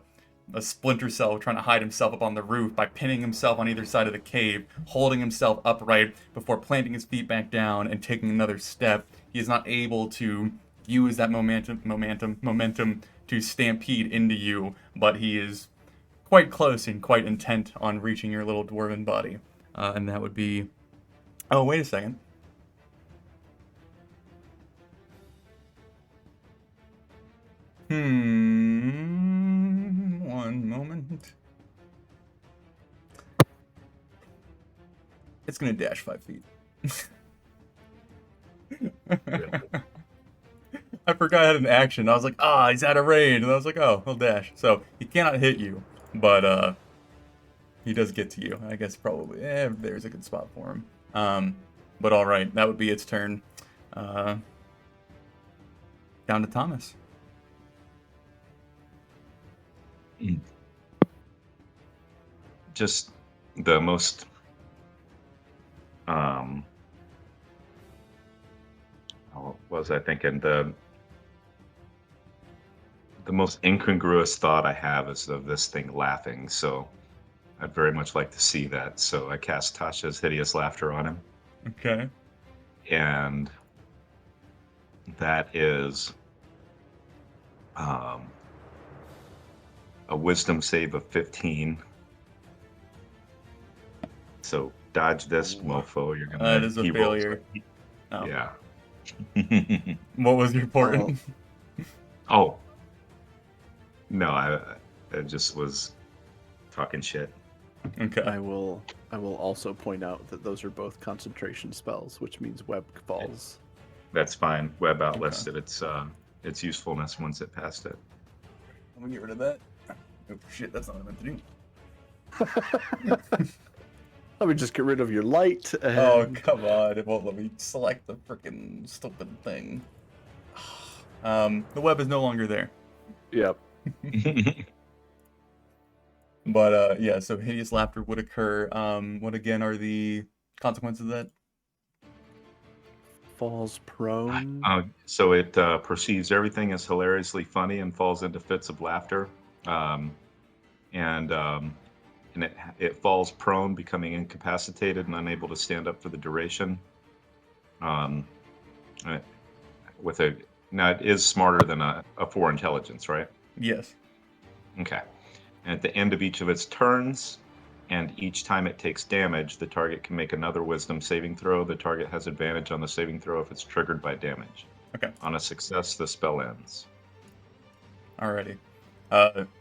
[SPEAKER 1] Splinter Cell trying to hide himself up on the roof by pinning himself on either side of the cave, holding himself upright before planting his feet back down and taking another step. He is not able to use that momentum to stampede into you, but he is quite close and quite intent on reaching your little dwarven body. And that would be... Oh, wait a second. One moment. It's gonna dash 5 feet. I forgot I had an action. I was like, he's out of range. And I was like, oh, he'll dash. So he cannot hit you, but he does get to you. I guess probably. There's a good spot for him. But all right, that would be its turn. Down to Thomas.
[SPEAKER 2] Just the most what was I thinking? The most incongruous thought I have is of this thing laughing, so I'd very much like to see that. So I cast Tasha's Hideous Laughter on him.
[SPEAKER 1] Okay.
[SPEAKER 2] And that is a wisdom save of 15. So dodge this, mofo. You're gonna.
[SPEAKER 1] That is a failure. Oh.
[SPEAKER 2] Yeah.
[SPEAKER 1] What was your portent?
[SPEAKER 2] Oh. No, I just was talking shit.
[SPEAKER 1] Okay.
[SPEAKER 4] I will also point out that those are both concentration spells, which means web falls.
[SPEAKER 2] That's fine. Web outlisted its usefulness once it passed it.
[SPEAKER 1] I'm gonna get rid of that. Oh shit, that's not what I meant to do.
[SPEAKER 4] Let me just get rid of your light.
[SPEAKER 1] Oh, come on. It won't let me select the freaking stupid thing. The web is no longer there.
[SPEAKER 4] Yep.
[SPEAKER 1] But, yeah, so Hideous Laughter would occur. What, again, are the consequences of that?
[SPEAKER 4] Falls prone.
[SPEAKER 2] So it perceives everything as hilariously funny and falls into fits of laughter. And it falls prone, becoming incapacitated and unable to stand up for the duration. Now it is smarter than a 4 intelligence, right?
[SPEAKER 1] Yes.
[SPEAKER 2] Okay. And at the end of each of its turns, and each time it takes damage, the target can make another wisdom saving throw. The target has advantage on the saving throw if it's triggered by damage.
[SPEAKER 1] Okay.
[SPEAKER 2] On a success, the spell ends.
[SPEAKER 1] Alrighty.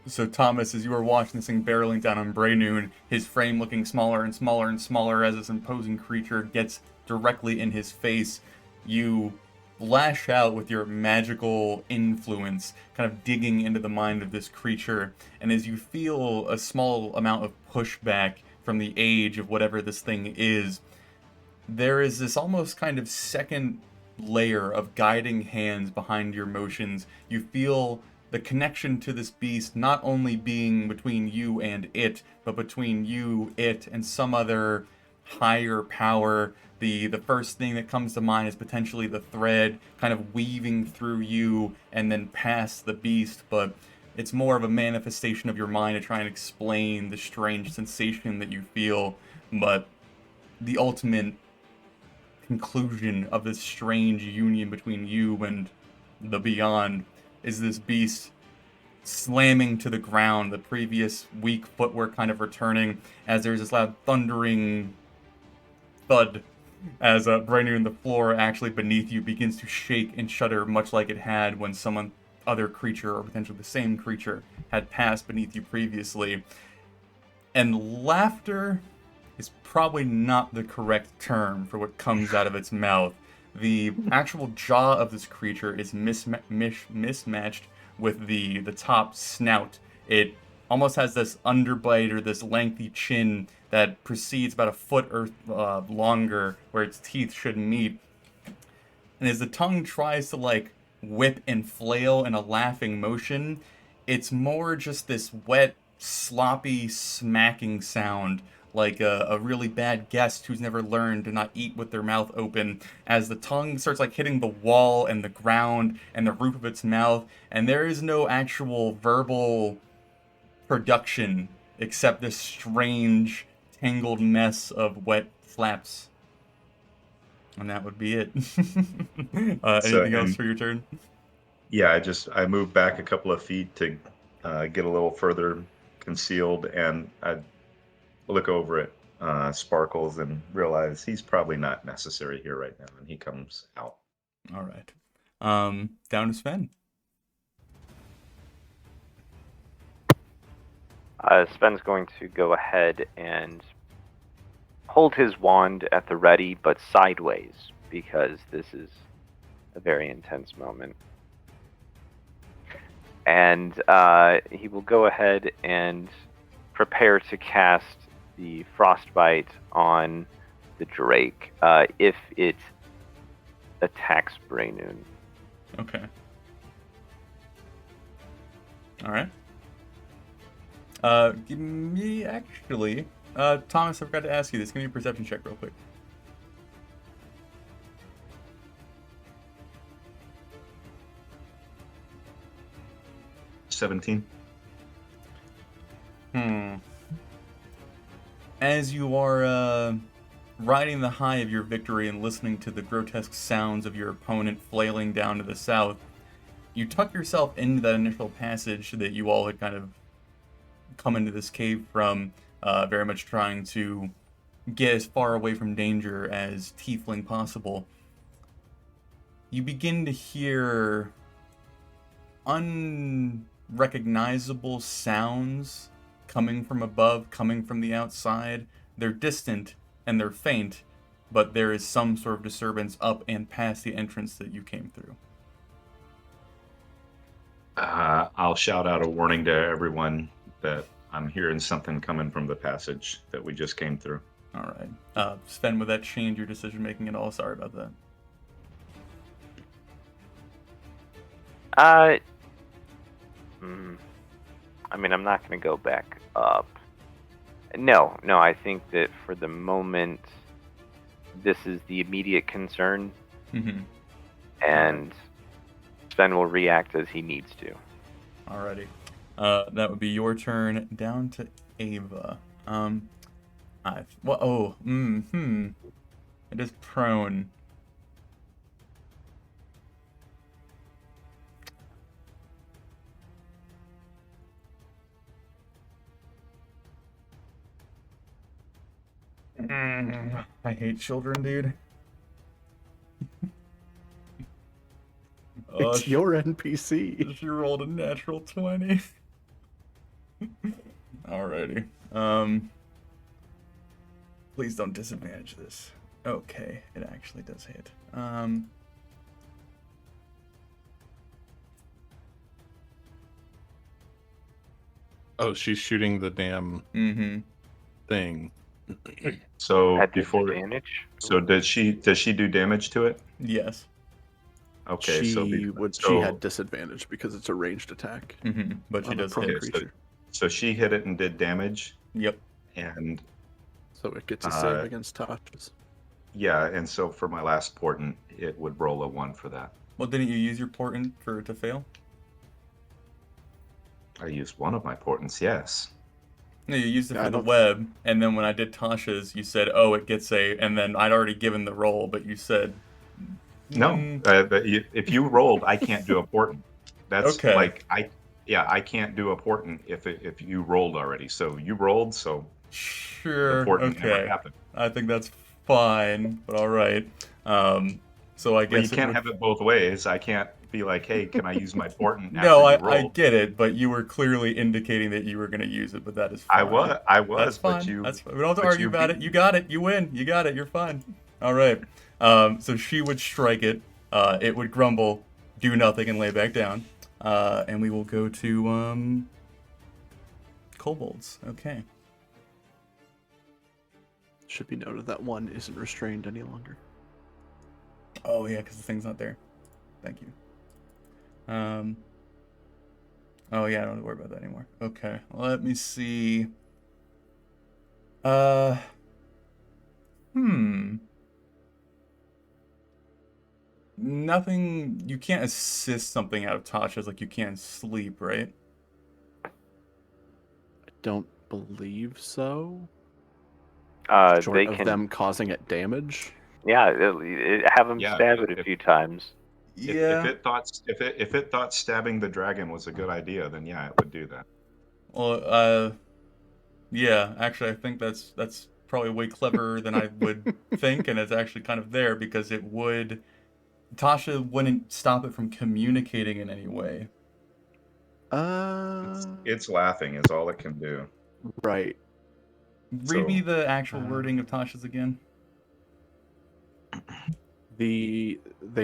[SPEAKER 1] So Thomas, as you were watching this thing barreling down on Braynoon, his frame looking smaller and smaller and smaller as this imposing creature gets directly in his face, you lash out with your magical influence, kind of digging into the mind of this creature, and as you feel a small amount of pushback from the age of whatever this thing is, there is this almost kind of second layer of guiding hands behind your motions. You feel the connection to this beast not only being between you and it, but between you, it, and some other higher power. The first thing that comes to mind is potentially the thread kind of weaving through you and then past the beast, but it's more of a manifestation of your mind to try and explain the strange sensation that you feel. But the ultimate conclusion of this strange union between you and the beyond is this beast slamming to the ground, the previous weak footwork kind of returning, as there's this loud thundering thud as Braynoon in the floor actually beneath you begins to shake and shudder, much like it had when some other creature, or potentially the same creature, had passed beneath you previously. And laughter is probably not the correct term for what comes out of its mouth, The actual jaw of this creature is mismatched with the top snout. It almost has this underbite or this lengthy chin that proceeds about a foot or longer, where its teeth should meet. And as the tongue tries to like whip and flail in a laughing motion, it's more just this wet, sloppy, smacking sound, like a really bad guest who's never learned to not eat with their mouth open, as the tongue starts like hitting the wall and the ground and the roof of its mouth, and there is no actual verbal production except this strange, tangled mess of wet flaps. And that would be it. Anything else for your turn?
[SPEAKER 2] Yeah, I moved back a couple of feet to get a little further concealed, and I look over at Sparkles and realize he's probably not necessary here right now, and he comes out.
[SPEAKER 1] All right. Down to Sven.
[SPEAKER 5] Sven's going to go ahead and hold his wand at the ready, but sideways, because this is a very intense moment. And he will go ahead and prepare to cast the frostbite on the Drake if it attacks Braynoon.
[SPEAKER 1] Okay. All right. Give me actually, Thomas, I forgot to ask you this. Give me a perception check real quick.
[SPEAKER 2] $17.
[SPEAKER 1] As you are riding the high of your victory and listening to the grotesque sounds of your opponent flailing down to the south, you tuck yourself into that initial passage that you all had kind of come into this cave from, very much trying to get as far away from danger as tiefling possible. You begin to hear unrecognizable sounds coming from above, coming from the outside. They're distant and they're faint, but there is some sort of disturbance up and past the entrance that you came through.
[SPEAKER 2] I'll shout out a warning to everyone that I'm hearing something coming from the passage that we just came through.
[SPEAKER 1] All right. Sven, would that change your decision making at all? Sorry about that.
[SPEAKER 5] I mean, I'm not going to go back up. No, I think that for the moment, this is the immediate concern, and Sven will react as he needs to.
[SPEAKER 1] Alrighty. That would be your turn. Down to Ava. It is prone. I hate children, dude.
[SPEAKER 4] It's your NPC.
[SPEAKER 1] She rolled a natural 20. Alrighty. Please don't disadvantage this. Okay, it actually does hit.
[SPEAKER 3] Oh, she's shooting the damn thing.
[SPEAKER 2] So
[SPEAKER 5] At
[SPEAKER 2] before,
[SPEAKER 5] disadvantage?
[SPEAKER 2] so does she do damage to it?
[SPEAKER 1] Yes.
[SPEAKER 2] Okay,
[SPEAKER 4] She had disadvantage because it's a ranged attack.
[SPEAKER 1] But she
[SPEAKER 4] on a
[SPEAKER 1] does
[SPEAKER 4] prone
[SPEAKER 1] hit.
[SPEAKER 4] creature.
[SPEAKER 2] So she hit it and did damage,
[SPEAKER 1] Yep.
[SPEAKER 2] and
[SPEAKER 4] So it gets a save against touches.
[SPEAKER 2] yeah, and so for my last portent, it would roll a 1 for that.
[SPEAKER 1] Well, didn't you use your portent for it to fail?
[SPEAKER 2] I used one of my portents, yes.
[SPEAKER 1] No, you used it
[SPEAKER 4] Yeah,
[SPEAKER 1] for the web, and then when I did Tasha's, you said, "Oh, it gets a," and then I'd already given the roll, but you said,
[SPEAKER 2] No, but if you rolled, I can't do a portent. That's
[SPEAKER 1] Okay.
[SPEAKER 2] like I can't do a portent if you rolled already. So you rolled, so
[SPEAKER 1] "Sure,
[SPEAKER 2] the portent never
[SPEAKER 1] okay."
[SPEAKER 2] happened.
[SPEAKER 1] I think that's fine, but all right. So I
[SPEAKER 2] But you
[SPEAKER 1] guess
[SPEAKER 2] can't have it both ways. I can't be like, hey, can I use my portent after
[SPEAKER 1] No,
[SPEAKER 2] you
[SPEAKER 1] I
[SPEAKER 2] rolled?
[SPEAKER 1] get it, but you were clearly indicating that you were going to use it, but that is fine.
[SPEAKER 2] I was,
[SPEAKER 1] That's
[SPEAKER 2] but
[SPEAKER 1] fine.
[SPEAKER 2] you.
[SPEAKER 1] That's fine. We don't have to
[SPEAKER 2] but
[SPEAKER 1] argue
[SPEAKER 2] you
[SPEAKER 1] about
[SPEAKER 2] beat
[SPEAKER 1] it. You got it. You win. You got it. You're fine. All right. So she would strike it. It would grumble, do nothing, and lay back down. And we will go to kobolds. Okay.
[SPEAKER 4] Should be noted that one isn't restrained any longer.
[SPEAKER 1] Oh yeah, because the thing's not there. Thank you. Oh yeah, I don't have to worry about that anymore. Okay, let me see. Nothing. You can't assist something out of Tasha's like you can sleep, right?
[SPEAKER 4] I don't believe so. Short
[SPEAKER 5] They
[SPEAKER 4] of
[SPEAKER 5] can,
[SPEAKER 4] them causing it damage.
[SPEAKER 5] yeah, have them
[SPEAKER 2] Yeah,
[SPEAKER 5] stab it a few times.
[SPEAKER 2] If it thought stabbing the dragon was a good idea, then yeah, it would do that.
[SPEAKER 1] Well, yeah. Actually, I think that's probably way cleverer than I would think, and it's actually kind of there because it would. Tasha wouldn't stop it from communicating in any way.
[SPEAKER 2] It's laughing is all it can do.
[SPEAKER 4] Right.
[SPEAKER 1] Read me
[SPEAKER 2] So-
[SPEAKER 1] the actual wording of Tasha's again.
[SPEAKER 4] They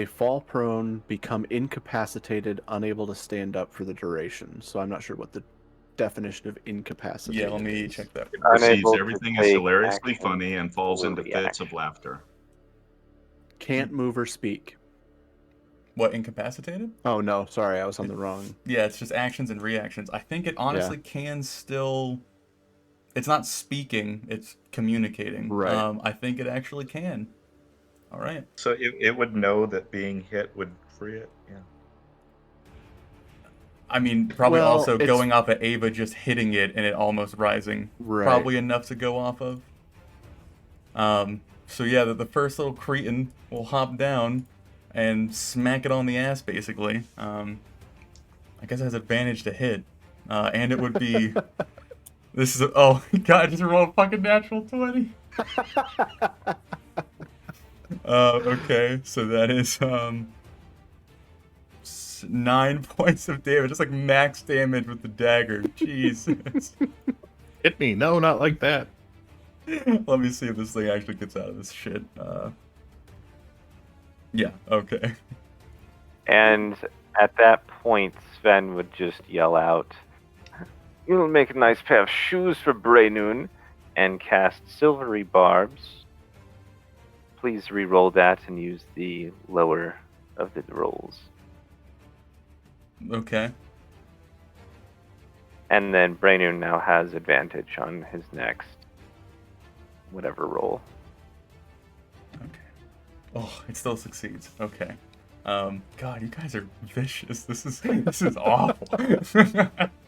[SPEAKER 4] fall prone, become incapacitated, unable to stand up for the duration. So I'm not sure what the definition of incapacitated
[SPEAKER 1] Yeah, let me
[SPEAKER 4] is.
[SPEAKER 1] check that.
[SPEAKER 2] It perceives
[SPEAKER 5] Unable to
[SPEAKER 2] everything is
[SPEAKER 5] take
[SPEAKER 2] hilariously
[SPEAKER 5] action
[SPEAKER 2] funny and falls
[SPEAKER 5] or
[SPEAKER 2] into fits
[SPEAKER 5] reaction.
[SPEAKER 2] of laughter.
[SPEAKER 4] Can't move or speak.
[SPEAKER 1] What, incapacitated?
[SPEAKER 4] Oh no, sorry, I was on the wrong.
[SPEAKER 1] Yeah, it's just actions and reactions. I think it honestly can still. It's not speaking; it's communicating.
[SPEAKER 4] Right.
[SPEAKER 1] I think it actually can. All right.
[SPEAKER 2] So it would know that being hit would free it. Yeah.
[SPEAKER 1] I mean, probably
[SPEAKER 4] Well,
[SPEAKER 1] also
[SPEAKER 4] it's-
[SPEAKER 1] going off at Ava, just hitting it and it almost rising.
[SPEAKER 4] Right.
[SPEAKER 1] Probably enough to go off of. So yeah, the first little cretin will hop down and smack it on the ass, basically. I guess it has advantage to hit. And it would be... This is oh, God, I just rolled a fucking natural 20. Okay, so that is 9 points of damage. Just like max damage with the dagger. Jesus.
[SPEAKER 3] Hit me. No, not like that.
[SPEAKER 1] Let me see if this thing actually gets out of this shit. Yeah, okay.
[SPEAKER 5] And at that point, Sven would just yell out, "You'll make a nice pair of shoes for Braynoon," and cast Silvery Barbs. Please re-roll that and use the lower of the rolls.
[SPEAKER 1] Okay.
[SPEAKER 5] And then Braynoon now has advantage on his next whatever roll.
[SPEAKER 1] Okay. Oh, it still succeeds. Okay. God, you guys are vicious. This is awful.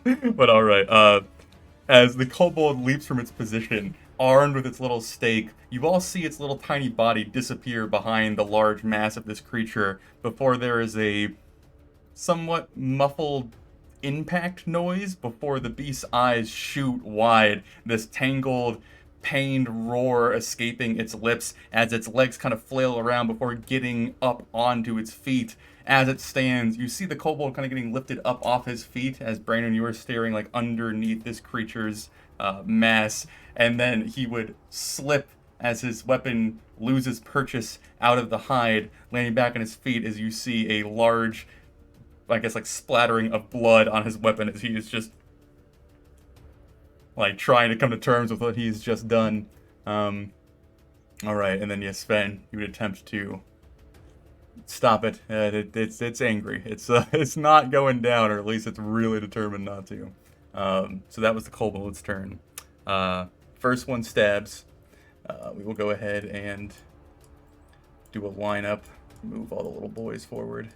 [SPEAKER 1] But all right. As the kobold leaps from its position, armed with its little stake, you all see its little tiny body disappear behind the large mass of this creature before there is a somewhat muffled impact noise before the beast's eyes shoot wide, this tangled, pained roar escaping its lips as its legs kind of flail around before getting up onto its feet. As it stands, you see the kobold kind of getting lifted up off his feet as Brandon, you are staring like underneath this creature's mass, and then he would slip as his weapon loses purchase out of the hide, landing back on his feet as you see a large, I guess, like splattering of blood on his weapon as he is just like trying to come to terms with what he's just done. All right, and then yes, Sven, you would attempt to stop it. It's angry. It's not going down, or at least it's really determined not to. So that was the kobold's turn. First one stabs. We will go ahead and do a lineup. Move all the little boys forward.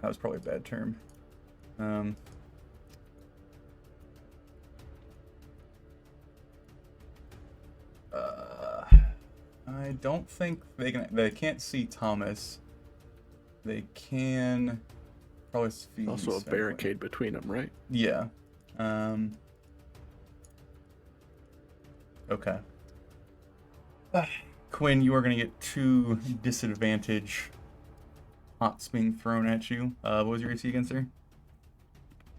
[SPEAKER 1] That was probably a bad term. I don't think they can. They can't see Thomas. They can probably see.
[SPEAKER 4] Also a
[SPEAKER 1] Sven.
[SPEAKER 4] barricade between them, right?
[SPEAKER 1] Yeah. Okay. Quinn, you are going to get 2 disadvantage hots being thrown at you. What was your AC again, sir?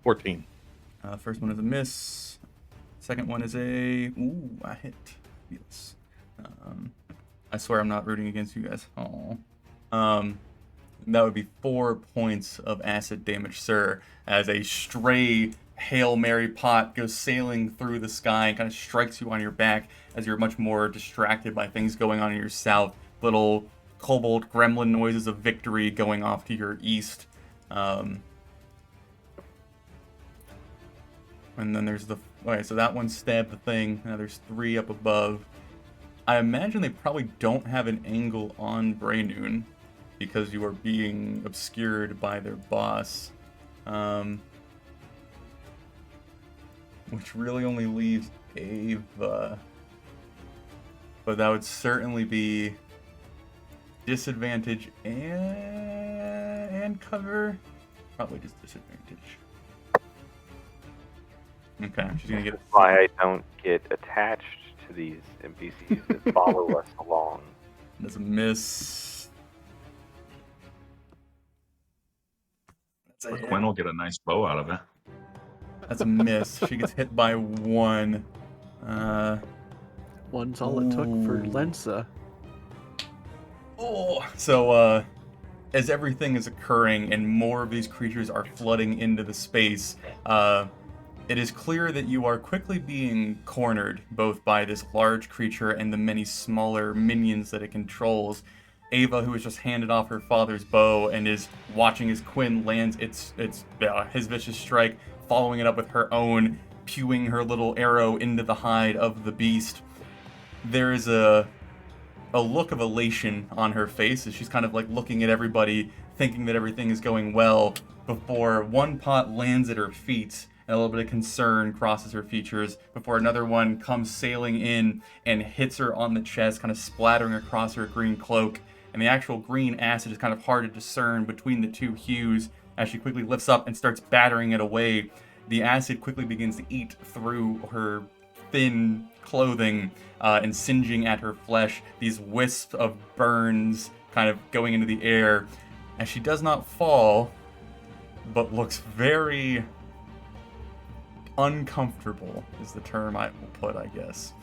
[SPEAKER 3] 14.
[SPEAKER 1] First one is a miss. Second one is a... Ooh, I hit. Yes. I swear I'm not rooting against you guys. Oh. That would be 4 points of acid damage, sir, as a stray Hail Mary pot goes sailing through the sky and kind of strikes you on your back as you're much more distracted by things going on in your south. Little kobold gremlin noises of victory going off to your east. And then there's the... Okay, so that one stabbed the thing. Now there's 3 up above. I imagine they probably don't have an angle on Braynoon, because you are being obscured by their boss. Which really only leaves Ava. But that would certainly be disadvantage and cover. Probably just disadvantage. Okay, she's gonna get...
[SPEAKER 5] That's why I don't get attached to these NPCs that follow us along.
[SPEAKER 1] That's a miss. That's a
[SPEAKER 2] But
[SPEAKER 1] hit.
[SPEAKER 2] Quinn will get a nice bow out of it.
[SPEAKER 1] That's a miss. She gets hit by 1.
[SPEAKER 4] One's all it took for
[SPEAKER 1] Ooh.
[SPEAKER 4] Lensa.
[SPEAKER 1] Oh, so as everything is occurring and more of these creatures are flooding into the space, it is clear that you are quickly being cornered both by this large creature and the many smaller minions that it controls. Ava, who has just handed off her father's bow and is watching as Quinn lands his vicious strike, following it up with her own, pewing her little arrow into the hide of the beast. There is a look of elation on her face as she's kind of like looking at everybody, thinking that everything is going well, before one pot lands at her feet and a little bit of concern crosses her features before another one comes sailing in and hits her on the chest, kind of splattering across her green cloak. And the actual green acid is kind of hard to discern between the 2 hues. As she quickly lifts up and starts battering it away, the acid quickly begins to eat through her thin clothing and singeing at her flesh, these wisps of burns kind of going into the air. And she does not fall, but looks very uncomfortable is the term I will put, I guess.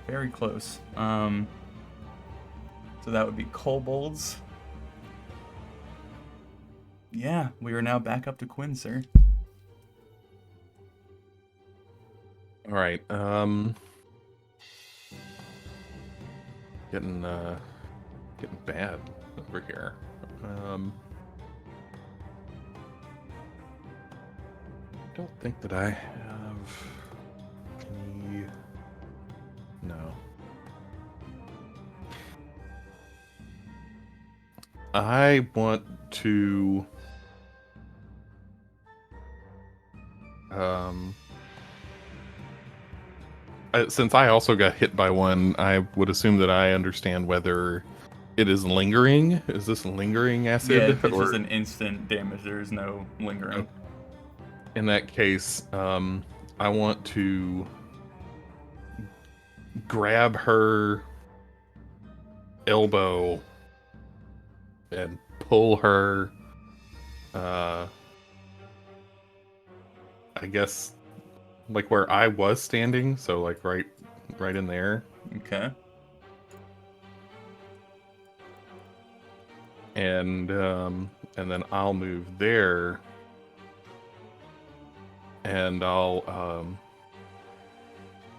[SPEAKER 1] Very close. So that would be kobolds. Yeah, we are now back up to Quinn, sir.
[SPEAKER 3] All right. Getting bad over here. I don't think that I have any. No. I want to since I also got hit by one, I would assume that I understand whether it is lingering. Is this lingering acid?
[SPEAKER 1] Yeah, it's just an instant damage. There is no lingering.
[SPEAKER 3] In that case, I want to grab her elbow and pull her, I guess, like where I was standing, so like right in there.
[SPEAKER 1] Okay.
[SPEAKER 3] And then I'll move there, and I'll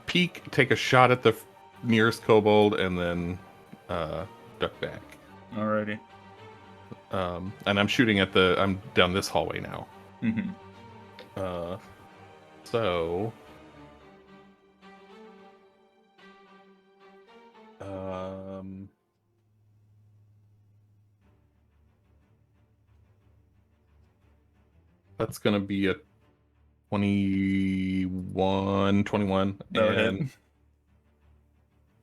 [SPEAKER 3] peek, take a shot at the nearest kobold, and then duck back.
[SPEAKER 1] Alrighty.
[SPEAKER 3] And I'm shooting at I'm down this hallway now.
[SPEAKER 1] Mm-hmm.
[SPEAKER 3] So that's gonna be a 21 and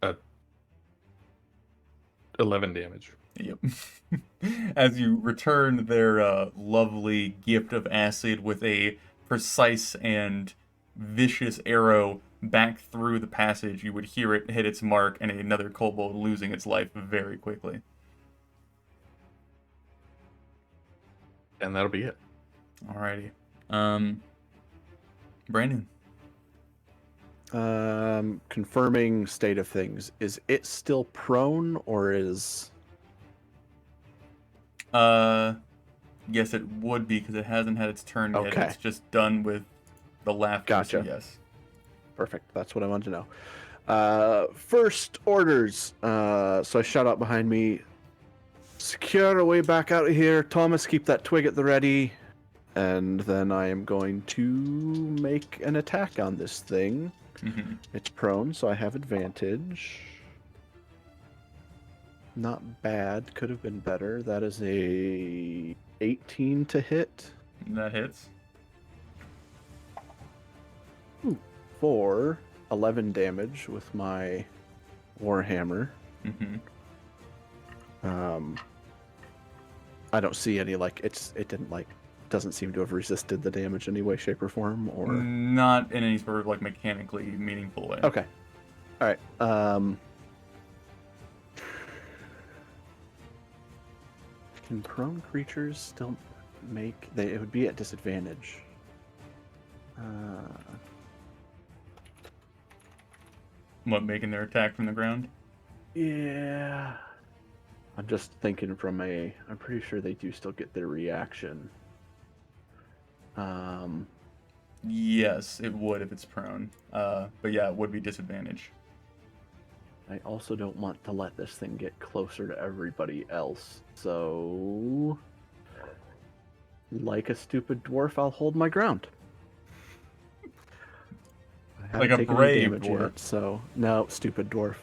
[SPEAKER 3] a 11 damage.
[SPEAKER 1] Yep. As you return their lovely gift of acid with a precise and vicious arrow back through the passage, you would hear it hit its mark and another kobold losing its life very quickly.
[SPEAKER 3] And that'll be it.
[SPEAKER 1] Alrighty. Brandon.
[SPEAKER 4] Confirming state of things. Is it still prone or is...
[SPEAKER 1] Yes, it would be because it hasn't had its turn yet.
[SPEAKER 4] Okay.
[SPEAKER 1] It's just done with the laughter. So
[SPEAKER 4] Gotcha.
[SPEAKER 1] yes.
[SPEAKER 4] Perfect. That's what I wanted to know. First orders. So I shout out behind me. Secure a way back out of here. Thomas, keep that twig at the ready. And then I am going to make an attack on this thing.
[SPEAKER 1] Mm-hmm.
[SPEAKER 4] It's prone, so I have advantage. Not bad. Could have been better. That is a 18 to hit.
[SPEAKER 1] That hits.
[SPEAKER 4] For 11 damage with my Warhammer.
[SPEAKER 1] Mm-hmm.
[SPEAKER 4] I don't see any, like, doesn't seem to have resisted the damage in any way, shape, or form, or...
[SPEAKER 1] Not in any sort of like mechanically meaningful way.
[SPEAKER 4] Okay. Alright. Can prone creatures still make... it would be at disadvantage.
[SPEAKER 1] What, making their attack from the ground?
[SPEAKER 4] Yeah. I'm just thinking from I'm pretty sure they do still get their reaction.
[SPEAKER 1] Yes, it would if it's prone. But yeah, it would be disadvantage.
[SPEAKER 4] I also don't want to let this thing get closer to everybody else, so... Like a stupid dwarf, I'll hold my ground. I haven't
[SPEAKER 1] Like a
[SPEAKER 4] taken any
[SPEAKER 1] brave
[SPEAKER 4] damage
[SPEAKER 1] dwarf.
[SPEAKER 4] yet, so... No, stupid dwarf.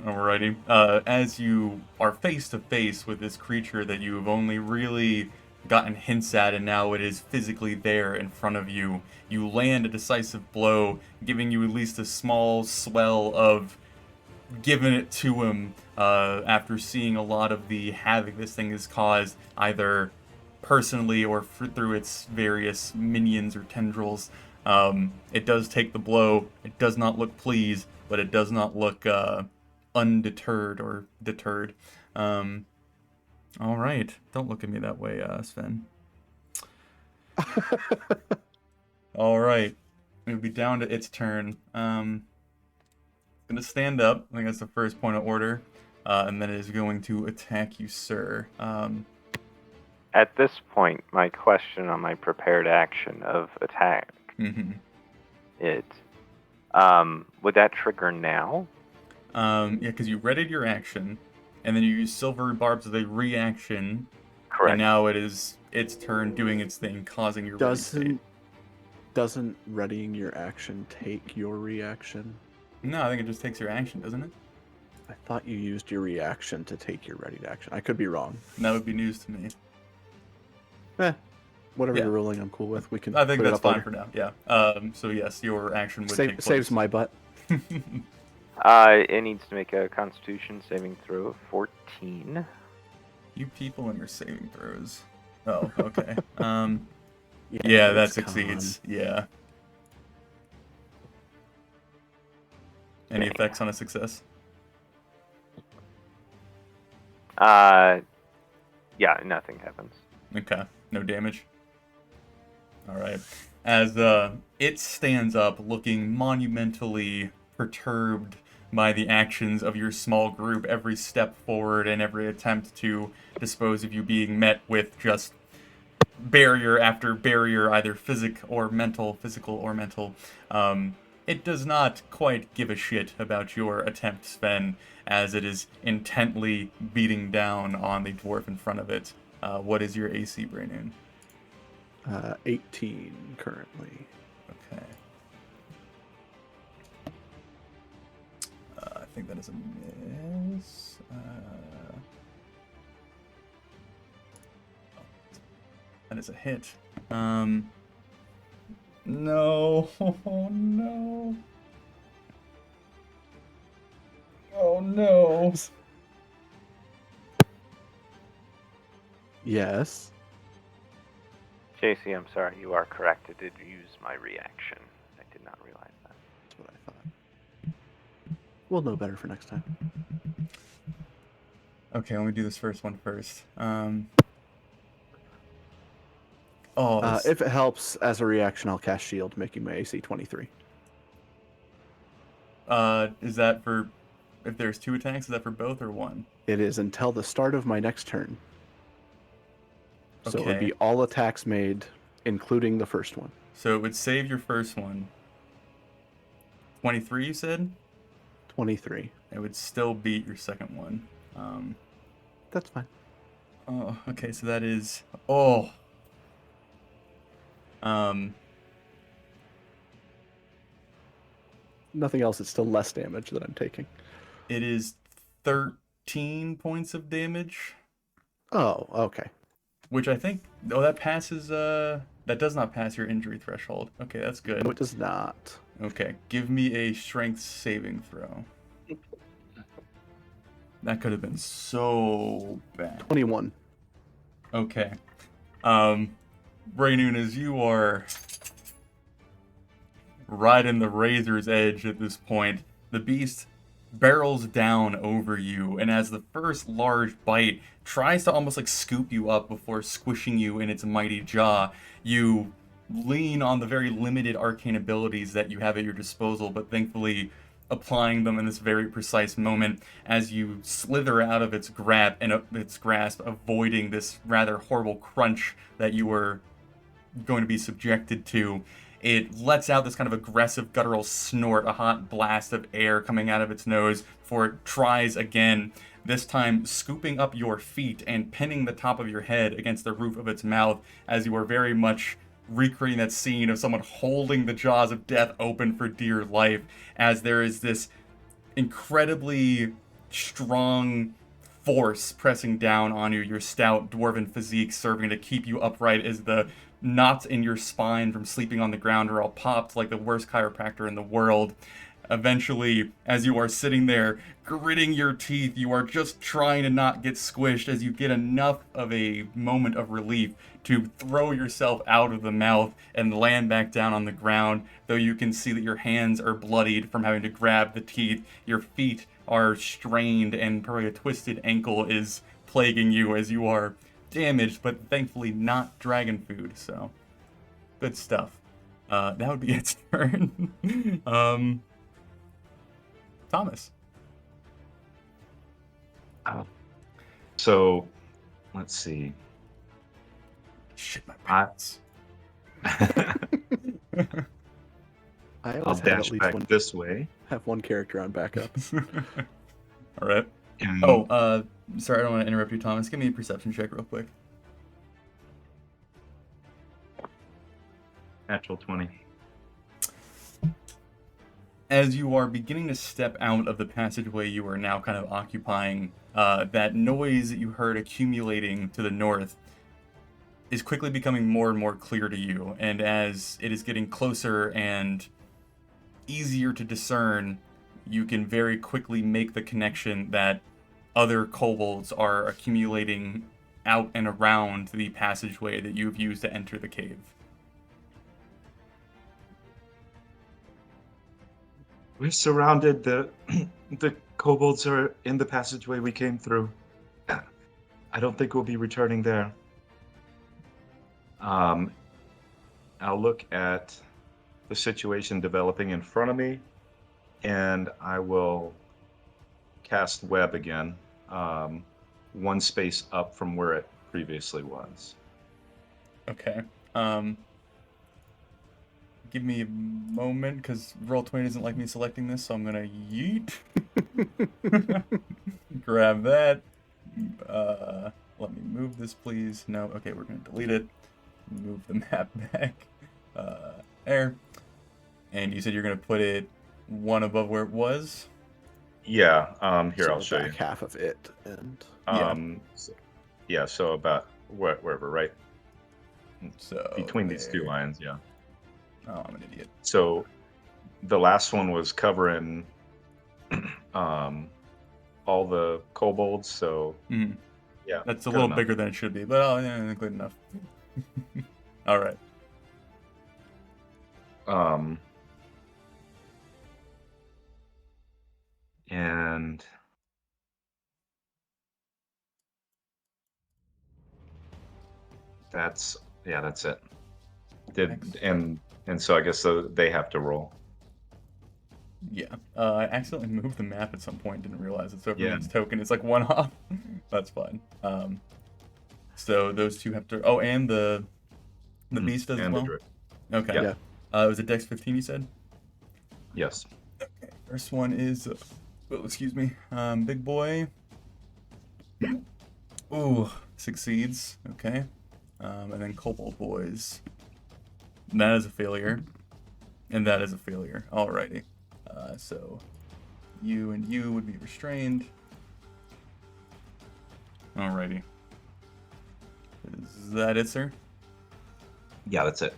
[SPEAKER 1] Alrighty. As you are face to face with this creature that you have only really gotten hints at, and now it is physically there in front of you, you land a decisive blow, giving you at least a small swell of giving it to him after seeing a lot of the havoc this thing has caused, either personally or through its various minions or tendrils. It does take the blow. It does not look pleased, but it does not look undeterred or deterred. All right. Don't look at me that way, Sven. All right. It'll be down to its turn. Gonna stand up. I think that's the first point of order. And then it is going to attack you, sir.
[SPEAKER 5] At this point, my question on my prepared action of attack,
[SPEAKER 1] Mm-hmm.
[SPEAKER 5] would that trigger now?
[SPEAKER 1] Yeah, because you readied your action, and then you use silver barbs as a reaction.
[SPEAKER 5] Correct.
[SPEAKER 1] And now it is its turn doing its thing, causing your ready state.
[SPEAKER 4] Doesn't readying your action take your reaction?
[SPEAKER 1] No, I think it just takes your action, doesn't it?
[SPEAKER 4] I thought you used your reaction to take your readied action. I could be wrong.
[SPEAKER 1] That would be news to me.
[SPEAKER 4] Whatever
[SPEAKER 1] Yeah.
[SPEAKER 4] you're ruling, I'm cool with. We can.
[SPEAKER 1] I think
[SPEAKER 4] put it
[SPEAKER 1] that's
[SPEAKER 4] up
[SPEAKER 1] fine
[SPEAKER 4] later.
[SPEAKER 1] for now. Yeah. So yes, your action would take place.
[SPEAKER 4] Saves my butt.
[SPEAKER 5] It needs to make a Constitution saving throw of 14.
[SPEAKER 1] You people and your saving throws. Oh, okay.
[SPEAKER 4] Yeah,
[SPEAKER 1] Yeah, that
[SPEAKER 4] it's
[SPEAKER 1] succeeds. Yeah. Any
[SPEAKER 5] Okay.
[SPEAKER 1] effects on a success?
[SPEAKER 5] Yeah, nothing happens.
[SPEAKER 1] Okay. No damage. All right. As it stands up, looking monumentally perturbed by the actions of your small group, every step forward and every attempt to dispose of you being met with just barrier after barrier, either physical or mental. It does not quite give a shit about your attempt, Sven, as it is intently beating down on the dwarf in front of it. What is your AC, Braynoon?
[SPEAKER 4] 18 currently.
[SPEAKER 1] Okay. I think that is a miss. That is a hit. No. Oh, no. Oh, no.
[SPEAKER 4] Yes.
[SPEAKER 5] JC, I'm sorry, you are correct. I did use my reaction. I did not realize that.
[SPEAKER 4] That's what I thought. We'll know better for next time.
[SPEAKER 1] Okay, let me do this first one first. Oh, this,
[SPEAKER 4] If it helps, as a reaction, I'll cast Shield, making my AC 23.
[SPEAKER 1] is that for if there's 2 attacks? Is that for both or one?
[SPEAKER 4] It is until the start of my next turn. So it would
[SPEAKER 1] Okay.
[SPEAKER 4] be all attacks made, including the first one.
[SPEAKER 1] So it would save your first one. 23, you said?
[SPEAKER 4] 23.
[SPEAKER 1] It would still beat your second one.
[SPEAKER 4] That's fine.
[SPEAKER 1] Oh, okay, so that is... Oh!
[SPEAKER 4] Nothing else, it's still less damage that I'm taking.
[SPEAKER 1] It is 13 points of damage,
[SPEAKER 4] Oh, okay.
[SPEAKER 1] which I think... Oh, that passes... That does not pass your injury threshold. Okay, that's good.
[SPEAKER 4] No, it does not.
[SPEAKER 1] Okay, give me a strength saving throw. That could have been so bad.
[SPEAKER 4] 21.
[SPEAKER 1] Okay. Bray Nunes, you are right in the razor's edge at this point. The beast barrels down over you, and as the first large bite tries to almost like scoop you up before squishing you in its mighty jaw, you lean on the very limited arcane abilities that you have at your disposal, but thankfully applying them in this very precise moment as you slither out of its grasp, avoiding this rather horrible crunch that you were going to be subjected to. It lets out this kind of aggressive guttural snort, a hot blast of air coming out of its nose before it tries again, this time scooping up your feet and pinning the top of your head against the roof of its mouth as you are very much recreating that scene of someone holding the jaws of death open for dear life, as there is this incredibly strong force pressing down on you, your stout dwarven physique serving to keep you upright as the knots in your spine from sleeping on the ground are all popped like the worst chiropractor in the world. Eventually, as you are sitting there, gritting your teeth, you are just trying to not get squished as you get enough of a moment of relief to throw yourself out of the mouth and land back down on the ground, though you can see that your hands are bloodied from having to grab the teeth, your feet are strained, and probably a twisted ankle is plaguing you as you are damaged, but thankfully not dragon food, so good stuff. That would be its turn. Thomas.
[SPEAKER 2] So, let's see.
[SPEAKER 1] Shit my
[SPEAKER 2] I-
[SPEAKER 1] pants.
[SPEAKER 4] I
[SPEAKER 2] I'll
[SPEAKER 4] always have
[SPEAKER 2] dash
[SPEAKER 4] at least
[SPEAKER 2] back
[SPEAKER 4] one,
[SPEAKER 2] this way.
[SPEAKER 4] have one character on backup.
[SPEAKER 1] All right.
[SPEAKER 2] And
[SPEAKER 1] Oh, sorry, I don't want to interrupt you, Thomas. Give me a perception check real quick.
[SPEAKER 2] natural 20.
[SPEAKER 1] As you are beginning to step out of the passageway you are now kind of occupying, that noise that you heard accumulating to the north is quickly becoming more and more clear to you. And as it is getting closer and easier to discern, you can very quickly make the connection that other kobolds are accumulating out and around the passageway that you've used to enter the cave.
[SPEAKER 2] We're surrounded. The kobolds are in the passageway we came through. I don't think we'll be returning there. I'll look at the situation developing in front of me, and I will cast web again, one space up from where it previously was.
[SPEAKER 1] Okay. Give me a moment, because Roll20 doesn't like me selecting this, so I'm gonna yeet. Grab that. Let me move this, please. No, okay, we're gonna delete it. Move the map back. There. And you said you're gonna put it one above where it was?
[SPEAKER 2] Yeah. Here,
[SPEAKER 4] So
[SPEAKER 2] I'll show
[SPEAKER 4] back
[SPEAKER 2] you.
[SPEAKER 4] half of it, and
[SPEAKER 2] So about wherever, right?
[SPEAKER 1] So
[SPEAKER 2] Between these two
[SPEAKER 1] there.
[SPEAKER 2] lines, yeah.
[SPEAKER 1] Oh, I'm an idiot.
[SPEAKER 2] So the last one was covering all the kobolds, so
[SPEAKER 1] Mhm.
[SPEAKER 2] yeah.
[SPEAKER 1] That's a
[SPEAKER 2] good
[SPEAKER 1] little
[SPEAKER 2] enough.
[SPEAKER 1] bigger than it should be, but oh, yeah, good enough. All right.
[SPEAKER 2] And that's Yeah, that's it.
[SPEAKER 1] Excellent.
[SPEAKER 2] And so I guess they have to roll.
[SPEAKER 1] Yeah. I accidentally moved the map at some point. Didn't realize it. So for
[SPEAKER 2] Yeah.
[SPEAKER 1] each token, it's like one off. That's fine. So those two have to. Oh, and the beast does as
[SPEAKER 2] And the
[SPEAKER 1] well.
[SPEAKER 2] drip.
[SPEAKER 1] Okay.
[SPEAKER 2] Yeah.
[SPEAKER 4] Yeah.
[SPEAKER 1] Was it Dex 15? You said.
[SPEAKER 2] Yes.
[SPEAKER 1] Okay. First one is. Oh, excuse me. Big boy. Ooh, succeeds. Okay. And then Kobold boys. That is a failure. And that is a failure. Alrighty. So you and you would be restrained. Alrighty. Is that it, sir?
[SPEAKER 2] Yeah, that's it.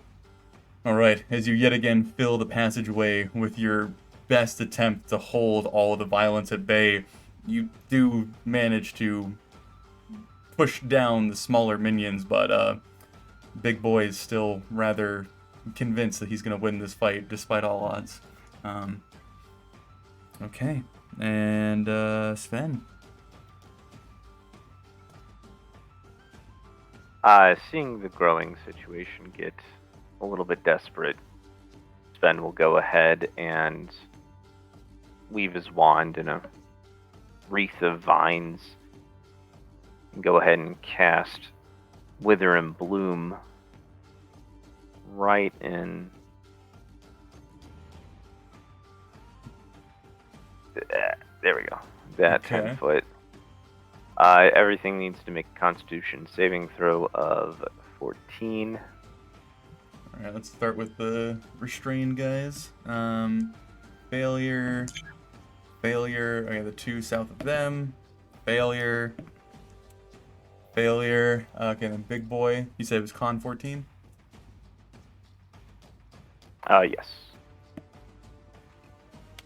[SPEAKER 1] Alright, as you yet again fill the passageway with your best attempt to hold all of the violence at bay, you do manage to push down the smaller minions, but Big Boy is still rather convinced that he's going to win this fight despite all odds. Okay, and Sven.
[SPEAKER 5] Seeing the growing situation get a little bit desperate, Sven will go ahead and weave his wand in a wreath of vines and go ahead and cast Wither and Bloom right in. There we go. That
[SPEAKER 1] Okay.
[SPEAKER 5] 10 foot. Everything needs to make a Constitution saving throw of 14.
[SPEAKER 1] Alright, let's start with the restrained guys. Failure. Failure. Okay, the two south of them. Failure. Failure. Okay, then Big Boy. You said it was Con 14?
[SPEAKER 5] Yes.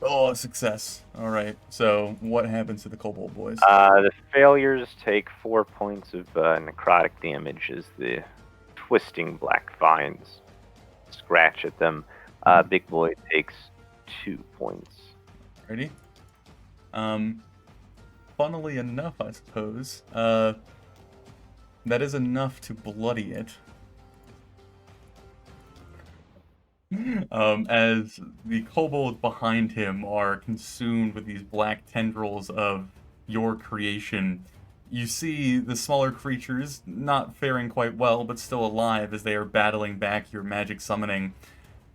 [SPEAKER 1] Oh, success. Alright, so what happens to the Kobold boys?
[SPEAKER 5] The failures take 4 points of necrotic damage as the twisting black vines scratch at them. Big Boy takes 2 points.
[SPEAKER 1] Ready? Funnily enough, I suppose, that is enough to bloody it. As the kobolds behind him are consumed with these black tendrils of your creation, you see the smaller creatures not faring quite well, but still alive as they are battling back your magic summoning.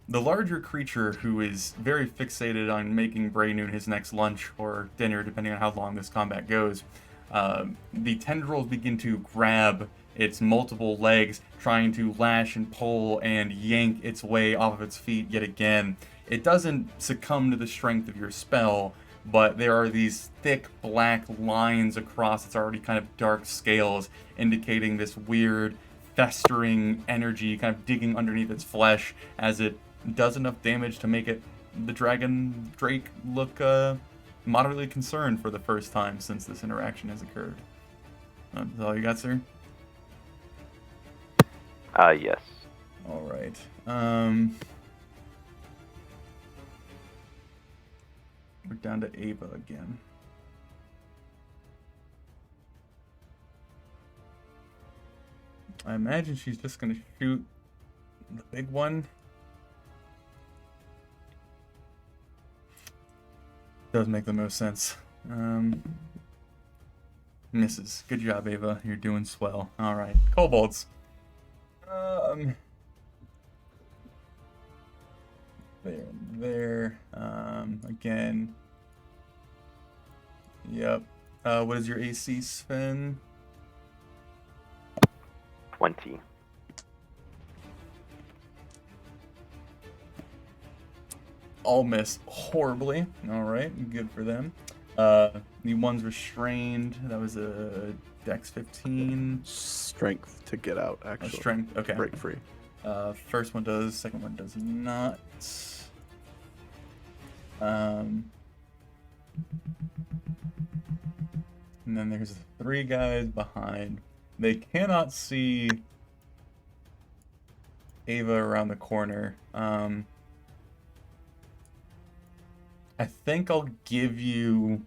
[SPEAKER 1] The larger creature, who is very fixated on making Braynoon his next lunch or dinner, depending on how long this combat goes, the tendrils begin to grab its multiple legs, trying to lash and pull and yank its way off of its feet yet again. It doesn't succumb to the strength of your spell, but there are these thick black lines across its already kind of dark scales, indicating this weird, festering energy kind of digging underneath its flesh as it does enough damage to make the dragon Drake look moderately concerned for the first time since this interaction has occurred. That's all you got, sir?
[SPEAKER 5] Yes.
[SPEAKER 1] All right. We're down to Ava again. I imagine she's just gonna shoot the big one. Does make the most sense. Misses. Good job, Ava. You're doing swell. All right, kobolds. There. Again. Yep. What is your AC, Sven?
[SPEAKER 5] 20.
[SPEAKER 1] All miss horribly. All right, good for them. The one's restrained. That was a Dex 15.
[SPEAKER 4] Strength to get out,
[SPEAKER 1] Oh,
[SPEAKER 4] actually.
[SPEAKER 1] strength. Okay.
[SPEAKER 4] Break free.
[SPEAKER 1] First one does. Second one does not. And then there's 3 guys behind. They cannot see Ava around the corner. I think I'll give you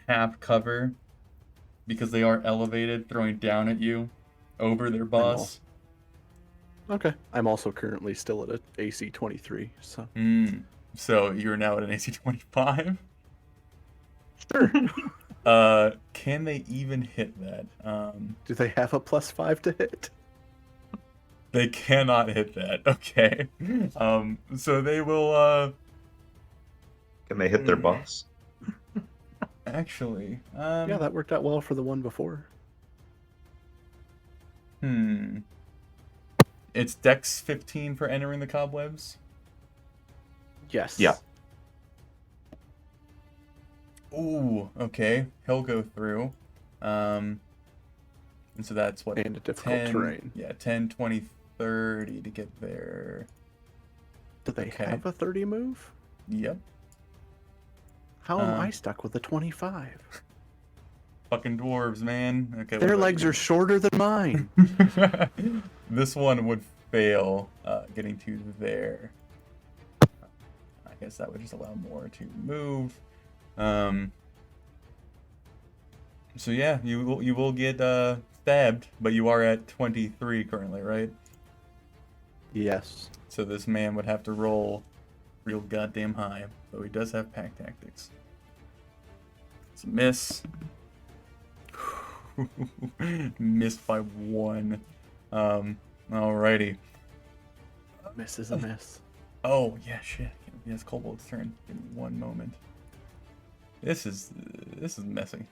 [SPEAKER 1] half cover because they are elevated, throwing down at you over their boss.
[SPEAKER 4] Okay. I'm also currently still at a AC 23, so.
[SPEAKER 1] So you're now at an AC 25.
[SPEAKER 4] Sure.
[SPEAKER 1] Can they even hit that?
[SPEAKER 4] Do they have a +5 to hit?
[SPEAKER 1] They cannot hit that. Okay. So they will.
[SPEAKER 2] Can they hit their boss?
[SPEAKER 1] Actually.
[SPEAKER 4] Yeah, that worked out well for the one before.
[SPEAKER 1] It's Dex 15 for entering the cobwebs.
[SPEAKER 4] Yes.
[SPEAKER 2] Yeah.
[SPEAKER 1] Ooh, okay. He'll go through. And so that's what?
[SPEAKER 4] And a difficult
[SPEAKER 1] 10,
[SPEAKER 4] terrain.
[SPEAKER 1] Yeah, 10, 20, 30 to get there.
[SPEAKER 4] Do they
[SPEAKER 1] Okay.
[SPEAKER 4] have a 30 move?
[SPEAKER 1] Yep.
[SPEAKER 4] How am I stuck with a 25?
[SPEAKER 1] Fucking dwarves, man. Okay.
[SPEAKER 4] Their legs are shorter than mine.
[SPEAKER 1] This one would fail getting to there. I guess that would just allow more to move. So yeah, you will get stabbed, but you are at 23 currently, right?
[SPEAKER 4] Yes.
[SPEAKER 1] So this man would have to roll real goddamn high, though he does have pack tactics. It's a miss. Missed by 1. Alrighty.
[SPEAKER 4] Miss is a miss.
[SPEAKER 1] Oh yeah, shit. Yes, Kobold's turn. Give me 1 moment. This is messy.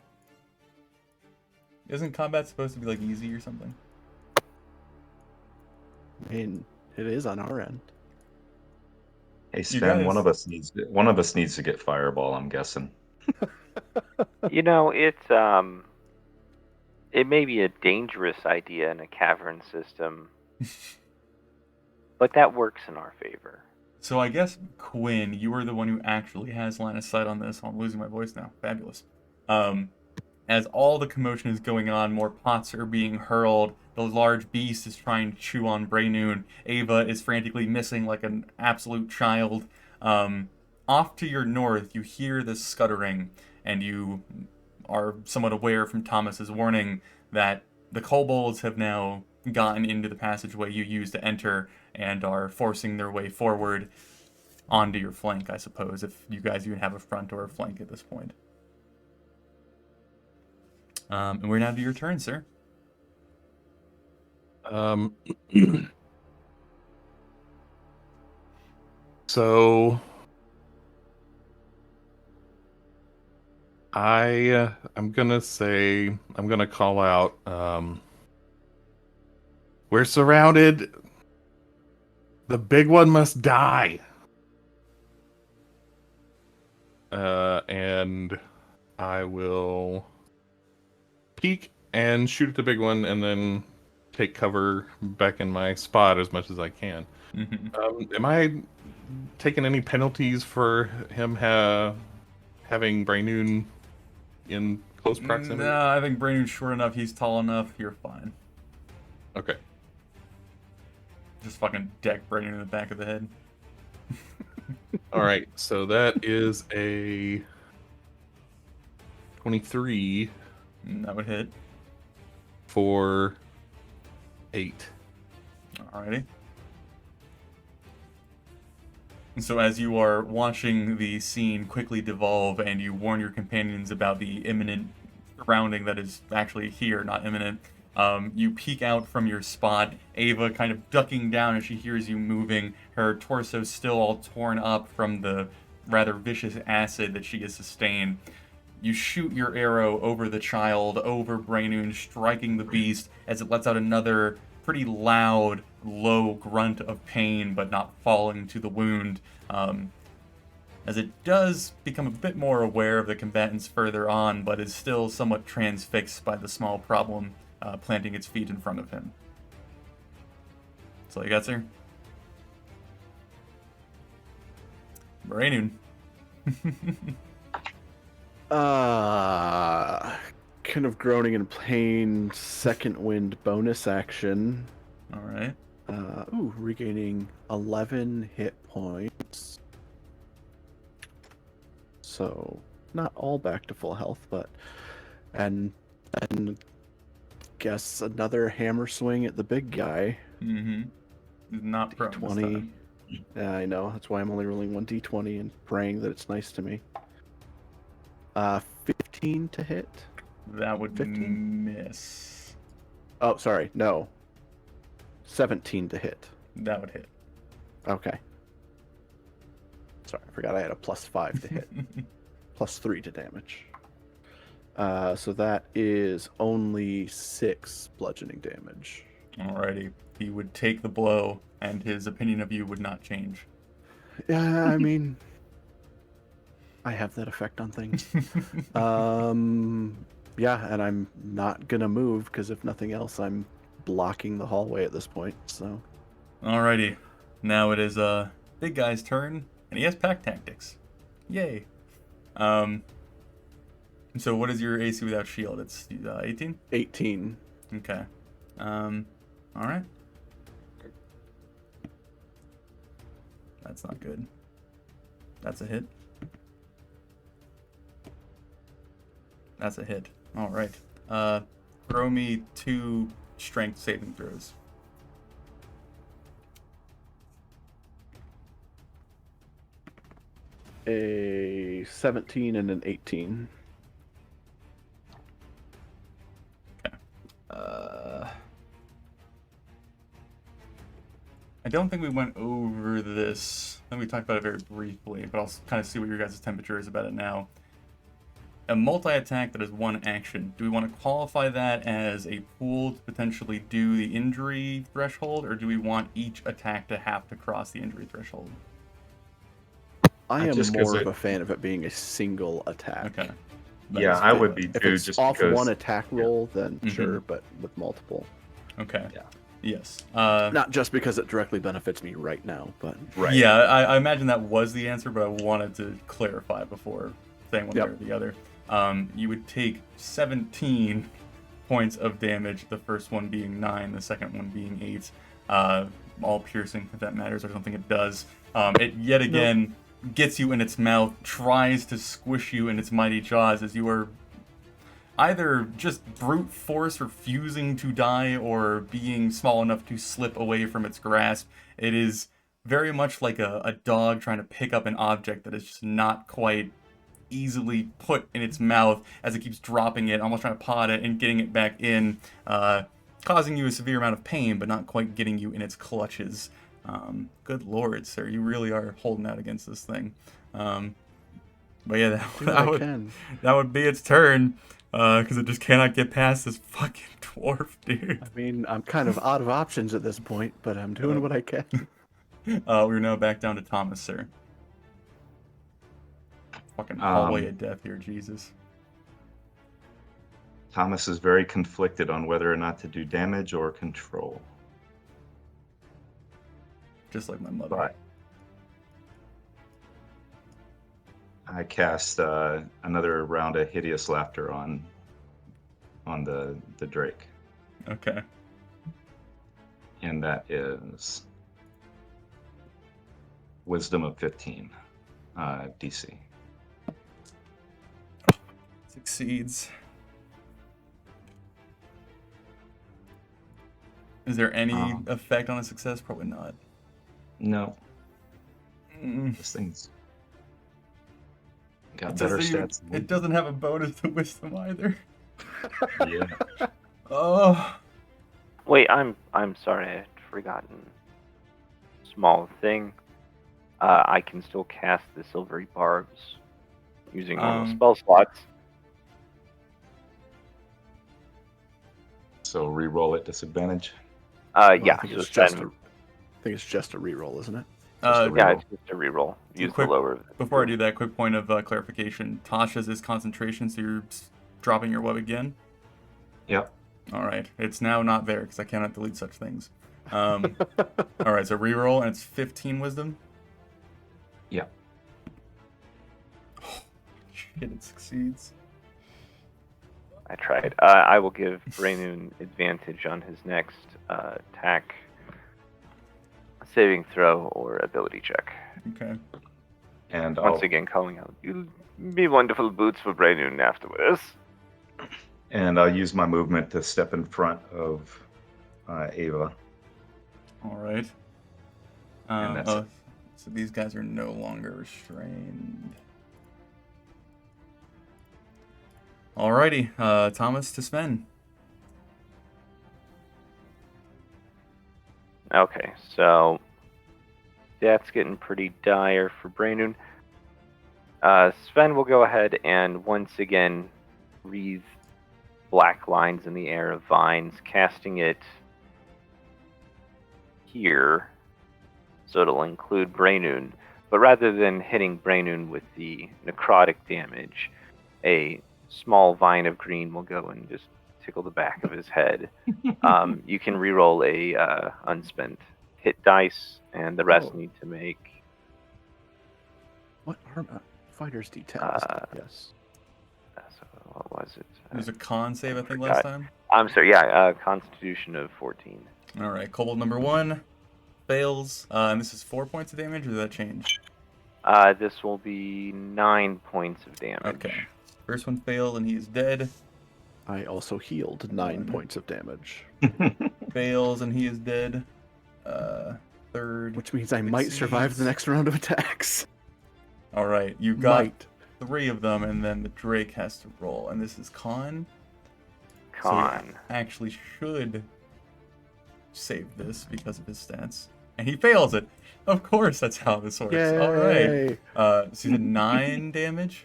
[SPEAKER 1] Isn't combat supposed to be like easy or something?
[SPEAKER 4] I mean, it is on our end.
[SPEAKER 2] Hey,
[SPEAKER 1] You
[SPEAKER 2] Sven,
[SPEAKER 1] guys-
[SPEAKER 2] one of us needs to get Fireball, I'm guessing.
[SPEAKER 5] It may be a dangerous idea in a cavern system, but that works in our favor.
[SPEAKER 1] So I guess, Quinn, you are the one who actually has line of sight on this. I'm losing my voice now. Fabulous. As all the commotion is going on, more pots are being hurled. The large beast is trying to chew on Braynoon. Ava is frantically missing like an absolute child. Off to your north, you hear this scuttering, and you are somewhat aware from Thomas's warning that the kobolds have now gotten into the passageway you used to enter and are forcing their way forward onto your flank, I suppose, if you guys even have a front or a flank at this point. And we're now to your turn, sir.
[SPEAKER 3] So I'm gonna call out. We're surrounded. The big one must die. And I will peek and shoot at the big one, and then take cover back in my spot as much as I can.
[SPEAKER 1] Mm-hmm.
[SPEAKER 3] Am I taking any penalties for him having Braynoon in close proximity?
[SPEAKER 1] No, I think Braynoon's short enough, he's tall enough, you're fine.
[SPEAKER 3] Okay.
[SPEAKER 1] Just fucking deck Braynoon in the back of the head.
[SPEAKER 3] All right. So that is a 23
[SPEAKER 1] That would hit.
[SPEAKER 3] for 8.
[SPEAKER 1] Alrighty. And so as you are watching the scene quickly devolve and you warn your companions about the imminent surrounding that is actually here, not imminent, you peek out from your spot, Ava kind of ducking down as she hears you moving, her torso still all torn up from the rather vicious acid that she has sustained. You shoot your arrow over the child, over Braynoon, striking the beast as it lets out another pretty loud, low grunt of pain, but not falling to the wound. As it does become a bit more aware of the combatants further on, but is still somewhat transfixed by the small problem planting its feet in front of him. That's all you got, sir? Braynoon.
[SPEAKER 4] Kind of groaning in pain, second wind bonus action.
[SPEAKER 1] Alright.
[SPEAKER 4] Regaining 11 hit points. So, not all back to full health, but... And guess another hammer swing at the big guy.
[SPEAKER 1] Mm-hmm. He's not prone this
[SPEAKER 4] 20.
[SPEAKER 1] time.
[SPEAKER 4] Yeah, I know. That's why I'm only rolling 1d20 and praying that it's nice to me. 15 to hit.
[SPEAKER 1] That would
[SPEAKER 4] 15?
[SPEAKER 1] miss.
[SPEAKER 4] Oh, sorry. No. 17 to hit.
[SPEAKER 1] That would hit.
[SPEAKER 4] Okay. Sorry, I forgot I had a +5 to hit. +3 to damage. So that is only 6 bludgeoning damage.
[SPEAKER 1] Alrighty. He would take the blow, and his opinion of you would not change.
[SPEAKER 4] Yeah, I mean, I have that effect on things. Yeah, and I'm not gonna move because if nothing else, I'm blocking the hallway at this point. So.
[SPEAKER 1] Alrighty. Now it is big guy's turn, and he has pack tactics. Yay. So what is your AC without shield? It's 18?
[SPEAKER 4] 18.
[SPEAKER 1] Okay. Alright. That's not good. That's a hit. That's a hit. Alright. Throw me 2 strength saving throws.
[SPEAKER 4] A 17 and an 18.
[SPEAKER 1] I don't think we went over this. I think we talked about it very briefly, but I'll kind of see what your guys' temperature is about it now. A multi-attack that is one action. Do we want to qualify that as a pool to potentially do the injury threshold, or do we want each attack to have to cross the injury threshold?
[SPEAKER 4] I am
[SPEAKER 2] just 'cause
[SPEAKER 4] more of
[SPEAKER 2] it-
[SPEAKER 4] a fan of it being a single attack.
[SPEAKER 1] Okay.
[SPEAKER 2] Yeah, I would be
[SPEAKER 4] If
[SPEAKER 2] too,
[SPEAKER 4] it's
[SPEAKER 2] just
[SPEAKER 4] off
[SPEAKER 2] because.
[SPEAKER 4] one attack roll, then
[SPEAKER 1] Mhm.
[SPEAKER 4] sure, but with multiple.
[SPEAKER 1] Okay.
[SPEAKER 2] Yeah.
[SPEAKER 1] Yes.
[SPEAKER 4] Not just because it directly benefits me right now, but
[SPEAKER 2] Right.
[SPEAKER 1] Yeah, I imagine that was the answer, but I wanted to clarify before saying one way
[SPEAKER 4] Yep.
[SPEAKER 1] or the other. You would take 17 points of damage, the first one being 9, the second one being 8. All piercing, if that matters. I don't think it does. It yet again gets you in its mouth, tries to squish you in its mighty jaws as you are either just brute force refusing to die or being small enough to slip away from its grasp. It is very much like a dog trying to pick up an object that is just not quite easily put in its mouth as it keeps dropping it, almost trying to paw it and getting it back in, causing you a severe amount of pain, but not quite getting you in its clutches. Good lord, sir, you really are holding out against this thing. But yeah,
[SPEAKER 4] do what I can.
[SPEAKER 1] that would be its turn, because it just cannot get past this fucking dwarf, dude.
[SPEAKER 4] I mean, I'm kind of out of options at this point, but I'm doing what I can.
[SPEAKER 1] We're now back down to Thomas, sir. Fucking hallway of death here, Jesus.
[SPEAKER 2] Thomas is very conflicted on whether or not to do damage or control.
[SPEAKER 1] Just like my mother.
[SPEAKER 2] But I cast another round of hideous laughter on the Drake,
[SPEAKER 1] Okay.
[SPEAKER 2] and that is Wisdom of 15 DC.
[SPEAKER 1] Succeeds. Is there any effect on a success? Probably not.
[SPEAKER 2] No,
[SPEAKER 1] Mm.
[SPEAKER 2] this thing's got
[SPEAKER 1] It
[SPEAKER 2] better
[SPEAKER 1] doesn't, even,
[SPEAKER 2] stats.
[SPEAKER 1] it doesn't have a bonus to wisdom either.
[SPEAKER 2] Yeah.
[SPEAKER 1] Oh.
[SPEAKER 5] Wait, I'm sorry, I had forgotten. Small thing. I can still cast the silvery barbs using normal spell slots.
[SPEAKER 2] So re-roll at disadvantage.
[SPEAKER 4] Well,
[SPEAKER 5] Yeah,
[SPEAKER 4] I think
[SPEAKER 5] so
[SPEAKER 4] it's just
[SPEAKER 5] spend-
[SPEAKER 4] I think it's just a reroll, isn't it?
[SPEAKER 2] Just a
[SPEAKER 5] yeah,
[SPEAKER 2] reroll.
[SPEAKER 5] it's just a reroll. Use
[SPEAKER 1] Quick-
[SPEAKER 5] the lower.
[SPEAKER 1] Before I do that, quick point of clarification. Tasha's is concentration, so you're dropping your web again?
[SPEAKER 2] Yep.
[SPEAKER 1] All right. It's now not there because I cannot delete such things. All right, so reroll, and it's 15 wisdom?
[SPEAKER 2] Yep.
[SPEAKER 1] Shit, it succeeds.
[SPEAKER 5] I tried. I will give Braynoon advantage on his next attack, saving throw, or ability check.
[SPEAKER 1] Okay.
[SPEAKER 2] And
[SPEAKER 5] Once again, calling out, "You'll be wonderful boots for Braynoon afterwards."
[SPEAKER 2] I'll use my movement to step in front of Ava.
[SPEAKER 1] All right.
[SPEAKER 2] And that's it.
[SPEAKER 1] So these guys are no longer restrained. Alrighty, Thomas to Sven.
[SPEAKER 5] Okay, so that's getting pretty dire for Brainoon. Sven will go ahead and once again wreathe black lines in the air of vines, casting it here, so it'll include Brainoon. But rather than hitting Brainoon with the necrotic damage, a small vine of green will go and just tickle the back of his head. You can reroll a unspent hit dice, and the rest
[SPEAKER 4] Oh.
[SPEAKER 5] need to make.
[SPEAKER 4] What armor? Fighter's D10. Yes.
[SPEAKER 5] So what was it?
[SPEAKER 1] There's a con save, I think,
[SPEAKER 5] forgot.
[SPEAKER 1] last time.
[SPEAKER 5] I'm sorry. Yeah, Constitution of 14.
[SPEAKER 1] All right, Kobold number 1 fails, and this is 4 points of damage, or did that change?
[SPEAKER 5] This will be 9 points of damage.
[SPEAKER 1] Okay. First one failed, and he is dead.
[SPEAKER 4] I also healed 9 points of damage,
[SPEAKER 1] Fails, and he is dead. Third.
[SPEAKER 4] which means I might survive the
[SPEAKER 1] succeeds.
[SPEAKER 4] next round of attacks.
[SPEAKER 1] All right, you got
[SPEAKER 4] Might.
[SPEAKER 1] 3 of them, and then the Drake has to roll, and this is con.
[SPEAKER 5] Con.
[SPEAKER 1] So he actually should save this because of his stats, and he fails it. Of course, that's how this works. All right.
[SPEAKER 4] Yay!
[SPEAKER 1] So you did 9 damage.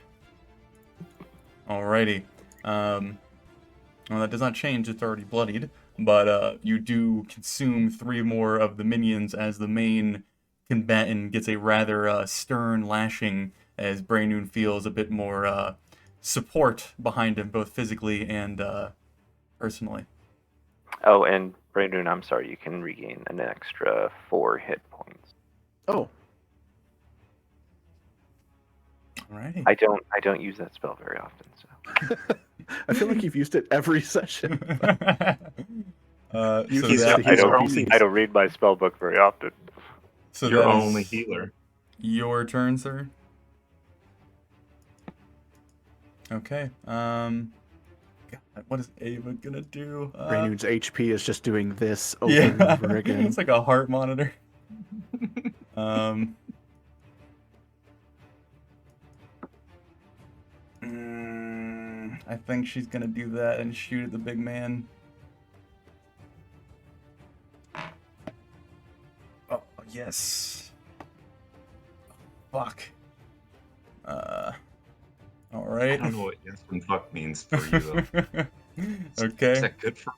[SPEAKER 1] Alrighty. Well, that does not change. It's already bloodied, but you do consume 3 more of the minions as the main combatant gets a rather stern lashing as Brainoon feels a bit more support behind him, both physically and personally.
[SPEAKER 5] Oh, and Brainoon, I'm sorry, you can regain an extra 4 hit points.
[SPEAKER 4] Oh,
[SPEAKER 1] Alrighty.
[SPEAKER 5] I don't use that spell very often, so.
[SPEAKER 4] I feel like you've used it every session.
[SPEAKER 1] So
[SPEAKER 2] He's
[SPEAKER 1] that-
[SPEAKER 2] your-
[SPEAKER 5] I don't read my spell book very often.
[SPEAKER 1] so
[SPEAKER 2] Your
[SPEAKER 1] that is
[SPEAKER 2] only healer.
[SPEAKER 1] Your turn, sir. Okay. God, what is Ava gonna do?
[SPEAKER 4] Brainoon's HP is just doing this over
[SPEAKER 1] Yeah,
[SPEAKER 4] and over again.
[SPEAKER 1] it's like a heart monitor. I think she's gonna do that and shoot at the big man. Oh yes. Fuck. All right.
[SPEAKER 2] I don't know what yes and fuck means for you, though. Is
[SPEAKER 1] Okay.
[SPEAKER 2] that good for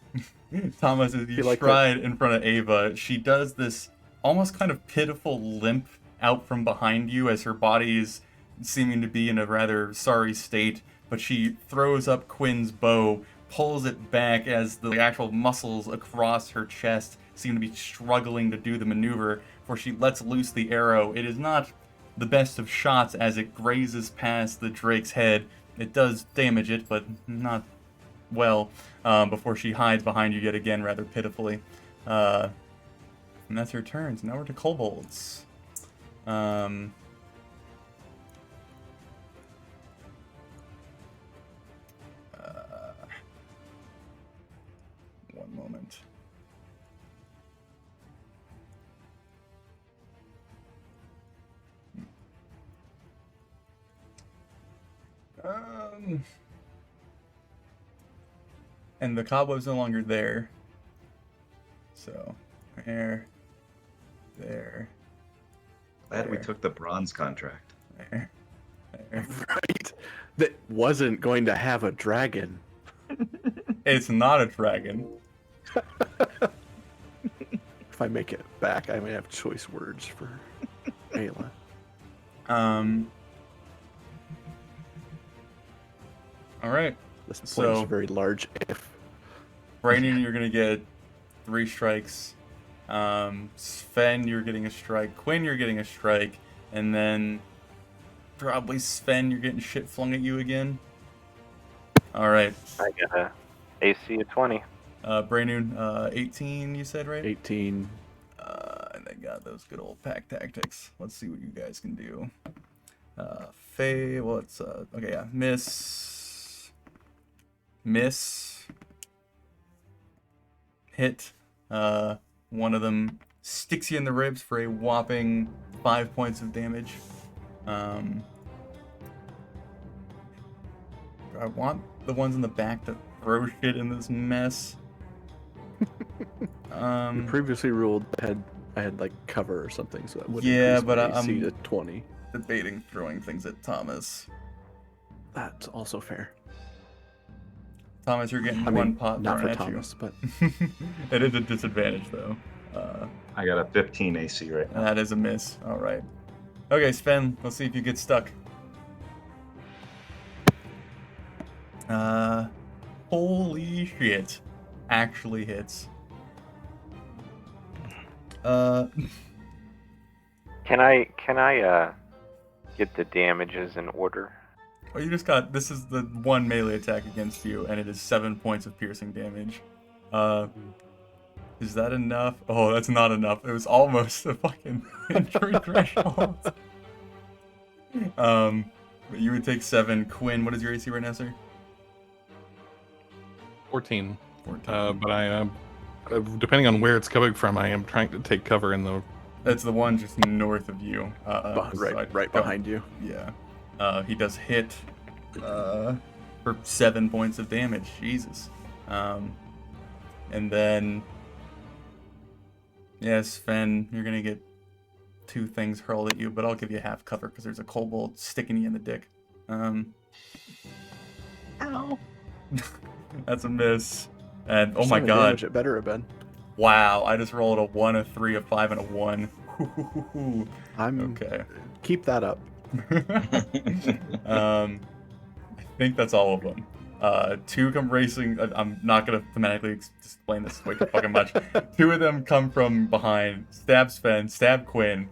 [SPEAKER 1] Thomas, as you
[SPEAKER 4] You like
[SPEAKER 1] stride in front of Ava, she does this almost kind of pitiful limp out from behind you as her body is seeming to be in a rather sorry state, but she throws up Quinn's bow, pulls it back as the actual muscles across her chest seem to be struggling to do the maneuver, for she lets loose the arrow. It is not the best of shots as it grazes past the Drake's head. It does damage it, but not well, before she hides behind you yet again rather pitifully. And that's her turn. So now we're to kobolds. One moment. And the cobweb's no longer there. So, there,
[SPEAKER 2] Glad we
[SPEAKER 1] There.
[SPEAKER 2] took the bronze contract.
[SPEAKER 1] there.
[SPEAKER 4] Right? That wasn't going to have a dragon.
[SPEAKER 1] It's not a dragon.
[SPEAKER 4] If I make it back, I may have choice words for Ayla.
[SPEAKER 1] All right.
[SPEAKER 4] This point
[SPEAKER 1] So-
[SPEAKER 4] is a very large if.
[SPEAKER 1] Brandon, you're gonna get 3 strikes. Sven, you're getting a strike. Quinn, you're getting a strike, and then probably Sven, you're getting shit flung at you again. All right.
[SPEAKER 5] I got a AC of 20.
[SPEAKER 1] Brandon, 18, you said, right?
[SPEAKER 4] 18.
[SPEAKER 1] And they got those good old pack tactics. Let's see what you guys can do. Faye, well, it's, okay, yeah. Miss. Hit. One of them sticks you in the ribs for a whopping 5 points of damage. I want the ones in the back to throw shit in this mess.
[SPEAKER 4] You previously ruled I had like cover or something, so that would
[SPEAKER 1] Yeah,
[SPEAKER 4] increase
[SPEAKER 1] but
[SPEAKER 4] my AC
[SPEAKER 1] I'm
[SPEAKER 4] to 20.
[SPEAKER 1] debating throwing things at Thomas.
[SPEAKER 4] That's also fair.
[SPEAKER 1] Thomas, you're getting
[SPEAKER 4] I
[SPEAKER 1] one
[SPEAKER 4] mean,
[SPEAKER 1] pot
[SPEAKER 4] not
[SPEAKER 1] thrown
[SPEAKER 4] for
[SPEAKER 1] at
[SPEAKER 4] Thomas, but
[SPEAKER 1] you. It is a disadvantage, though.
[SPEAKER 2] I got a 15 AC right now.
[SPEAKER 1] That is a miss. All right. Okay, Sven, let's see if you get stuck. Holy shit. Actually hits.
[SPEAKER 5] Can I get the damages in order?
[SPEAKER 1] Well, you just got, this is the one melee attack against you, and it is 7 points of piercing damage. Is that enough? Oh, that's not enough. It was almost a fucking injury threshold. But you would take 7. Quinn, what is your AC right now, sir?
[SPEAKER 3] 14.
[SPEAKER 1] 14.
[SPEAKER 3] But I am, depending on where it's coming from, I am trying to take cover in the.
[SPEAKER 1] That's the one just north of you.
[SPEAKER 4] right behind you.
[SPEAKER 1] Yeah. He does hit for 7 points of damage. Jesus. And then, yes, Sven, you're gonna get 2 things hurled at you, but I'll give you half cover because there's a kobold sticking you in the dick.
[SPEAKER 4] Ow.
[SPEAKER 1] That's a miss. And oh my
[SPEAKER 4] 7
[SPEAKER 1] god.
[SPEAKER 4] damage it better have been.
[SPEAKER 1] Wow, I just rolled a 1, a 3, a 5, and a 1. Okay.
[SPEAKER 4] Keep that up.
[SPEAKER 1] I think that's all of them. 2 come racing. I'm not gonna thematically explain this way too fucking much. 2 of them come from behind, stab Sven, stab Quinn.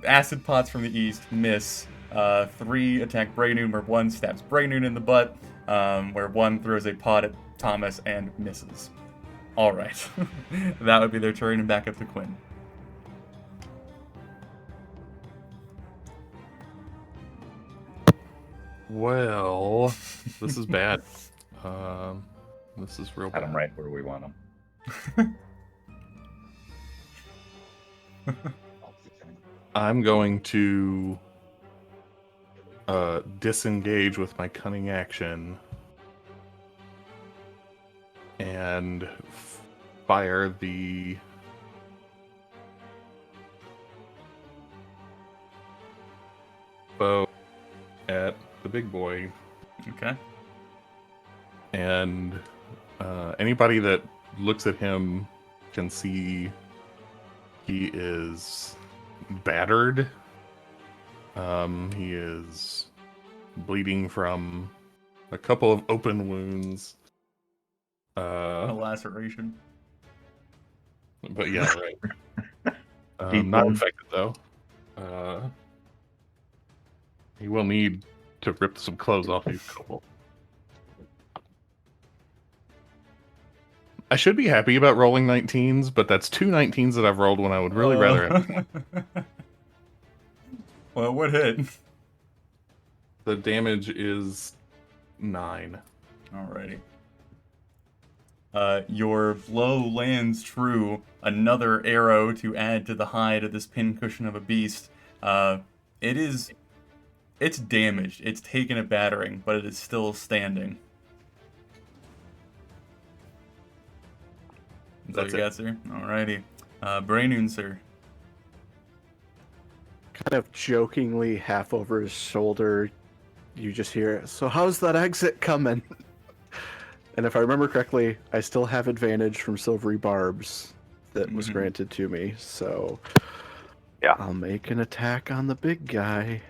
[SPEAKER 1] Acid pots from the east, miss. 3 attack Braynoon, where 1 stabs Braynoon in the butt, where 1 throws a pot at Thomas and misses. All right, that would be their turn, and back up to Quinn.
[SPEAKER 3] Well, this is bad. This is real
[SPEAKER 2] Had
[SPEAKER 3] bad.
[SPEAKER 2] them right where we want them.
[SPEAKER 3] I'm going to disengage with my cunning action and fire the bow at the big boy.
[SPEAKER 1] Okay.
[SPEAKER 3] And anybody that looks at him can see he is battered. He is bleeding from a couple of open wounds.
[SPEAKER 1] A laceration.
[SPEAKER 3] But yeah, right.
[SPEAKER 2] Deep
[SPEAKER 3] Not
[SPEAKER 2] wound.
[SPEAKER 3] infected though. He will need to rip some clothes off these couple. I should be happy about rolling 19s, but that's 2 19s that I've rolled when I would really rather have.
[SPEAKER 1] Well, what hit?
[SPEAKER 3] The damage is 9.
[SPEAKER 1] Alrighty. Your blow lands true. Another arrow to add to the hide of this pincushion of a beast. It's damaged. It's taken a battering, but it is still standing. Is that
[SPEAKER 3] That's
[SPEAKER 1] you got, sir? Alrighty. Braynoon, sir.
[SPEAKER 4] Kind of jokingly, half over his shoulder, you just hear, "So how's that exit coming?" And if I remember correctly, I still have advantage from silvery barbs that was granted to me, so
[SPEAKER 5] Yeah.
[SPEAKER 4] I'll make an attack on the big guy.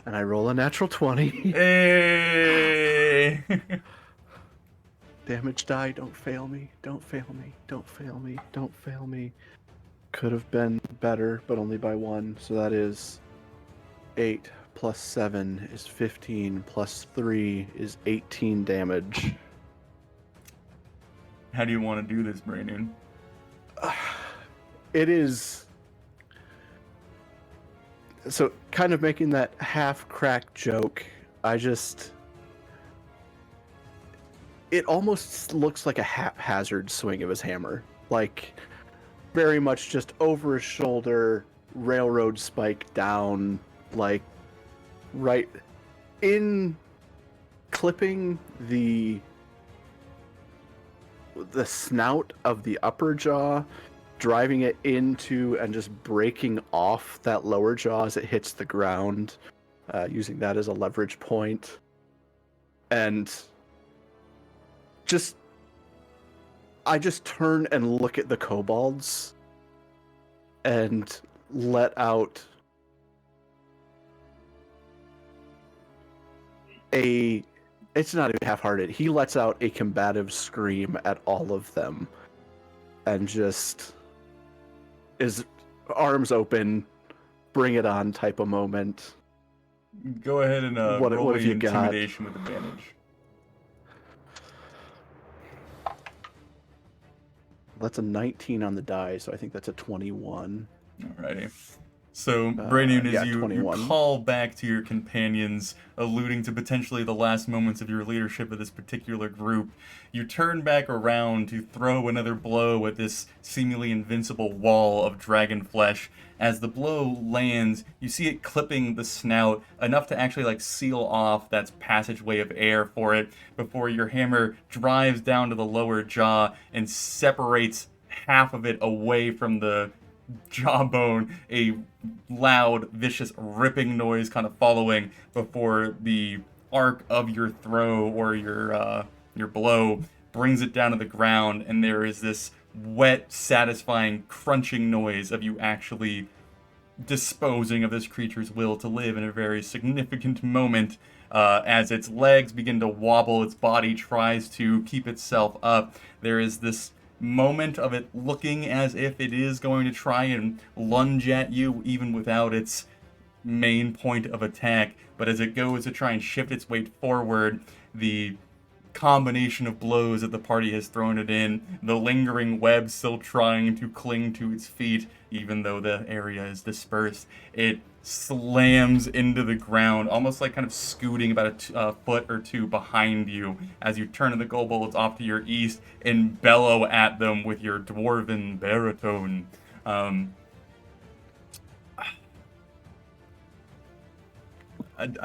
[SPEAKER 4] And I roll a natural 20.
[SPEAKER 1] Hey!
[SPEAKER 4] Damage die, don't fail me, don't fail me, don't fail me, don't fail me. Could have been better, but only by 1, so that is 8 plus 7 is 15 plus 3 is 18 damage.
[SPEAKER 1] How do you want to do this, Braynoon?
[SPEAKER 4] It is... So, kind of making that half-cracked joke, I just... it almost looks like a haphazard swing of his hammer. Like, very much just over his shoulder, railroad spike down, like, right in clipping the snout of the upper jaw, driving it into and just breaking off that lower jaw as it hits the ground, using that as a leverage point. And I just turn and look at the kobolds and let out it's not even half-hearted. He lets out a combative scream at all of them and just is arms open, bring it on type of moment.
[SPEAKER 1] Go ahead and
[SPEAKER 4] What
[SPEAKER 1] roll
[SPEAKER 4] have
[SPEAKER 1] me
[SPEAKER 4] you got?
[SPEAKER 1] intimidation with advantage.
[SPEAKER 4] That's a 19 on the die, so I think that's a 21.
[SPEAKER 1] Alrighty. So, Braynoon,
[SPEAKER 4] yeah,
[SPEAKER 1] as you
[SPEAKER 4] 21.
[SPEAKER 1] call back to your companions, alluding to potentially the last moments of your leadership of this particular group, you turn back around to throw another blow at this seemingly invincible wall of dragon flesh. As the blow lands, you see it clipping the snout, enough to actually like seal off that passageway of air for it, before your hammer drives down to the lower jaw and separates half of it away from the jawbone, a loud, vicious, ripping noise kind of following before the arc of your throw or your blow brings it down to the ground, and there is this wet, satisfying, crunching noise of you actually disposing of this creature's will to live in a very significant moment. As its legs begin to wobble, its body tries to keep itself up. There is this moment of it looking as if it is going to try and lunge at you, even without its main point of attack. But as it goes to try and shift its weight forward, the combination of blows that the party has thrown it in, the lingering web still trying to cling to its feet, even though the area is dispersed, it slams into the ground, almost like kind of scooting about a foot or two behind you as you turn the kobolds off to your east and bellow at them with your dwarven baritone. I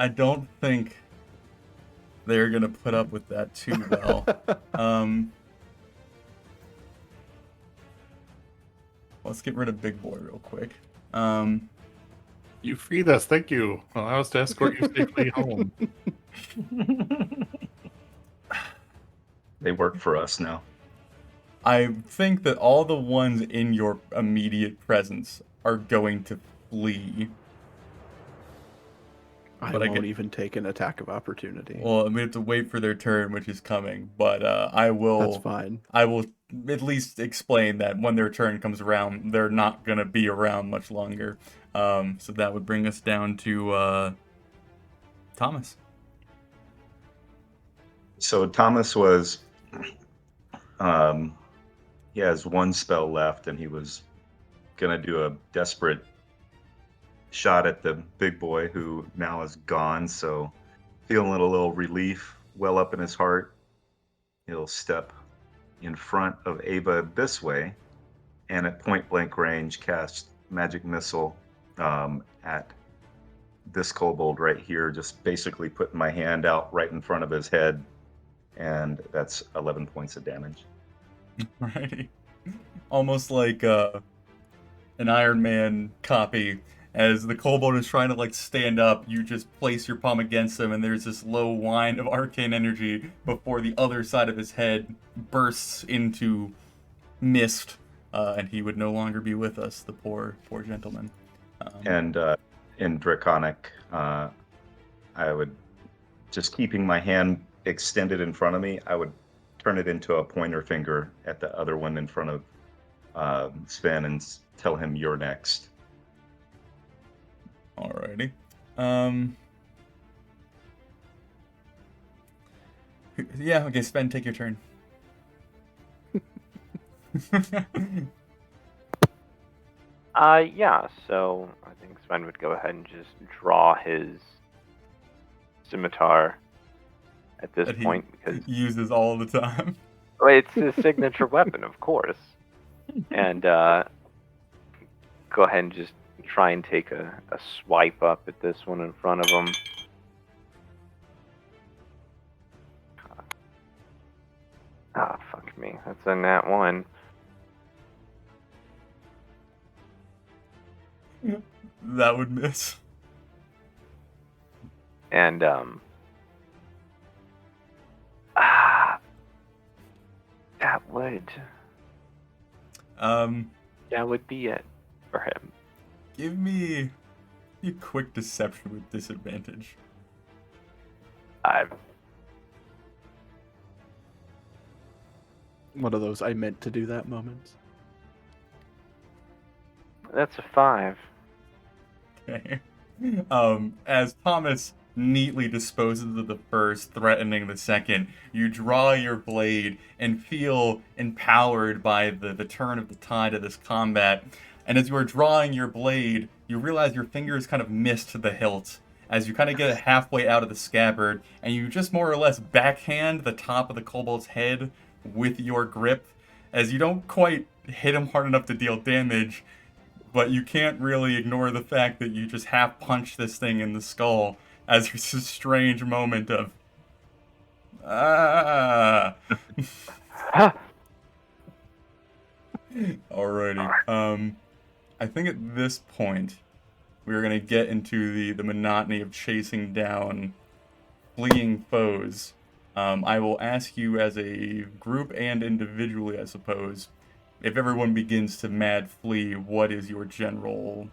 [SPEAKER 1] don't think they're gonna put up with that too well. Let's get rid of Big Boy real quick.
[SPEAKER 3] You freed us, thank you. Allow us to escort you safely home.
[SPEAKER 2] They work for us now.
[SPEAKER 1] I think that all the ones in your immediate presence are going to flee.
[SPEAKER 4] I won't even take an attack of opportunity.
[SPEAKER 1] Well, we have to wait for their turn, which is coming. But I will.
[SPEAKER 4] That's fine.
[SPEAKER 1] I will at least explain that when their turn comes around, they're not gonna be around much longer. So that would bring us down to Thomas.
[SPEAKER 2] So Thomas was, he has one spell left, and he was gonna do a desperate shot at the big boy, who now is gone. So feeling a little relief well up in his heart, he'll step in front of Ava this way, and at point blank range cast magic missile at this kobold right here, just basically putting my hand out right in front of his head, and that's 11 points of damage.
[SPEAKER 1] Right. Almost like an Iron Man copy. As the kobold is trying to like stand up, you just place your palm against him, and there's this low whine of arcane energy before the other side of his head bursts into mist, and he would no longer be with us, the poor gentleman.
[SPEAKER 2] And in Draconic, I would, just keeping my hand extended in front of me, I would turn it into a pointer finger at the other one in front of Sven and tell him, "You're next."
[SPEAKER 1] Alrighty. Yeah, okay, Sven, take your turn.
[SPEAKER 5] Yeah, so I think Sven would go ahead and just draw his scimitar at this
[SPEAKER 1] That he
[SPEAKER 5] point because
[SPEAKER 1] uses all the time.
[SPEAKER 5] well, it's his signature weapon, of course. And go ahead and just try and take a swipe up at this one in front of him. Ah, fuck me. That's a nat 1.
[SPEAKER 1] That would miss.
[SPEAKER 5] And that would be it for him.
[SPEAKER 1] Give me a quick deception with disadvantage.
[SPEAKER 4] One of those I meant to do that moments.
[SPEAKER 5] That's a 5.
[SPEAKER 1] Okay. As Thomas neatly disposes of the first, threatening the second, you draw your blade and feel empowered by the turn of the tide of this combat. And as you are drawing your blade, you realize your fingers kind of missed the hilt as you kind of get it halfway out of the scabbard, and you just more or less backhand the top of the kobold's head with your grip, as you don't quite hit him hard enough to deal damage, but you can't really ignore the fact that you just half punched this thing in the skull, as there's a strange moment of Alrighty. I think at this point we're gonna get into the monotony of chasing down fleeing foes. I will ask you as a group and individually, I suppose, if everyone begins to mad flee, what is your general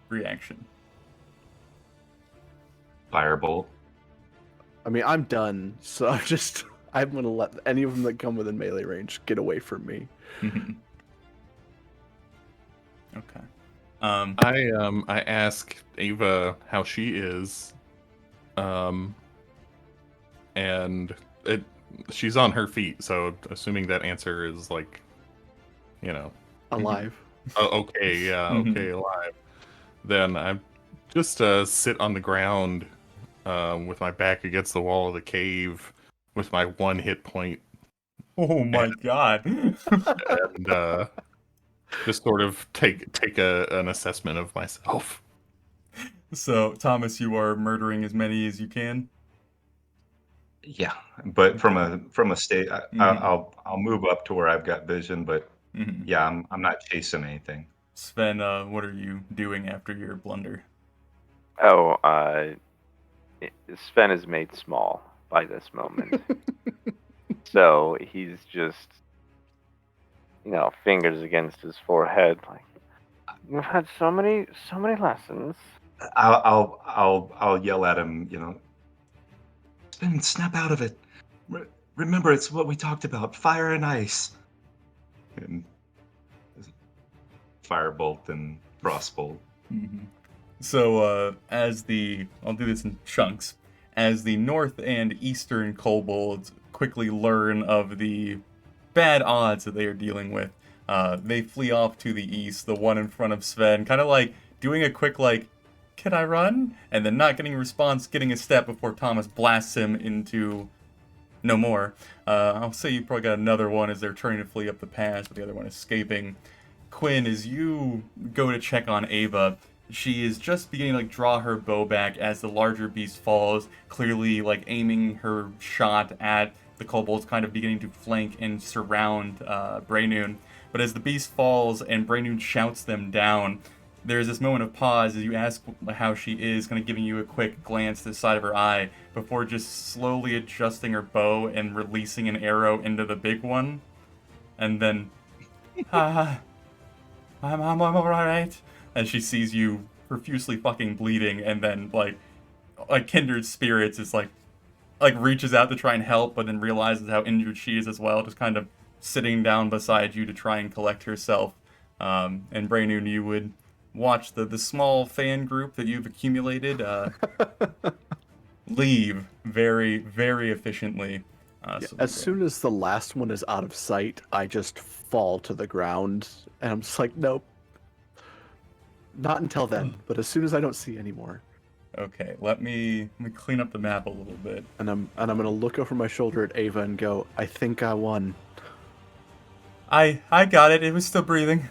[SPEAKER 1] reaction?
[SPEAKER 2] Firebolt.
[SPEAKER 4] I mean, I'm done, so I'm gonna let any of them that come within melee range get away from me.
[SPEAKER 1] Okay.
[SPEAKER 3] I ask Ava how she is, and she's on her feet, so assuming that answer is like,
[SPEAKER 4] Alive.
[SPEAKER 3] Okay, yeah, okay, alive. Then I just sit on the ground with my back against the wall of the cave with my 1 hit point.
[SPEAKER 1] Oh my god.
[SPEAKER 3] And just sort of take an assessment of myself.
[SPEAKER 1] So, Thomas, you are murdering as many as you can?
[SPEAKER 2] Yeah, but from a state, I'll move up to where I've got vision, but yeah, I'm not chasing anything.
[SPEAKER 1] Sven, what are you doing after your blunder?
[SPEAKER 5] Oh, Sven is made small by this moment. So he's just, fingers against his forehead, like, you've had so many lessons.
[SPEAKER 2] I'll yell at him, Spin, snap out of it. Remember, it's what we talked about, fire and ice. And firebolt and frostbolt.
[SPEAKER 1] So, I'll do this in chunks. As the north and eastern kobolds quickly learn of the bad odds that they are dealing with, they flee off to the east, the one in front of Sven, kind of like doing a quick, can I run? And then not getting a response, getting a step before Thomas blasts him into no more. I'll say you probably got another one as they're trying to flee up the pass, but the other one escaping. Quinn, as you go to check on Ava, she is just beginning to draw her bow back as the larger beast falls, clearly aiming her shot at the kobolds, kind of beginning to flank and surround Braynoon. But as the beast falls and Braynoon shouts them down, there's this moment of pause as you ask how she is, kind of giving you a quick glance to the side of her eye before just slowly adjusting her bow and releasing an arrow into the big one. And then, I'm alright. As she sees you profusely fucking bleeding, and then, kindred spirits is reaches out to try and help, but then realizes how injured she is as well, just kind of sitting down beside you to try and collect herself. And Braynoon, you would watch the small fan group that you've accumulated leave very, very efficiently.
[SPEAKER 4] As soon as the last one is out of sight, I just fall to the ground, and I'm just like, nope. Not until then, but as soon as I don't see any more.
[SPEAKER 1] Okay, let me clean up the map a little bit.
[SPEAKER 4] And I'm gonna look over my shoulder at Ava and go, I think I won.
[SPEAKER 1] I got it. It was still breathing.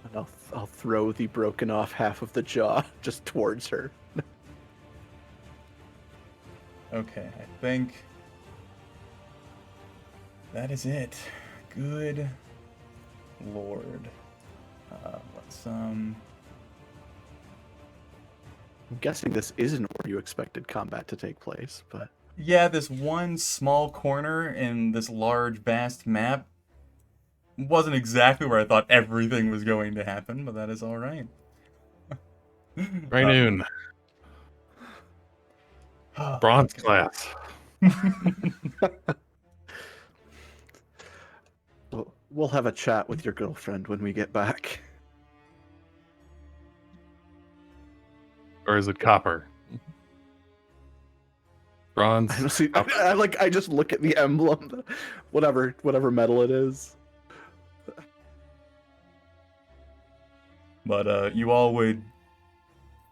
[SPEAKER 4] And I'll throw the broken off half of the jaw just towards her.
[SPEAKER 1] Okay, I think that is it. Good Lord. Let's
[SPEAKER 4] I'm guessing this isn't where you expected combat to take place, but
[SPEAKER 1] Yeah, this one small corner in this large, vast map wasn't exactly where I thought everything was going to happen, but that is all right.
[SPEAKER 3] Right noon. Bronze class.
[SPEAKER 4] we'll have a chat with your girlfriend when we get back.
[SPEAKER 3] Or is it copper? Bronze.
[SPEAKER 4] I don't see.
[SPEAKER 3] copper.
[SPEAKER 4] I just look at the emblem, whatever metal it is.
[SPEAKER 1] But you all would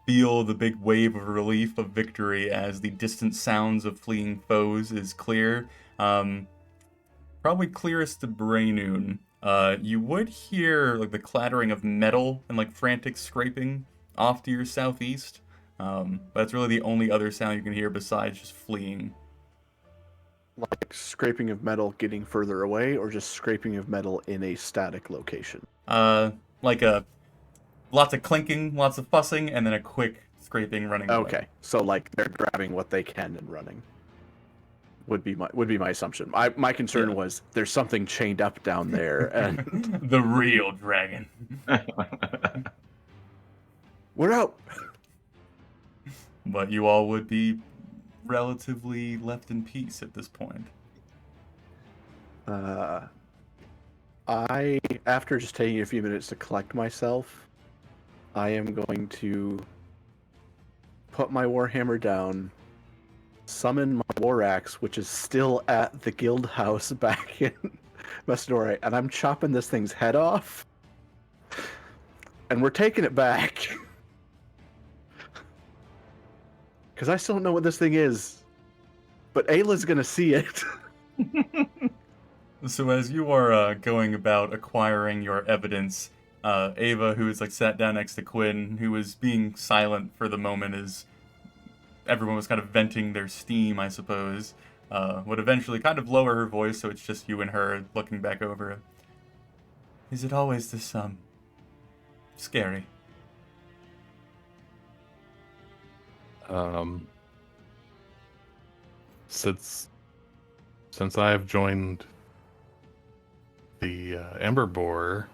[SPEAKER 1] feel the big wave of relief of victory as the distant sounds of fleeing foes is clear. Probably clearest to Braynoon. You would hear like the clattering of metal and like frantic scraping off to your southeast. That's really the only other sound you can hear besides just fleeing.
[SPEAKER 4] Like scraping of metal getting further away, or just scraping of metal in a static location.
[SPEAKER 1] Like lots of clinking, lots of fussing, and then a quick scraping running away.
[SPEAKER 4] Okay, so like they're grabbing what they can and running. Would be my assumption. My concern
[SPEAKER 1] Yeah.
[SPEAKER 4] was there's something chained up down there, and
[SPEAKER 1] The real dragon.
[SPEAKER 4] we're out.
[SPEAKER 1] But you all would be relatively left in peace at this point.
[SPEAKER 4] After just taking a few minutes to collect myself, I am going to put my warhammer down, summon my war axe, which is still at the guild house back in Mastore, and I'm chopping this thing's head off, and we're taking it back. Because I still don't know what this thing is, but Ayla's gonna see it.
[SPEAKER 1] So as you are going about acquiring your evidence, Ava, who is like sat down next to Quinn, who was being silent for the moment as everyone was kind of venting their steam, I suppose, would eventually kind of lower her voice, so it's just you and her looking back over it. Is it always this, scary?
[SPEAKER 3] Since I have joined the Ember Boar,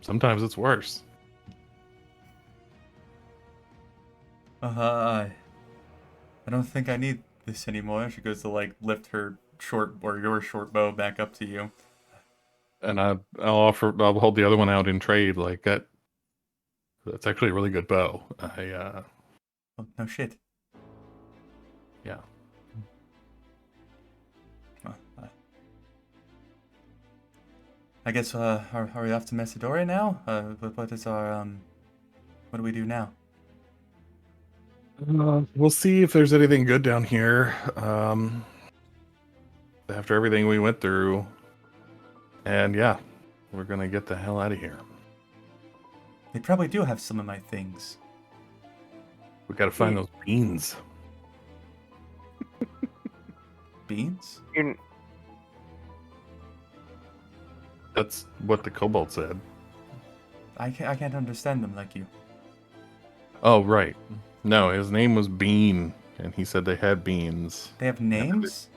[SPEAKER 3] sometimes it's worse.
[SPEAKER 1] I don't think I need this anymore. She goes to like lift her your short bow back up to you.
[SPEAKER 3] And I'll hold the other one out in trade. Like that's actually a really good bow.
[SPEAKER 1] Oh, no shit.
[SPEAKER 3] Yeah.
[SPEAKER 1] I guess, are we off to Macedora now? What is our, what do we do now?
[SPEAKER 3] We'll see if there's anything good down here. After everything we went through. And yeah, we're gonna get the hell out of here.
[SPEAKER 1] They probably do have some of my things.
[SPEAKER 3] We gotta find those beans.
[SPEAKER 1] Beans?
[SPEAKER 3] That's what the kobold said.
[SPEAKER 1] I can't understand them like you.
[SPEAKER 3] Oh, right. No, his name was Bean, and he said they had beans.
[SPEAKER 1] They have names?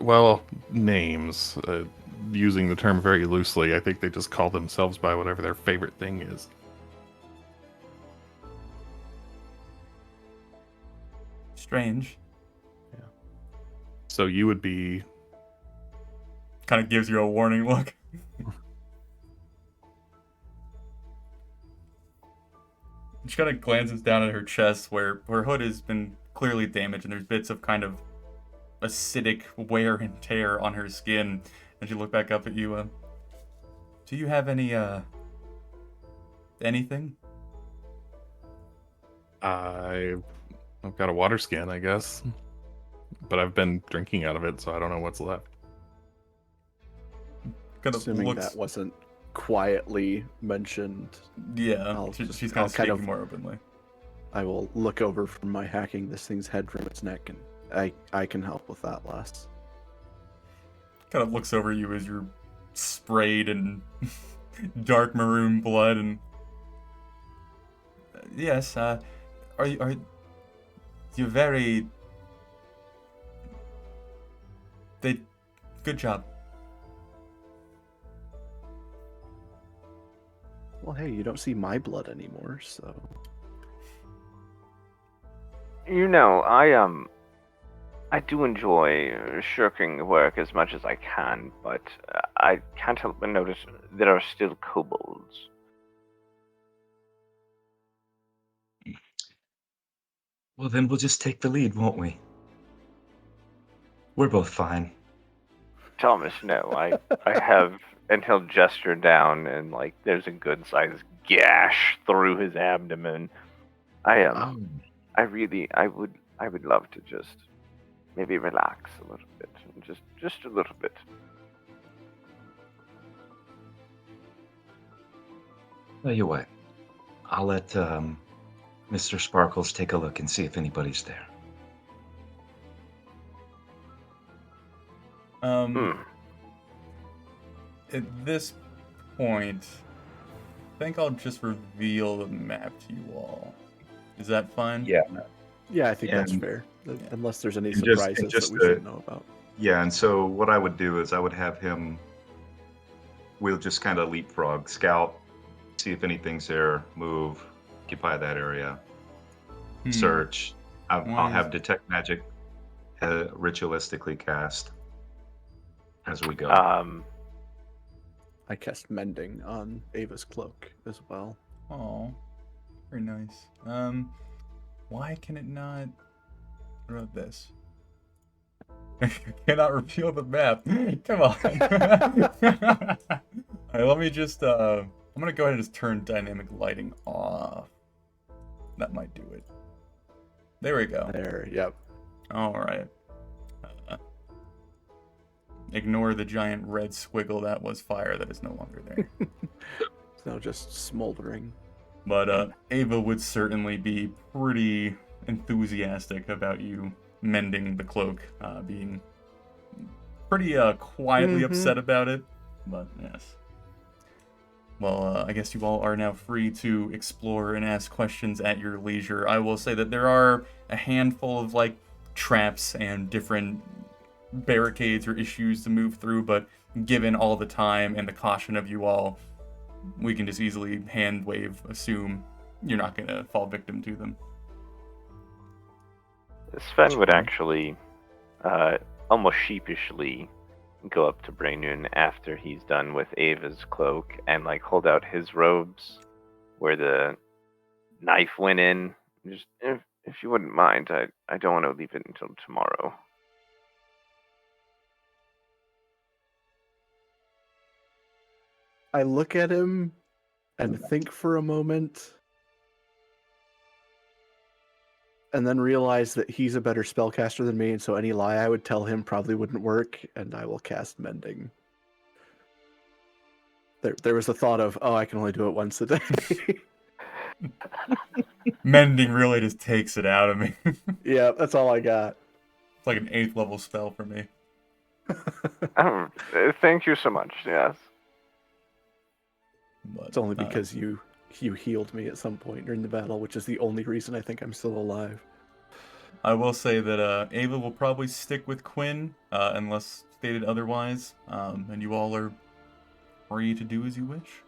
[SPEAKER 3] Well, names. Using the term very loosely, I think they just call themselves by whatever their favorite thing is.
[SPEAKER 1] Strange.
[SPEAKER 4] Yeah.
[SPEAKER 3] So you would be...
[SPEAKER 1] Kind of gives you a warning look. She kind of glances down at her chest where her hood has been clearly damaged and there's bits of kind of acidic wear and tear on her skin. And she looked back up at you. Do you have any anything?
[SPEAKER 3] I've got a water skin, I guess, but I've been drinking out of it, so I don't know what's left.
[SPEAKER 1] Kind of
[SPEAKER 4] Assuming
[SPEAKER 1] looks.
[SPEAKER 4] that wasn't quietly mentioned,
[SPEAKER 1] Yeah, she's kind of speaking more openly.
[SPEAKER 4] I will look over from my hacking this thing's head from its neck, and I can help with that, Les.
[SPEAKER 1] Kind of looks over you as you're sprayed in dark maroon blood, and yes, are you very? Good job.
[SPEAKER 4] Well, hey, you don't see my blood anymore, so...
[SPEAKER 5] You know, I do enjoy shirking work as much as I can, but I can't help but notice there are still kobolds.
[SPEAKER 2] Well, then we'll just take the lead, won't we? We're both fine.
[SPEAKER 5] Thomas, no, I have, and he'll gesture down, and like there's a good sized gash through his abdomen. I would love to just maybe relax a little bit, just a little bit.
[SPEAKER 2] Tell you what, I'll let Mr. Sparkles take a look and see if anybody's there.
[SPEAKER 1] At this point, I think I'll just reveal the map to you all. Is that fine?
[SPEAKER 2] Yeah.
[SPEAKER 4] Yeah, I think that's
[SPEAKER 2] And-
[SPEAKER 4] fair. Unless there's any
[SPEAKER 2] and just-
[SPEAKER 4] surprises
[SPEAKER 2] and just
[SPEAKER 4] that we
[SPEAKER 2] to-
[SPEAKER 4] should know about.
[SPEAKER 2] Yeah, and so what I would do is I would have him, we'll just kind of leapfrog, scout, see if anything's there, move, occupy that area, search. I'll
[SPEAKER 1] Why
[SPEAKER 2] have
[SPEAKER 1] is-
[SPEAKER 2] detect magic ritualistically cast as we go.
[SPEAKER 4] I cast mending on Ava's cloak as well.
[SPEAKER 1] Oh, very nice. Why can it not? What about this? I cannot reveal the map. Come on. Alright, let me just I'm gonna go ahead and just turn dynamic lighting off. That might do it. There we go.
[SPEAKER 4] There, yep.
[SPEAKER 1] Alright. Ignore the giant red squiggle that was fire that is no longer there.
[SPEAKER 4] It's now just smoldering.
[SPEAKER 1] But Ava would certainly be pretty enthusiastic about you mending the cloak, being pretty quietly upset about it. But yes. Well, I guess you all are now free to explore and ask questions at your leisure. I will say that there are a handful of like traps and different barricades or issues to move through, but given all the time and the caution of you all, we can just easily hand wave assume you're not going to fall victim to them.
[SPEAKER 5] Sven would actually almost sheepishly go up to Brainun after he's done with Ava's cloak and like hold out his robes where the knife went in. Just if you wouldn't mind, I don't want to leave it until tomorrow.
[SPEAKER 4] I look at him and think for a moment, and then realize that he's a better spellcaster than me, and so any lie I would tell him probably wouldn't work, and I will cast Mending. There was the thought of, oh, I can only do it once a day.
[SPEAKER 1] Mending really just takes it out of me. It's
[SPEAKER 4] Yeah, that's all I got.
[SPEAKER 1] like an 8th level spell for me.
[SPEAKER 5] Thank you so much. Yes.
[SPEAKER 1] But,
[SPEAKER 4] It's only because you healed me at some point during the battle, which is the only reason I think I'm still alive.
[SPEAKER 1] I will say that Ava will probably stick with Quinn, unless stated otherwise, and you all are free to do as you wish.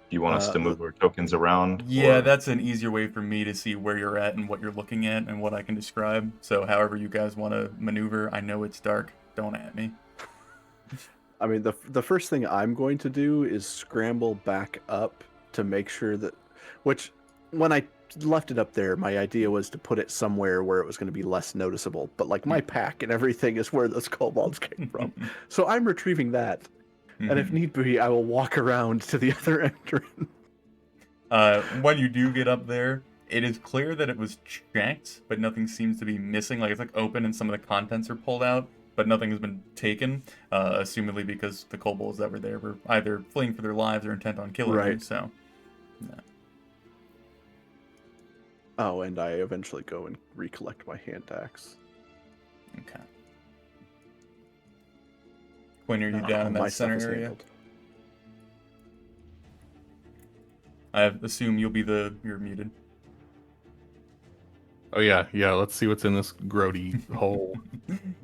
[SPEAKER 2] Do you want us to move our tokens around?
[SPEAKER 1] Yeah,
[SPEAKER 2] or-
[SPEAKER 1] that's an easier way for me to see where you're at and what you're looking at and what I can describe. So however you guys want to maneuver, I know it's dark. Don't at me.
[SPEAKER 4] I mean, the first thing I'm going to do is scramble back up to make sure that, which when I left it up there, my idea was to put it somewhere where it was going to be less noticeable. But like my pack and everything is where those kobolds came from, so I'm retrieving that. And if
[SPEAKER 1] Mhm.
[SPEAKER 4] need be, I will walk around to the other entrance.
[SPEAKER 1] When you do get up there, it is clear that it was checked, but nothing seems to be missing. Like, it's like open and some of the contents are pulled out, but nothing has been taken, assumedly because the kobolds that were there were either fleeing for their lives or intent on killing them,
[SPEAKER 4] Right.
[SPEAKER 1] so... yeah.
[SPEAKER 4] Oh, and I eventually go and recollect my hand axe.
[SPEAKER 1] Okay. Quinn, are you down in
[SPEAKER 4] My
[SPEAKER 1] that
[SPEAKER 4] stuff
[SPEAKER 1] center
[SPEAKER 4] is
[SPEAKER 1] area?
[SPEAKER 4] handled.
[SPEAKER 1] I assume you'll be you're muted.
[SPEAKER 3] Oh yeah, let's see what's in this grody hole.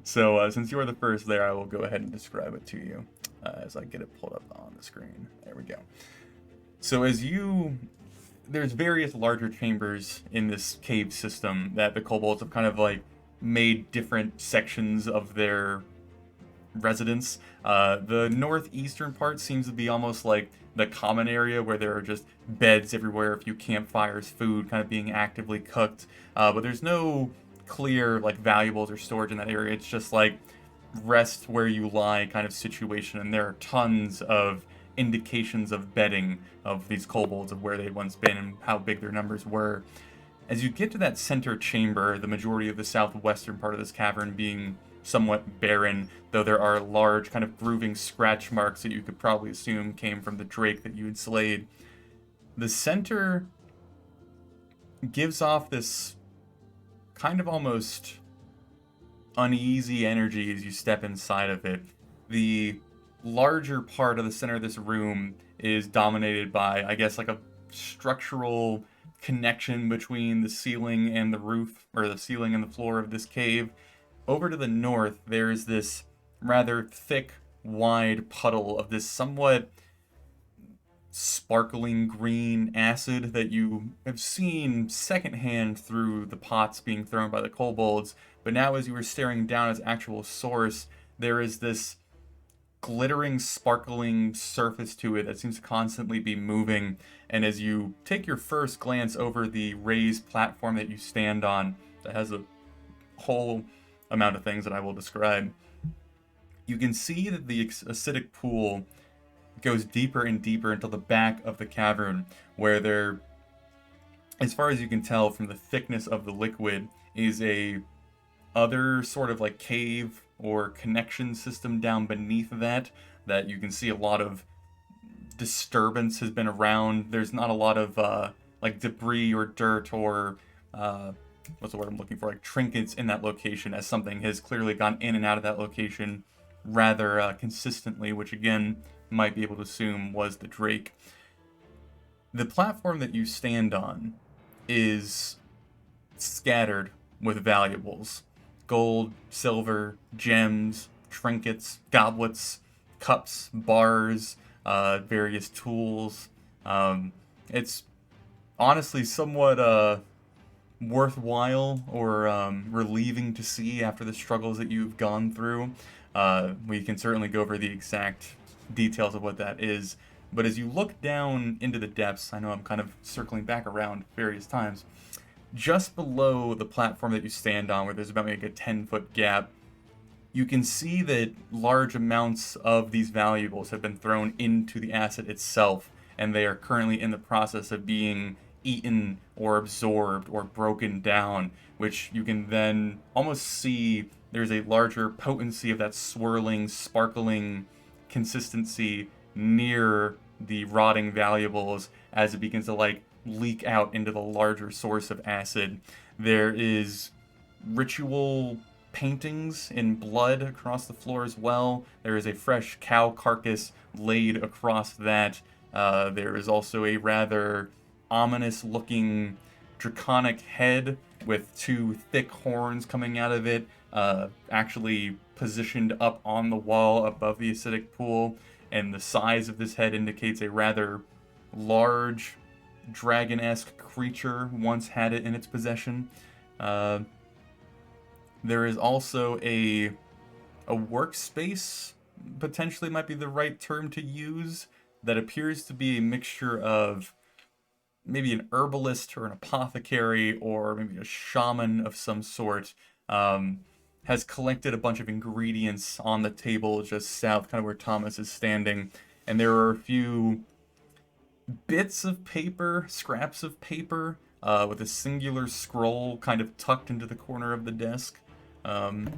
[SPEAKER 1] So, since you are the first there, I will go ahead and describe it to you as I get it pulled up on the screen. There we go. So there's various larger chambers in this cave system that the kobolds have kind of like made different sections of their residence. The northeastern part seems to be almost like the common area where there are just beds everywhere, a few campfires, food kind of being actively cooked. But there's no clear like valuables or storage in that area. It's just like rest where you lie kind of situation, and there are tons of indications of bedding of these kobolds of where they'd once been and how big their numbers were. As you get to that center chamber, the majority of the southwestern part of this cavern being somewhat barren, though there are large kind of grooving scratch marks that you could probably assume came from the drake that you had slayed. The center gives off this kind of almost uneasy energy as you step inside of it. The larger part of the center of this room is dominated by, I guess, like a structural connection between the ceiling and the roof, or the ceiling and the floor of this cave. Over to the north, there's this rather thick, wide puddle of this somewhat sparkling green acid that you have seen secondhand through the pots being thrown by the kobolds. But now, as you were staring down its actual source, there is this glittering, sparkling surface to it that seems to constantly be moving. And as you take your first glance over the raised platform that you stand on, that has a whole amount of things that I will describe, you can see that the acidic pool goes deeper and deeper into the back of the cavern, where there, as far as you can tell from the thickness of the liquid, is a other sort of like cave or connection system down beneath that you can see a lot of disturbance has been around. There's not a lot of like debris or dirt or what's the word I'm looking for, like trinkets in that location, as something has clearly gone in and out of that location rather consistently, which again might be able to assume was the drake. The platform that you stand on is scattered with valuables: gold, silver, gems, trinkets, goblets, cups, bars, various tools. It's honestly somewhat worthwhile or relieving to see after the struggles that you've gone through. We can certainly go over the exact details of what that is. But as you look down into the depths, I know I'm kind of circling back around various times, just below the platform that you stand on, where there's about maybe a 10-foot gap, you can see that large amounts of these valuables have been thrown into the acid itself, and they are currently in the process of being eaten or absorbed or broken down, which you can then almost see there's a larger potency of that swirling, sparkling consistency near the rotting valuables as it begins to like leak out into the larger source of acid. There is ritual paintings in blood across the floor as well. There is a fresh cow carcass laid across that. There is also a rather ominous looking draconic head with two thick horns coming out of it, actually positioned up on the wall above the acidic pool. And the size of this head indicates a rather large dragon-esque creature once had it in its possession. There is also a workspace, potentially might be the right term to use, that appears to be a mixture of maybe an herbalist or an apothecary or maybe a shaman of some sort. has collected a bunch of ingredients on the table just south, kind of where Thomas is standing. And there are a few bits of paper, scraps of paper, with a singular scroll kind of tucked into the corner of the desk. But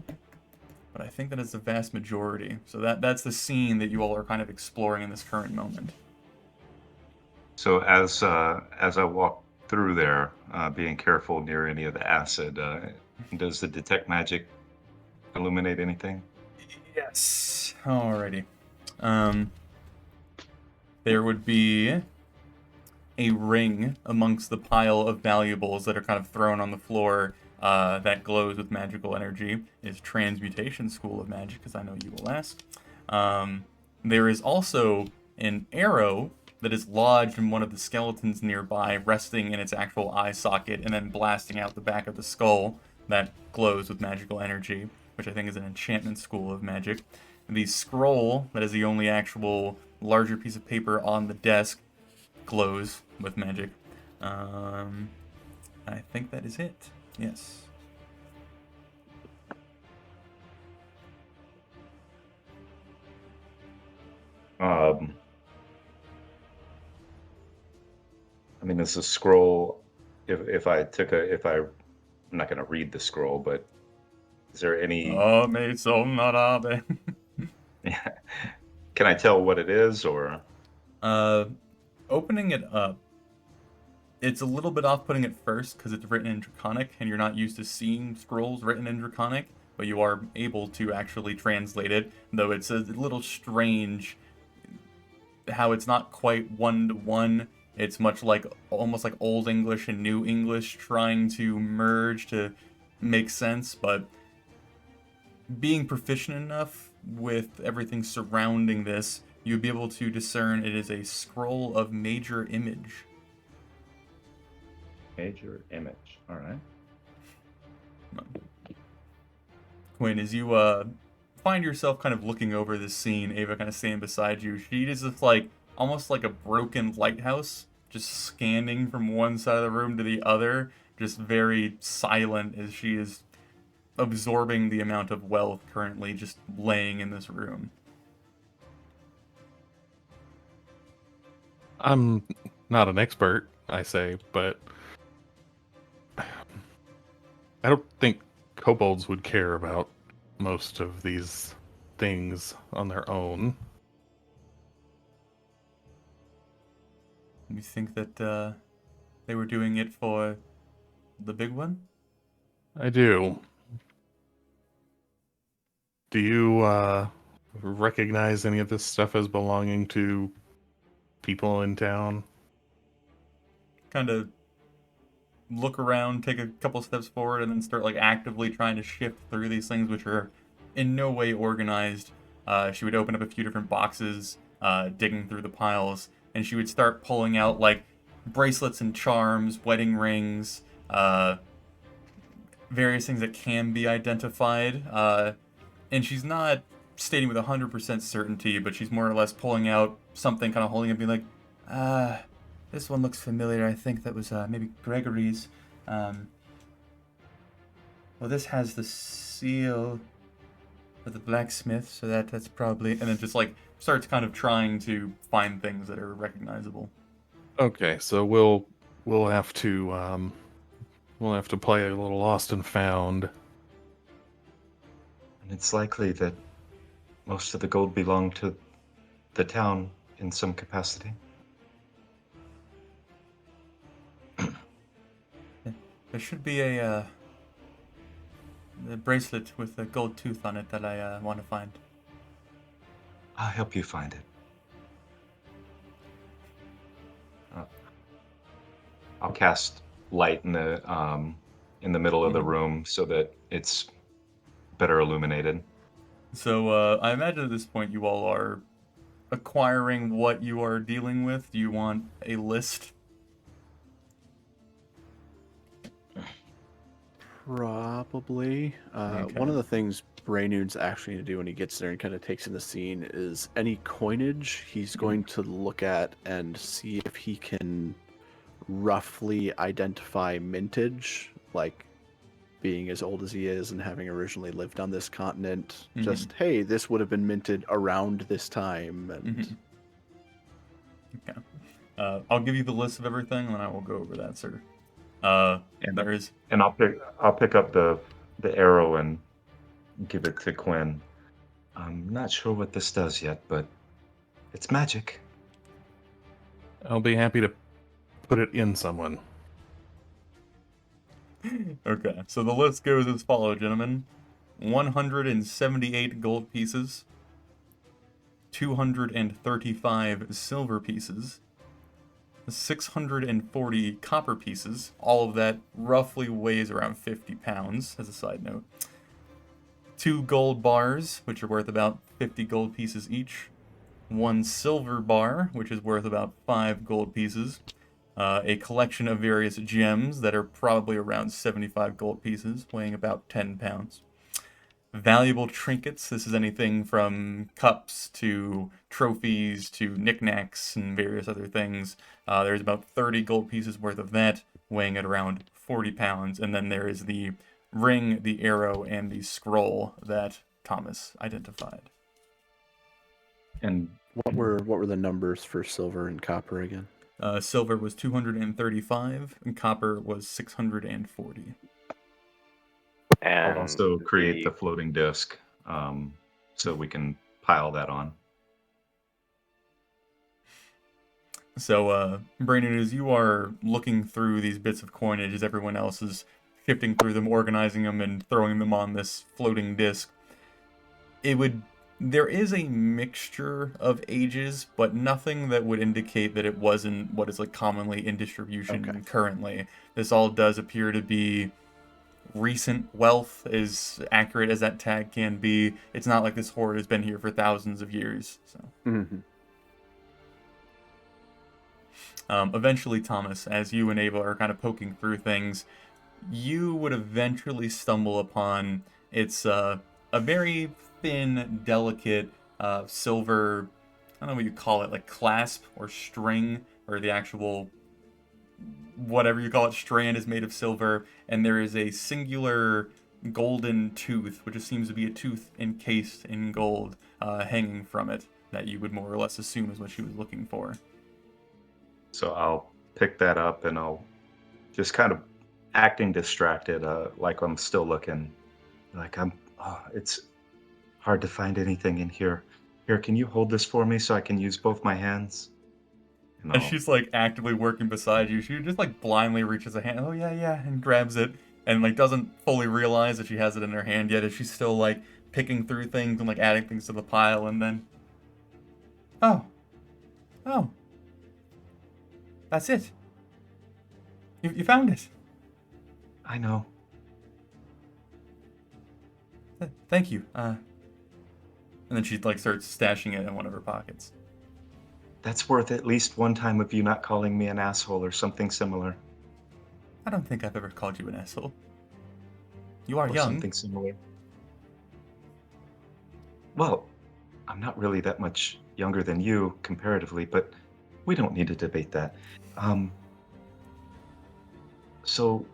[SPEAKER 1] I think that is the vast majority. So that's the scene that you all are kind of exploring in this current moment.
[SPEAKER 2] So as I walk through there, being careful near any of the acid, does the detect magic illuminate anything?
[SPEAKER 1] Yes. Alrighty. There would be a ring amongst the pile of valuables that are kind of thrown on the floor that glows with magical energy. Is Transmutation School of Magic, as I know you will ask. There is also an arrow that is lodged in one of the skeletons nearby, resting in its actual eye socket and then blasting out the back of the skull that glows with magical energy, which I think is an enchantment school of magic. The scroll, that is the only actual larger piece of paper on the desk, glows with magic. I think that is it. Yes.
[SPEAKER 2] I mean, is the scroll? If I'm not going to read the scroll, but is there any?
[SPEAKER 1] Me son narabe.
[SPEAKER 2] Can I tell what it is, or?
[SPEAKER 1] Opening it up, it's a little bit off-putting at first because it's written in Draconic and you're not used to seeing scrolls written in Draconic, but you are able to actually translate it, though it's a little strange how it's not quite one-to-one. It's much like almost like Old English and New English trying to merge to make sense, but being proficient enough with everything surrounding this, you'd be able to discern it is a scroll of major image.
[SPEAKER 2] Major image. All right.
[SPEAKER 1] Quinn, as you find yourself kind of looking over this scene, Ava kind of standing beside you, she is just like almost like a broken lighthouse, just scanning from one side of the room to the other, just very silent as she is absorbing the amount of wealth currently just laying in this room.
[SPEAKER 3] I'm not an expert, I say, but I don't think kobolds would care about most of these things on their own.
[SPEAKER 1] You think that they were doing it for the big one?
[SPEAKER 3] I do. Do you recognize any of this stuff as belonging to people in town?
[SPEAKER 1] Kind of look around, take a couple steps forward, and then start like actively trying to shift through these things, which are in no way organized. She would open up a few different boxes, digging through the piles, and she would start pulling out like bracelets and charms, wedding rings, various things that can be identified. And she's not stating with 100% certainty, but she's more or less pulling out something, kind of holding it, and being like, this one looks familiar. I think that was maybe Gregory's. Well, this has the seal of the blacksmith, so that's probably... And then just like starts kind of trying to find things that are recognizable.
[SPEAKER 3] Okay, so we'll have to play a little lost and found.
[SPEAKER 2] And it's likely that most of the gold belonged to the town in some capacity.
[SPEAKER 1] There should be a bracelet with a gold tooth on it that I want to find.
[SPEAKER 2] I'll help you find it. I'll cast light in the middle of the room so that it's better illuminated.
[SPEAKER 1] So I imagine at this point you all are acquiring what you are dealing with. Do you want a list?
[SPEAKER 4] Probably.
[SPEAKER 1] Okay.
[SPEAKER 4] One of the things Braynoon's actually going to do when he gets there and kind of takes in the scene is any coinage he's going to look at and see if he can roughly identify mintage, like being as old as he is and having originally lived on this continent,
[SPEAKER 1] Mhm.
[SPEAKER 4] just, hey, this would have been minted around this time. And
[SPEAKER 1] Mhm. Okay. I'll give you the list of everything, and then I will go over that, sir.
[SPEAKER 2] And
[SPEAKER 1] There is.
[SPEAKER 2] and I'll pick up the arrow and give it to Quinn. I'm not sure what this does yet, but it's magic.
[SPEAKER 3] I'll be happy to put it in someone.
[SPEAKER 1] Okay, so the list goes as follows, gentlemen: 178 gold pieces, 235 silver pieces, 640 copper pieces. All of that roughly weighs around 50 pounds, as a side note. 2 gold bars, which are worth about 50 gold pieces each. 1 silver bar, which is worth about 5 gold pieces. A collection of various gems that are probably around 75 gold pieces, weighing about 10 pounds. Valuable trinkets. This is anything from cups to trophies to knickknacks and various other things. There's about 30 gold pieces worth of that, weighing at around 40 pounds. And then there is the ring, the arrow, and the scroll that Thomas identified.
[SPEAKER 2] And
[SPEAKER 4] what were the numbers for silver and copper again?
[SPEAKER 1] Silver was 235, and copper was 640.
[SPEAKER 5] And
[SPEAKER 2] I'll also create the floating disc, so we can pile that on.
[SPEAKER 1] So, Brandon, as you are looking through these bits of coinage, as everyone else is shifting through them, organizing them, and throwing them on this floating disc, there is a mixture of ages, but nothing that would indicate that it wasn't what is like commonly in distribution
[SPEAKER 4] Okay.
[SPEAKER 1] currently. This all does appear to be recent wealth, as accurate as that tag can be. It's not like this hoard has been here for thousands of years. So.
[SPEAKER 4] Mm-hmm.
[SPEAKER 1] Eventually, Thomas, as you and Ava are kind of poking through things, you would eventually stumble upon a very thin, delicate silver, I don't know what you call it, like clasp or string, or the actual, whatever you call it, strand is made of silver, and there is a singular golden tooth, which just seems to be a tooth encased in gold, hanging from it, that you would more or less assume is what she was looking for.
[SPEAKER 2] So I'll pick that up and I'll just kind of acting distracted, like I'm still looking. Like it's hard to find anything in here. Here, can you hold this for me so I can use both my hands? And
[SPEAKER 1] And
[SPEAKER 2] I'll,
[SPEAKER 1] she's like actively working beside you. She just like blindly reaches a hand, oh yeah, yeah, and grabs it, and like doesn't fully realize that she has it in her hand yet, as she's still like picking through things and like adding things to the pile, and then, oh, oh, that's it. You found it.
[SPEAKER 2] I know.
[SPEAKER 1] Thank you. And then she like starts stashing it in one of her pockets.
[SPEAKER 2] That's worth at least one time of you not calling me an asshole or something similar.
[SPEAKER 1] I don't think I've ever called you an asshole. You are
[SPEAKER 2] Or
[SPEAKER 1] young.
[SPEAKER 2] something similar. Well, I'm not really that much younger than you comparatively, but we don't need to debate that. So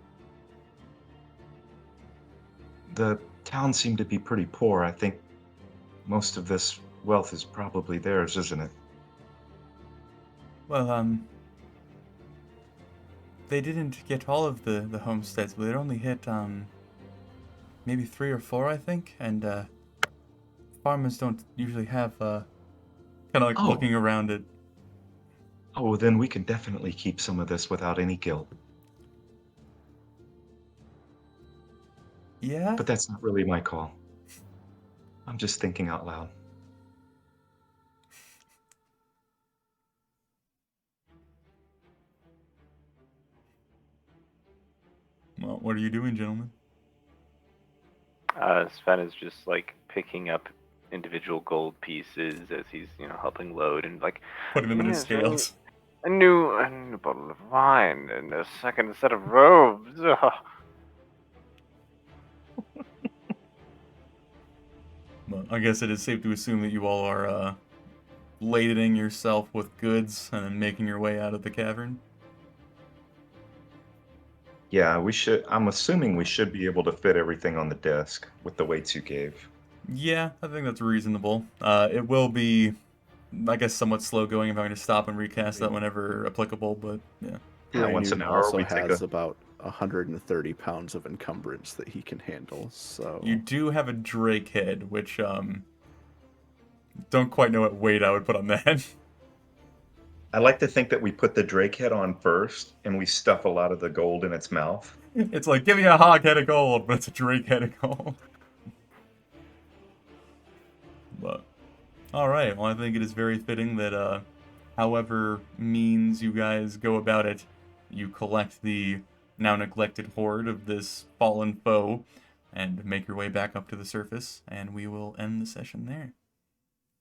[SPEAKER 2] the town seemed to be pretty poor. I think most of this wealth is probably theirs, isn't it?
[SPEAKER 1] Well, they didn't get all of the homesteads, but it only hit maybe 3 or 4, I think, and farmers don't usually have kind of like
[SPEAKER 2] Oh,
[SPEAKER 1] looking around it.
[SPEAKER 2] oh, then we can definitely keep some of this without any guilt.
[SPEAKER 1] Yeah.
[SPEAKER 2] But that's not really my call. I'm just thinking out loud.
[SPEAKER 1] Well, what are you doing, gentlemen?
[SPEAKER 5] Sven is just like picking up individual gold pieces as he's, helping load and like
[SPEAKER 1] Putting them in his
[SPEAKER 5] "Yes,
[SPEAKER 1] scales.
[SPEAKER 5] a new bottle of wine and a second set of robes. Ugh."
[SPEAKER 1] Well, I guess it is safe to assume that you all are ladening yourself with goods and then making your way out of the cavern.
[SPEAKER 2] Yeah, we should. I'm assuming we should be able to fit everything on the desk with the weights you gave.
[SPEAKER 1] Yeah, I think that's reasonable. It will be, I guess, somewhat slow going if I'm going to stop and recast that whenever applicable, but yeah.
[SPEAKER 2] Yeah, once an
[SPEAKER 4] Raynune
[SPEAKER 2] hour
[SPEAKER 4] also
[SPEAKER 2] we take
[SPEAKER 4] has
[SPEAKER 2] a.
[SPEAKER 4] about 130 pounds of encumbrance that he can handle, so...
[SPEAKER 1] You do have a Drake head, which, don't quite know what weight I would put on that.
[SPEAKER 2] I like to think that we put the Drake head on first, and we stuff a lot of the gold in its mouth.
[SPEAKER 1] It's like, give me a hog head of gold, but it's a Drake head of gold. But, alright, well I think it is very fitting that, however means you guys go about it, you collect the now neglected hoard of this fallen foe, and make your way back up to the surface, and we will end the session there.